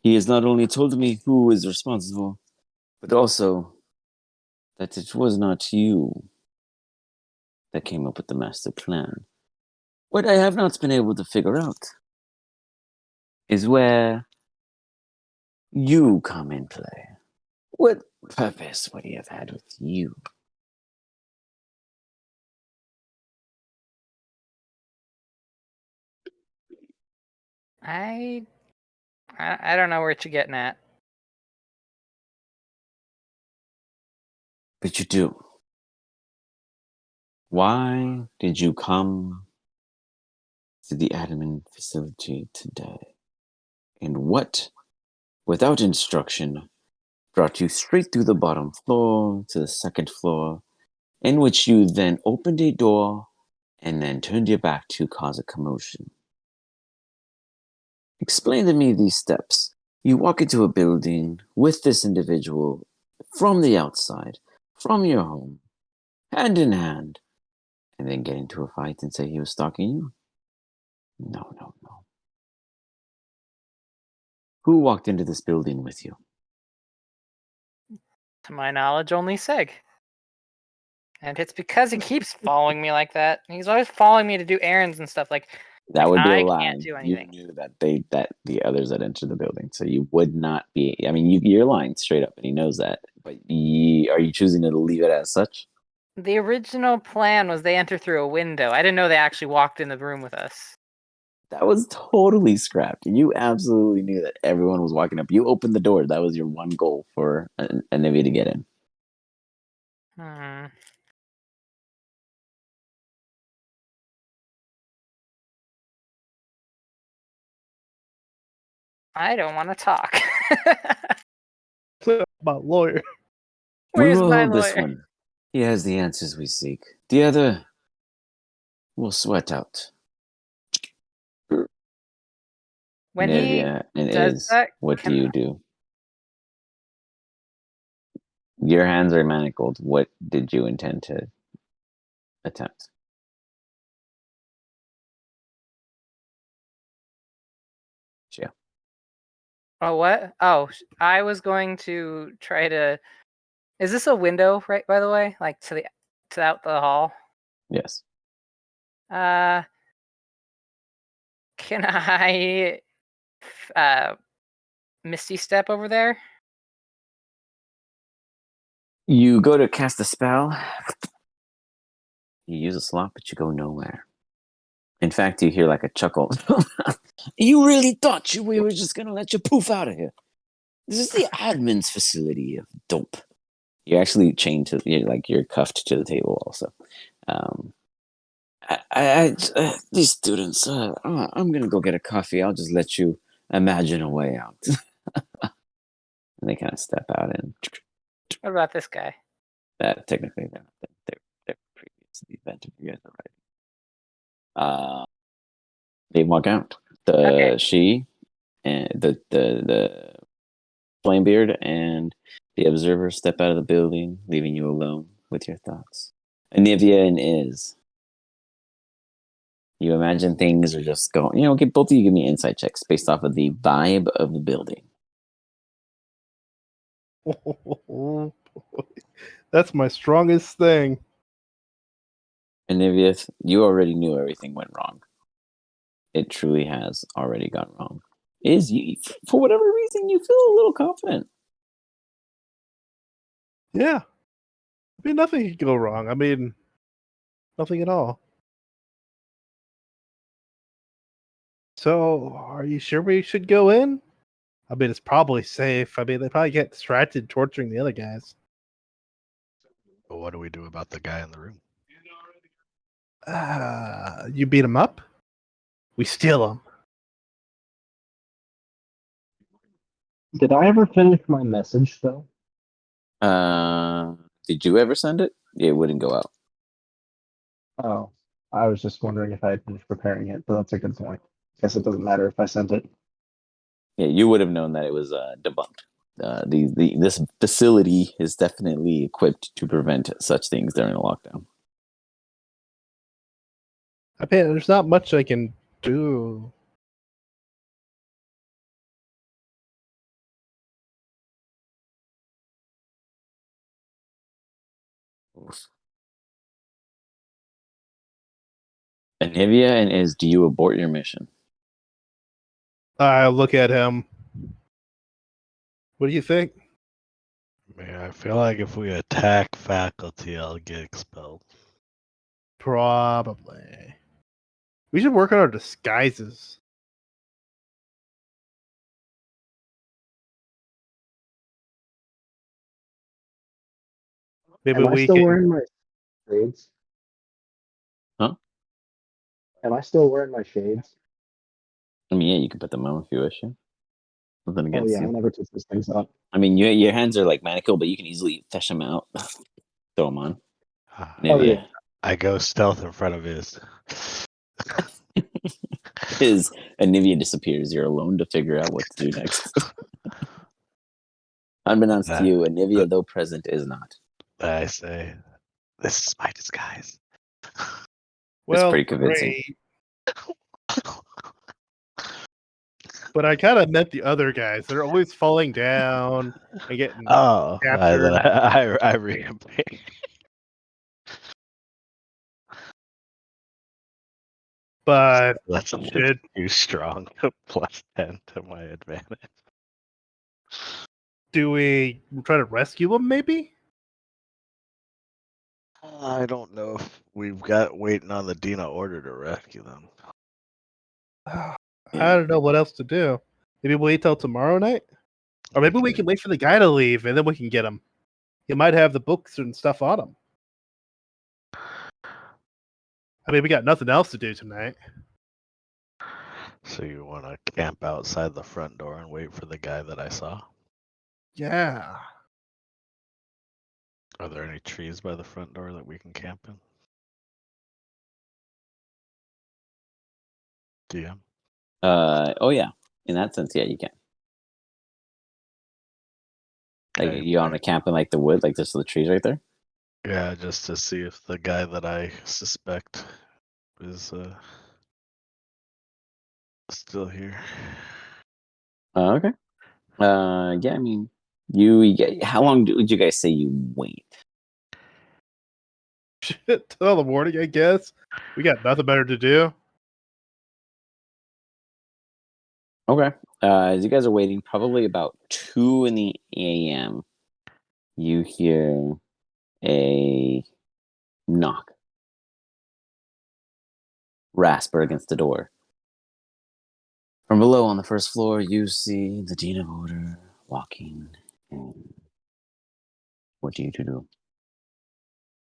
He has not only told me who is responsible, but also that it was not you that came up with the master plan. What I have not been able to figure out is where you come in play. What purpose would he have had with you? I don't know where you're getting at. But you do. Why did you come to the admin facility today? And what, without instruction, brought you straight through the bottom floor to the second floor, in which you then opened a door and then turned your back to cause a commotion? Explain to me these steps. You walk into a building with this individual from the outside, from your home, hand in hand, and then get into a fight and say he was stalking you? No, no, no. Who walked into this building with you? To my knowledge, only Seg. And it's because he keeps following me like that. He's always following me to do errands and stuff. Like That would be a I lie. can't do You anything. knew that that the others had entered the building, so you would not be. I mean, you're lying straight up, and he knows that. But are you choosing to leave it as such? The original plan was they enter through a window. I didn't know they actually walked in the room with us. That was totally scrapped. You absolutely knew that everyone was walking up. You opened the door. That was your one goal for Nivea to get in. Hmm. I don't want to talk. About lawyer. We Where's will my hold this lawyer? one. He has the answers we seek. The other will sweat out. When he Nivea and does Iz, that, what do can you do? Your hands are manacled. What did you intend to attempt? Yeah. oh what? Oh, I was going to try to. Is this a window, right? By the way, like to out the hall. Yes. Uh, can I Misty step over there? You go to cast a spell. You use a slot, but you go nowhere. In fact, you hear like a chuckle. You really thought we were just gonna let you poof out of here? This is the admin's facility of dope. You're actually chained to, you're cuffed to the table also. These students, I'm gonna go get a coffee. I'll just let you imagine a way out. And they kind of step out, and What about this guy? technically they're previous to the event of you guys arriving. They walk out. Okay. She and the Flamebeard and the Observer step out of the building, leaving you alone with your thoughts. Anivia and Iz. You imagine things are just going. Both of you give me insight checks based off of the vibe of the building. That's my strongest thing. Anivia, you already knew everything went wrong. It truly has already gone wrong. Iz, you, for whatever reason, you feel a little confident. Yeah. I mean, nothing could go wrong. I mean, nothing at all. So, are you sure we should go in? I mean, it's probably safe. I mean, they probably get distracted torturing the other guys. But what do we do about the guy in the room? You beat him up? We steal him. Did I ever finish my message though? Did you ever send it? It wouldn't go out. Oh, I was just wondering if I had finished preparing it, but that's a good point. Guess it doesn't matter if I sent it. Yeah, you would have known that it was debunked. This facility is definitely equipped to prevent such things during a lockdown. I mean, there's not much I can do. Anivia and Iz, do you abort your mission? I look at him. What do you think? Man, I feel like if we attack faculty, I'll get expelled. Probably. We should work on our disguises. Maybe Am I we still can. wearing my shades? Huh? Am I still wearing my shades? I mean, yeah, you can put them on if you wish. Yeah. Nothing Oh against yeah, I you. never took these things off. I mean, your hands are like manacled, but you can easily fish them out. Throw them on. Oh Anivia. yeah. I go stealth in front of his. His Anivia disappears. You're alone to figure out what to do next. Unbeknownst to you, Anivia, though present, is not. I say, this is my disguise. Well, pretty convincing. great. But I kind of meant the other guys. They're always falling down and getting Oh, captured. I recampaign. But That's should too strong. +10 to my advantage. do we try to rescue them? Maybe. I don't know if we've got waiting on the Dina order to rescue them. I don't know what else to do. Maybe wait till tomorrow night, or maybe we can wait for the guy to leave and then we can get him. He might have the books and stuff on him. I mean, we got nothing else to do tonight. So you want to camp outside the front door and wait for the guy that I saw? Yeah. Are there any trees by the front door that we can camp in? DM? Oh yeah. In that sense, yeah, you can. Like Okay, you on a camp in like the wood, like just the trees right there. Yeah, just to see if the guy that I suspect is still here. Okay. Yeah. I mean, how long would you guys say you wait? Shit, till the morning, I guess. We got nothing better to do. Okay. As you guys are waiting, probably about 2 in the a.m. you hear a knock, rasp against the door. From below on the first floor, you see the Dean of Order walking in. What do you do?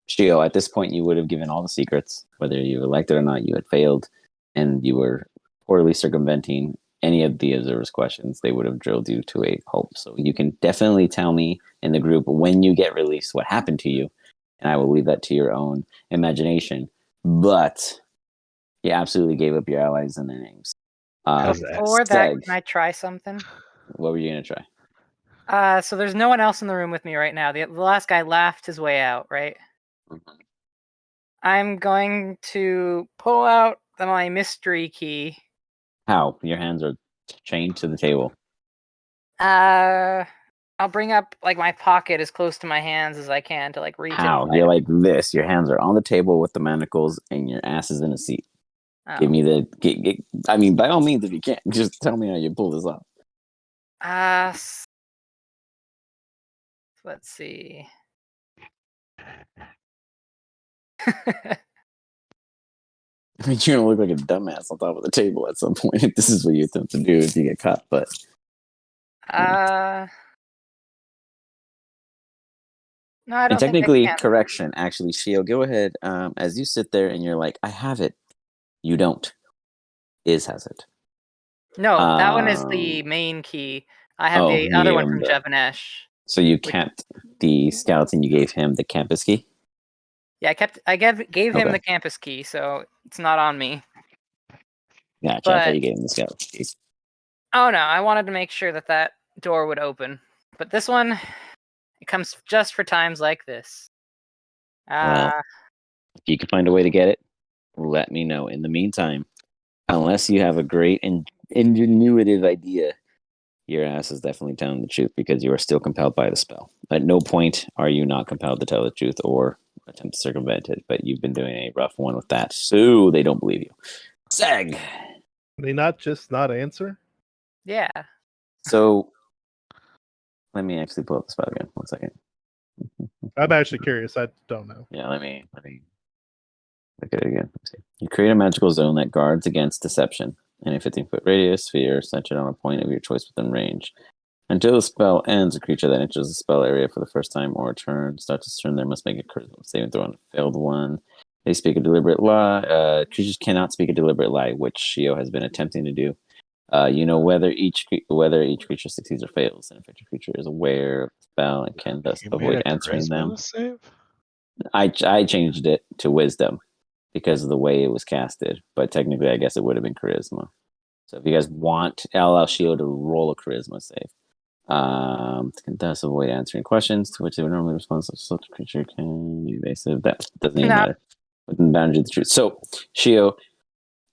Shio, at this point, you would have given all the secrets. Whether you liked it or not, you had failed, and you were poorly circumventing any of the observers' questions. They would have drilled you to a pulp. So you can definitely tell me in the group when you get released what happened to you, and I will leave that to your own imagination. But you absolutely gave up your allies and their names. Before that, can I try something? What were you going to try? So there's no one else in the room with me right now. The last guy laughed his way out, right? Mm-hmm. I'm going to pull out my mystery key. How? Your hands are chained to the table. I'll bring up like my pocket as close to my hands as I can to like reach. How? You're like this. Your hands are on the table with the manacles, and your ass is in a seat. Oh. Give me the. I mean, by all means, if you can't, just tell me how you pull this off. Let's see. I mean, you're gonna look like a dumbass on top of the table at some point if this is what you attempt to do if you get caught. But no, I don't. And think technically, I can. correction. Actually, Shio, go ahead. As you sit there and you're like, "I have it," you don't. Iz has it. No, that one is the main key. I have the you other gave one him from Jevanesh. So you kept the skeleton. You gave him the campus key. Yeah, I gave him the campus key, so it's not on me. Gotcha. But, I thought you gave him the skeleton key. Oh no, I wanted to make sure that door would open. But this one, it comes just for times like this. Well, if you can find a way to get it, let me know. In the meantime, unless you have a great and ingenuitive idea, your ass is definitely telling the truth because you are still compelled by the spell. At no point are you not compelled to tell the truth or attempt to circumvent it, but you've been doing a rough one with that, so they don't believe you. Sag! They not answer? Yeah. So, let me actually pull up the spell again. 1 second. I'm actually curious. I don't know. Yeah, let me look at it again. You create a magical zone that guards against deception in a 15-foot radius sphere centered on a point of your choice within range. Until the spell ends, a creature that enters the spell area for the first time or turn starts its turn there must make a charisma saving throw on a failed one. They speak a deliberate lie. Creatures cannot speak a deliberate lie, which Shio has been attempting to do. You know whether each creature succeeds or fails. An infected creature is aware of the spell and can thus avoid answering them. Save? I changed it to wisdom because of the way it was casted, but technically I guess it would have been charisma. So if you guys want, I'll allow Shio to roll a charisma save. Can thus avoid answering questions to which they would normally respond. Such a creature can be evasive. That doesn't even matter. Within the boundaries of the truth. So, Shio,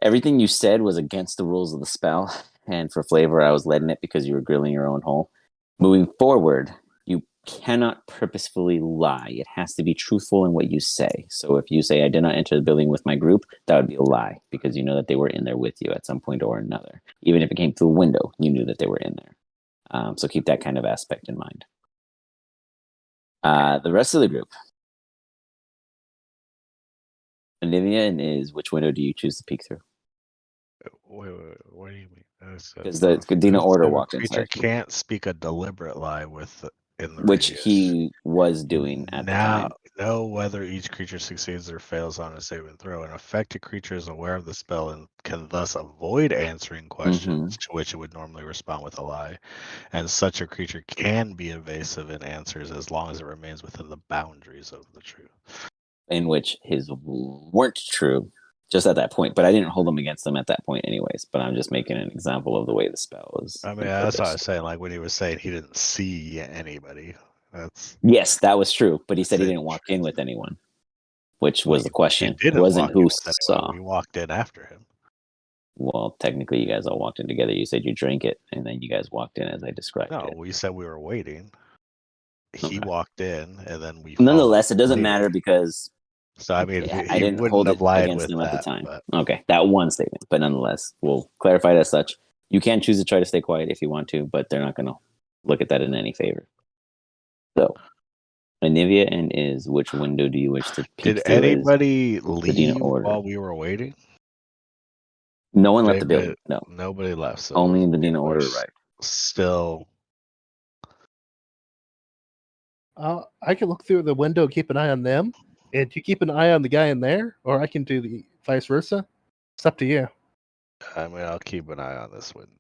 everything you said was against the rules of the spell, and for flavor, I was letting it because you were grilling your own hole. Moving forward, you cannot purposefully lie. It has to be truthful in what you say. So if you say, I did not enter the building with my group, that would be a lie because you know that they were in there with you at some point or another. Even if it came through a window, you knew that they were in there. So keep that kind of aspect in mind. The rest of the group. Olivia and Iz, which window do you choose to peek through? Wait, what do you mean? Because the Dean of Order walked creature inside. Can't speak a deliberate lie in the which radius. he was doing at the time. Know whether each creature succeeds or fails on a saving throw. An affected creature is aware of the spell and can thus avoid answering questions to which it would normally respond with a lie. And such a creature can be evasive in answers as long as it remains within the boundaries of the truth. In which his weren't true just at that point, but I didn't hold them against them at that point anyways, but I'm just making an example of the way the spell was. I mean, that's what I was saying. Like when he was saying he didn't see anybody. Yes, that was true, but he said he didn't walk in with anyone, which was the question. It wasn't who saw. We walked in after him. Well, technically, you guys all walked in together. You said you drank it, and then you guys walked in as I described it. No, we said we were waiting. He walked in, and then we. Nonetheless, it doesn't matter because. So I mean, I didn't hold it against him at the time. But... Okay, that one statement, but nonetheless, we'll clarify it as such. You can choose to try to stay quiet if you want to, but they're not going to look at that in any favor. So, Anivia and Iz, which window do you wish to peek Did through? As anybody the Dina leave order. while we were waiting? No one left the Anybody- building. No, Nobody left. So only the Dina order there's arrived. Still, I can look through the window and keep an eye on them, and you keep an eye on the guy in there, or I can do the vice versa. It's up to you. I mean, I'll keep an eye on this window.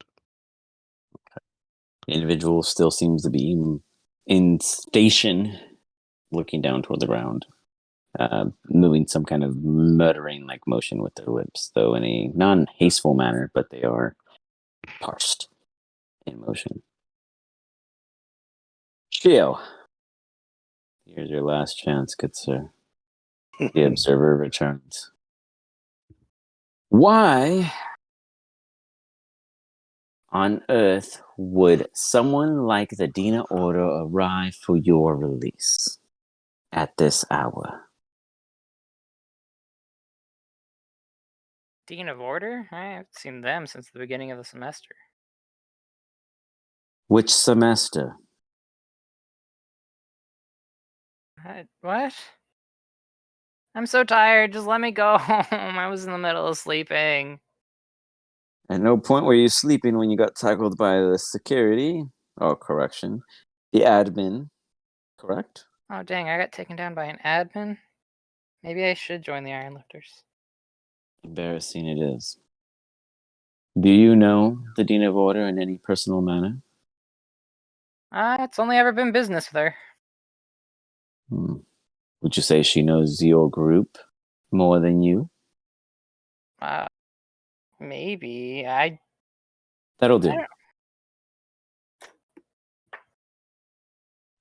The individual still seems to be in station, looking down toward the ground, moving some kind of muttering like motion with their lips, though in a non-hasteful manner, but they are parsed in motion. Shio, here's your last chance, good sir. The observer returns. Why on earth would someone like the Dina Order arrive for your release at this hour? Dean of Order? I haven't seen them since the beginning of the semester. Which semester? What? I'm so tired. Just let me go home. I was in the middle of sleeping. At no point were you sleeping when you got tackled by the security, or correction, the admin, correct? Oh, dang. I got taken down by an admin. Maybe I should join the Ironlifters. Embarrassing it is. Do you know the Dean of Order in any personal manner? It's only ever been business with her. Would you say she knows your group more than you? Maybe. That'll I do. don't-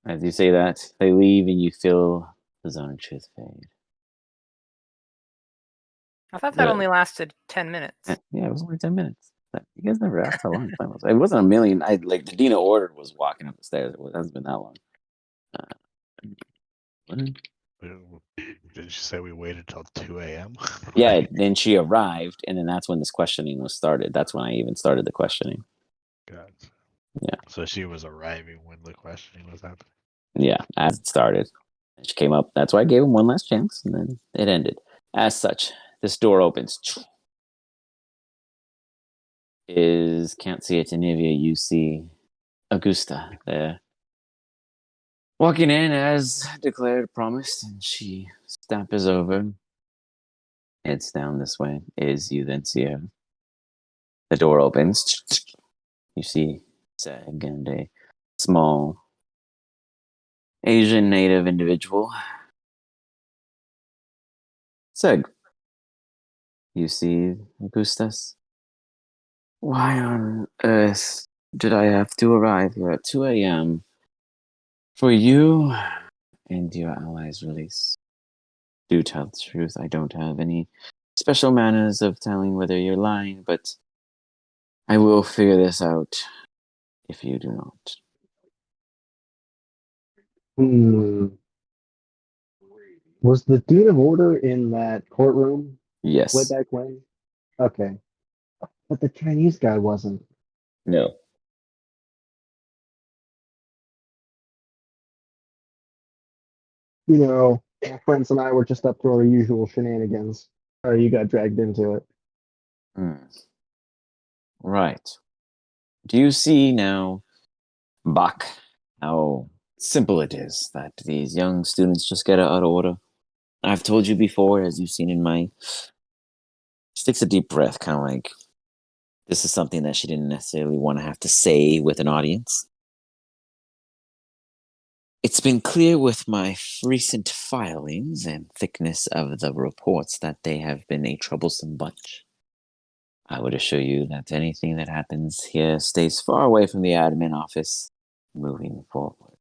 As you say that, they leave and you feel the zone of truth fade. I thought that The- only lasted 10 minutes. Yeah, it was only 10 minutes. You guys never asked how long the time was. It wasn't a million. Like the Dina Order was walking up the stairs. It hasn't been that long. Did you say we waited till 2 a.m.? Yeah, then she arrived, and then that's when this questioning was started. That's when I even started the questioning. God. Yeah. So she was arriving when the questioning was happening. Yeah, as it started. She came up. That's why I gave him one last chance, and then it ended. As such, this door opens. Can't see it to Nivea. You see Augusta there. Walking in as declared, promised, and she stampers over. Heads down this way. You then see her. The door opens. You see Seg and a small Asian native individual. Seg, you see Augustus? Why on earth did I have to arrive here at 2 a.m. for you and your allies' release? Do tell the truth. I don't have any special manners of telling whether you're lying, but I will figure this out if you do not. Was the Dean of Order in that courtroom way Yes. back when? Okay. But the Chinese guy wasn't. No. You know, my friends and I were just up to our usual shenanigans. Or you got dragged into it. Right. Do you see now, Bach, how simple it is that these young students just get out of order? I've told you before, as you've seen in my... She takes a deep breath, kind of like, this is something that she didn't necessarily want to have to say with an audience. It's been clear with my recent filings and thickness of the reports that they have been a troublesome bunch. I would assure you that anything that happens here stays far away from the admin office moving forward.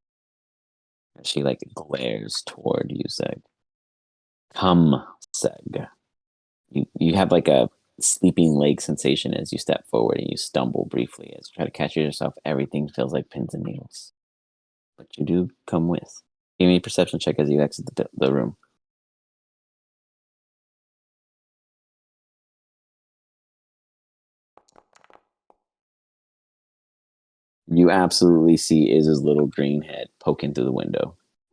She glares toward you, Seg. Come, Seg. You have a sleeping leg sensation as you step forward and you stumble briefly as you try to catch yourself. Everything feels like pins and needles. But you do come with. Give me a perception check as you exit the room. You absolutely see Iz's little green head poking through the window.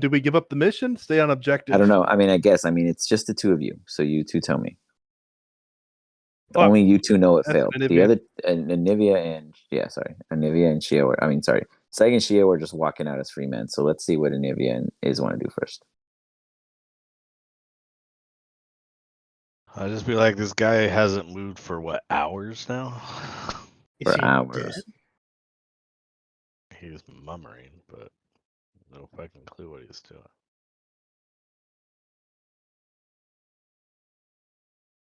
Do we give up the mission? Stay on objective. I don't know. I mean, I guess. I mean, it's just the two of you. So you two tell me. Well, Only you two know it that's failed. The Anivia. other, Anivia and Anivia and Shia were. I mean, sorry, Seg and Shia were just walking out as free men. So let's see what Anivia and Iz want to do first. I'll just be like, this guy hasn't moved for what, hours now? Is For he hours. dead? He was mummering, but no fucking clue what he's doing.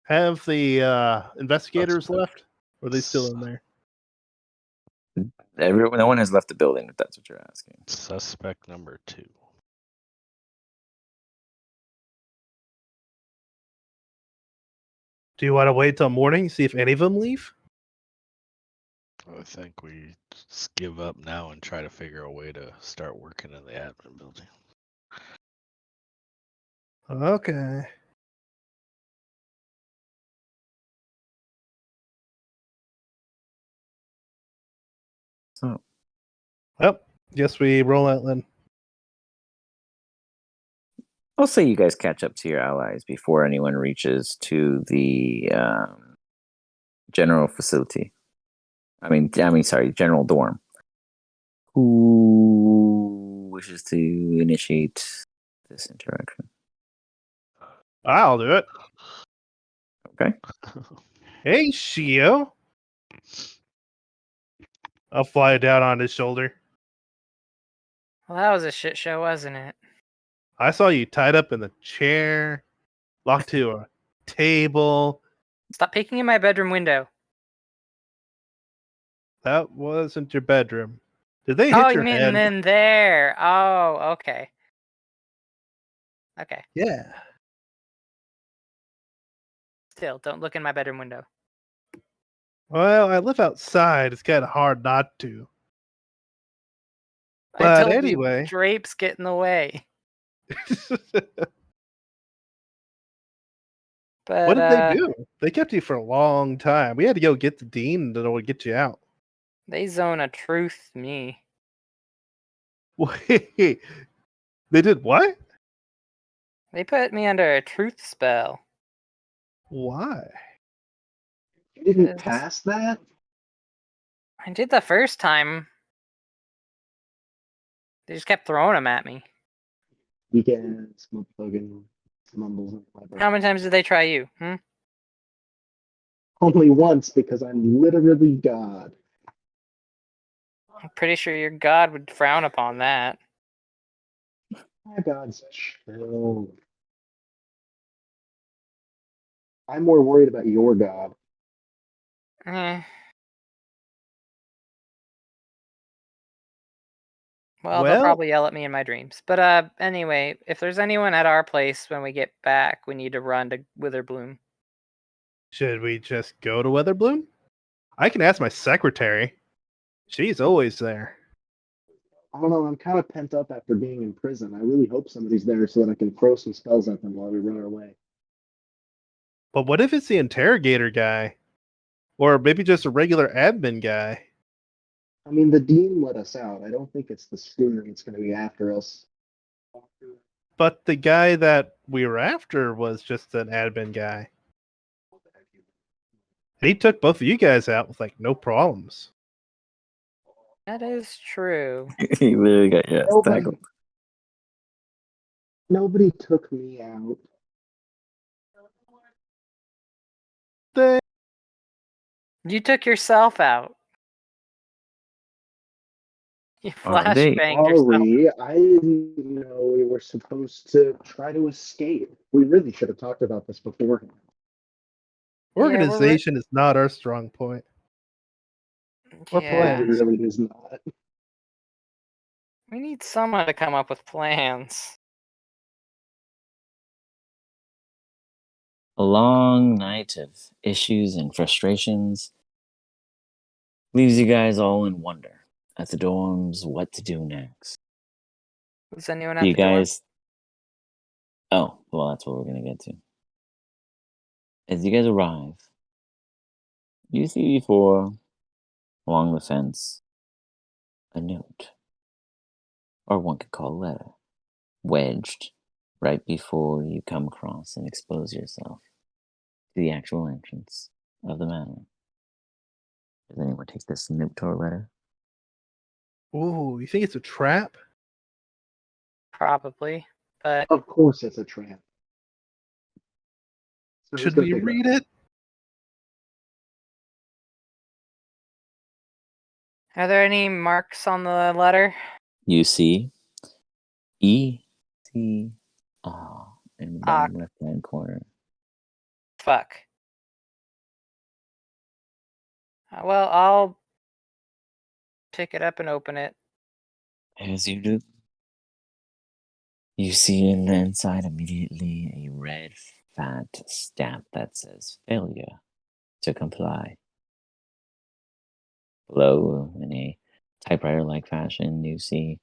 Have the investigators Suspect. left? Or are they still in there? No one has left the building. If that's what you're asking. Suspect number 2. Do you want to wait till morning, see if any of them leave? I think we just give up now and try to figure a way to start working in the admin building. Okay. So Well, guess we roll out then. I'll say you guys catch up to your allies before anyone reaches to the general facility. I mean, sorry, general dorm. Who wishes to initiate this interaction? I'll do it. Okay. Hey, Shio. I'll fly down on his shoulder. Well, that was a shit show, wasn't it? I saw you tied up in the chair, locked to a table. Stop peeking in my bedroom window. That wasn't your bedroom. Did they Oh, hit you your mean head? in there? Oh, okay. Okay. Yeah. Still, don't look in my bedroom window. Well, I live outside. It's kind of hard not to. I But told anyway. you, drapes get in the way. But What did they do? They kept you for a long time. We had to go get the dean to get you out. They zone a truth me. Wait, they did what? They put me under a truth spell. Why? You didn't Yes. pass that? I did the first time. They just kept throwing them at me. Weekends, motherfucking mumbles in my How brain. many times did they try you? Only once because I'm literally God. I'm pretty sure your god would frown upon that. My God's chill. I'm more worried about your God. Eh. Well, they'll Well, probably yell at me in my dreams. But anyway, if there's anyone at our place when we get back, we need to run to Witherbloom. should we just go to Weatherbloom? I can ask my secretary. She's always there. I don't know, I'm kind of pent up after being in prison. I really hope somebody's there so that I can throw some spells at them while we run away. But what if it's the interrogator guy? Or maybe just a regular admin guy? I mean, the dean let us out. I don't think it's the schooner that's going to be after us. But the guy that we were after was just an admin guy. And he took both of you guys out with like no problems. That is true. He literally got Nobody, tackled. nobody took me out. They You took yourself out. You Are they? flashbanged yourself. Sorry, I didn't know we were supposed to try to escape. We really should have talked about this beforehand. organization is not our strong point. Or Yeah, It really is not. we need someone to come up with plans. A long night of issues and frustrations leaves you guys all in wonder at the dorms what to do next. Was anyone Do at you the door? guys? Oh, well, that's what we're gonna get to. As you guys arrive, you see before, along the fence, a note, or one could call a letter, wedged right before you come across and expose yourself to the actual entrance of the manor. Does anyone take this note or letter? Ooh, you think it's a trap? Probably, but Of course, it's a trap. So who's Should gonna we pick it up? read it? are there any marks on the letter? You see ECR in the bottom left-hand corner. Fuck. Well, I'll pick it up and open it. As you do, you see in the inside immediately a red, fat stamp that says failure to comply. Below, in a typewriter-like fashion, you see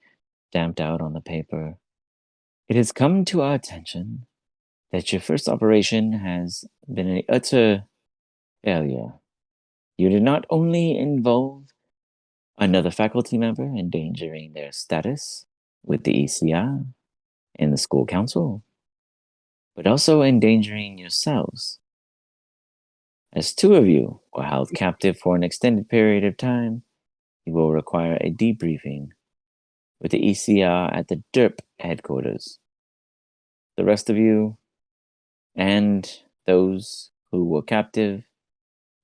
stamped out on the paper, "It has come to our attention that your first operation has been an utter failure. You did not only involve another faculty member endangering their status with the ECR and the school council, but also endangering yourselves. As two of you were held captive for an extended period of time, you will require a debriefing with the ECR at the D.E.R.P. headquarters. The rest of you and those who were captive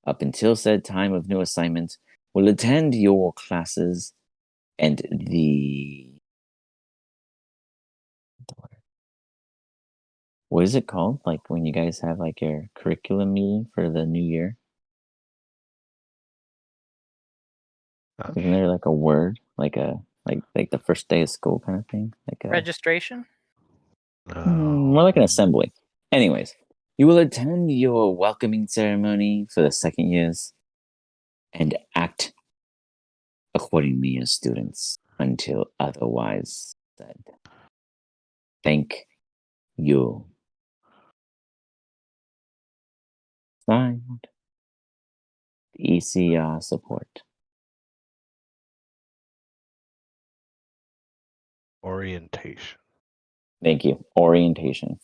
up until said time of new assignment will attend your classes and what is it called? Like when you guys have like your curriculum meeting for the new year? Isn't there like a word? Like the first day of school kind of thing? Like a Registration? more like an assembly. Anyways, you will attend your welcoming ceremony for the second years and act accordingly as students until otherwise said. Thank you. Signed, ECR support. Orientation. Thank you. Orientation.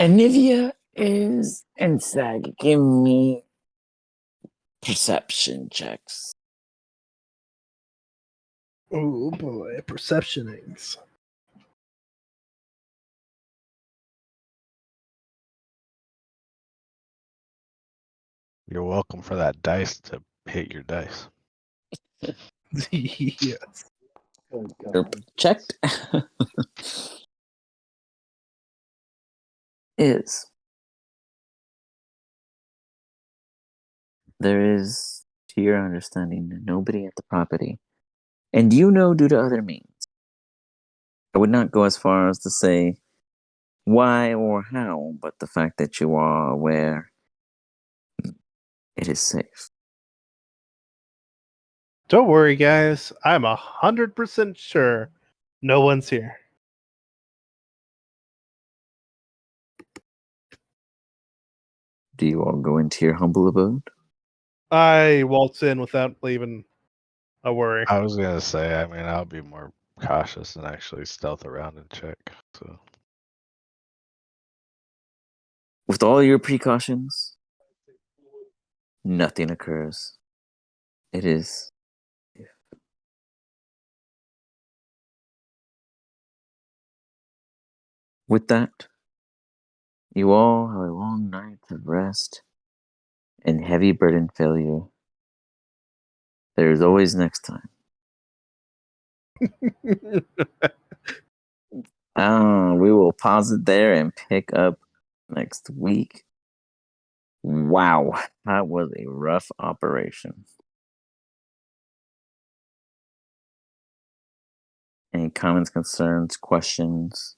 Anivia is and Sag, give me perception checks. Oh boy, perceptionings. You're welcome for that dice to hit your dice. Yes. Oh, Erp, God. checked. Is there is, to your understanding, nobody at the property, and you know due to other means. I would not go as far as to say why or how, but the fact that you are aware it is safe. Don't worry, guys. I'm 100% sure no one's here. Do you all go into your humble abode? I waltz in without leaving a worry. I was gonna say, I mean, I'll be more cautious and actually stealth around and check. So With all your precautions, nothing occurs. It is safe. With that, you all have a long night of rest and heavy burden failure. There is always next time. We will pause it there and pick up next week. Wow, that was a rough operation. Any comments, concerns, questions?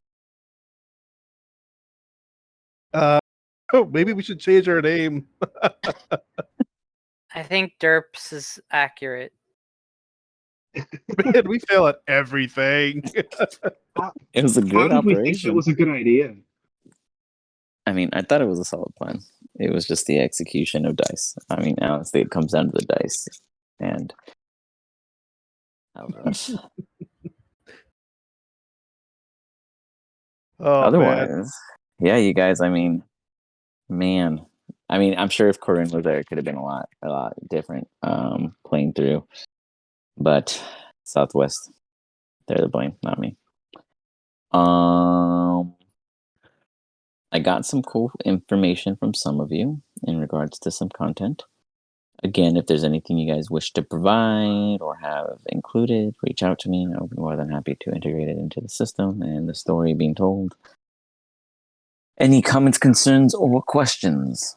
Oh, maybe we should change our name. I think D.E.R.P.s is accurate. Man, we fail at everything. It was a How great did we think that operation. was a good idea? I mean, I thought it was a solid plan. It was just the execution of dice. I mean, honestly, it comes down to the dice. And how rough. Oh man. Otherwise, yeah, you guys. I mean, man. I mean, I'm sure if Corinne was there, it could have been a lot different. Playing through, but Southwest, they're the blame, not me. I got some cool information from some of you in regards to some content. Again, if there's anything you guys wish to provide or have included, reach out to me. I'll be more than happy to integrate it into the system and the story being told. Any comments, concerns, or questions?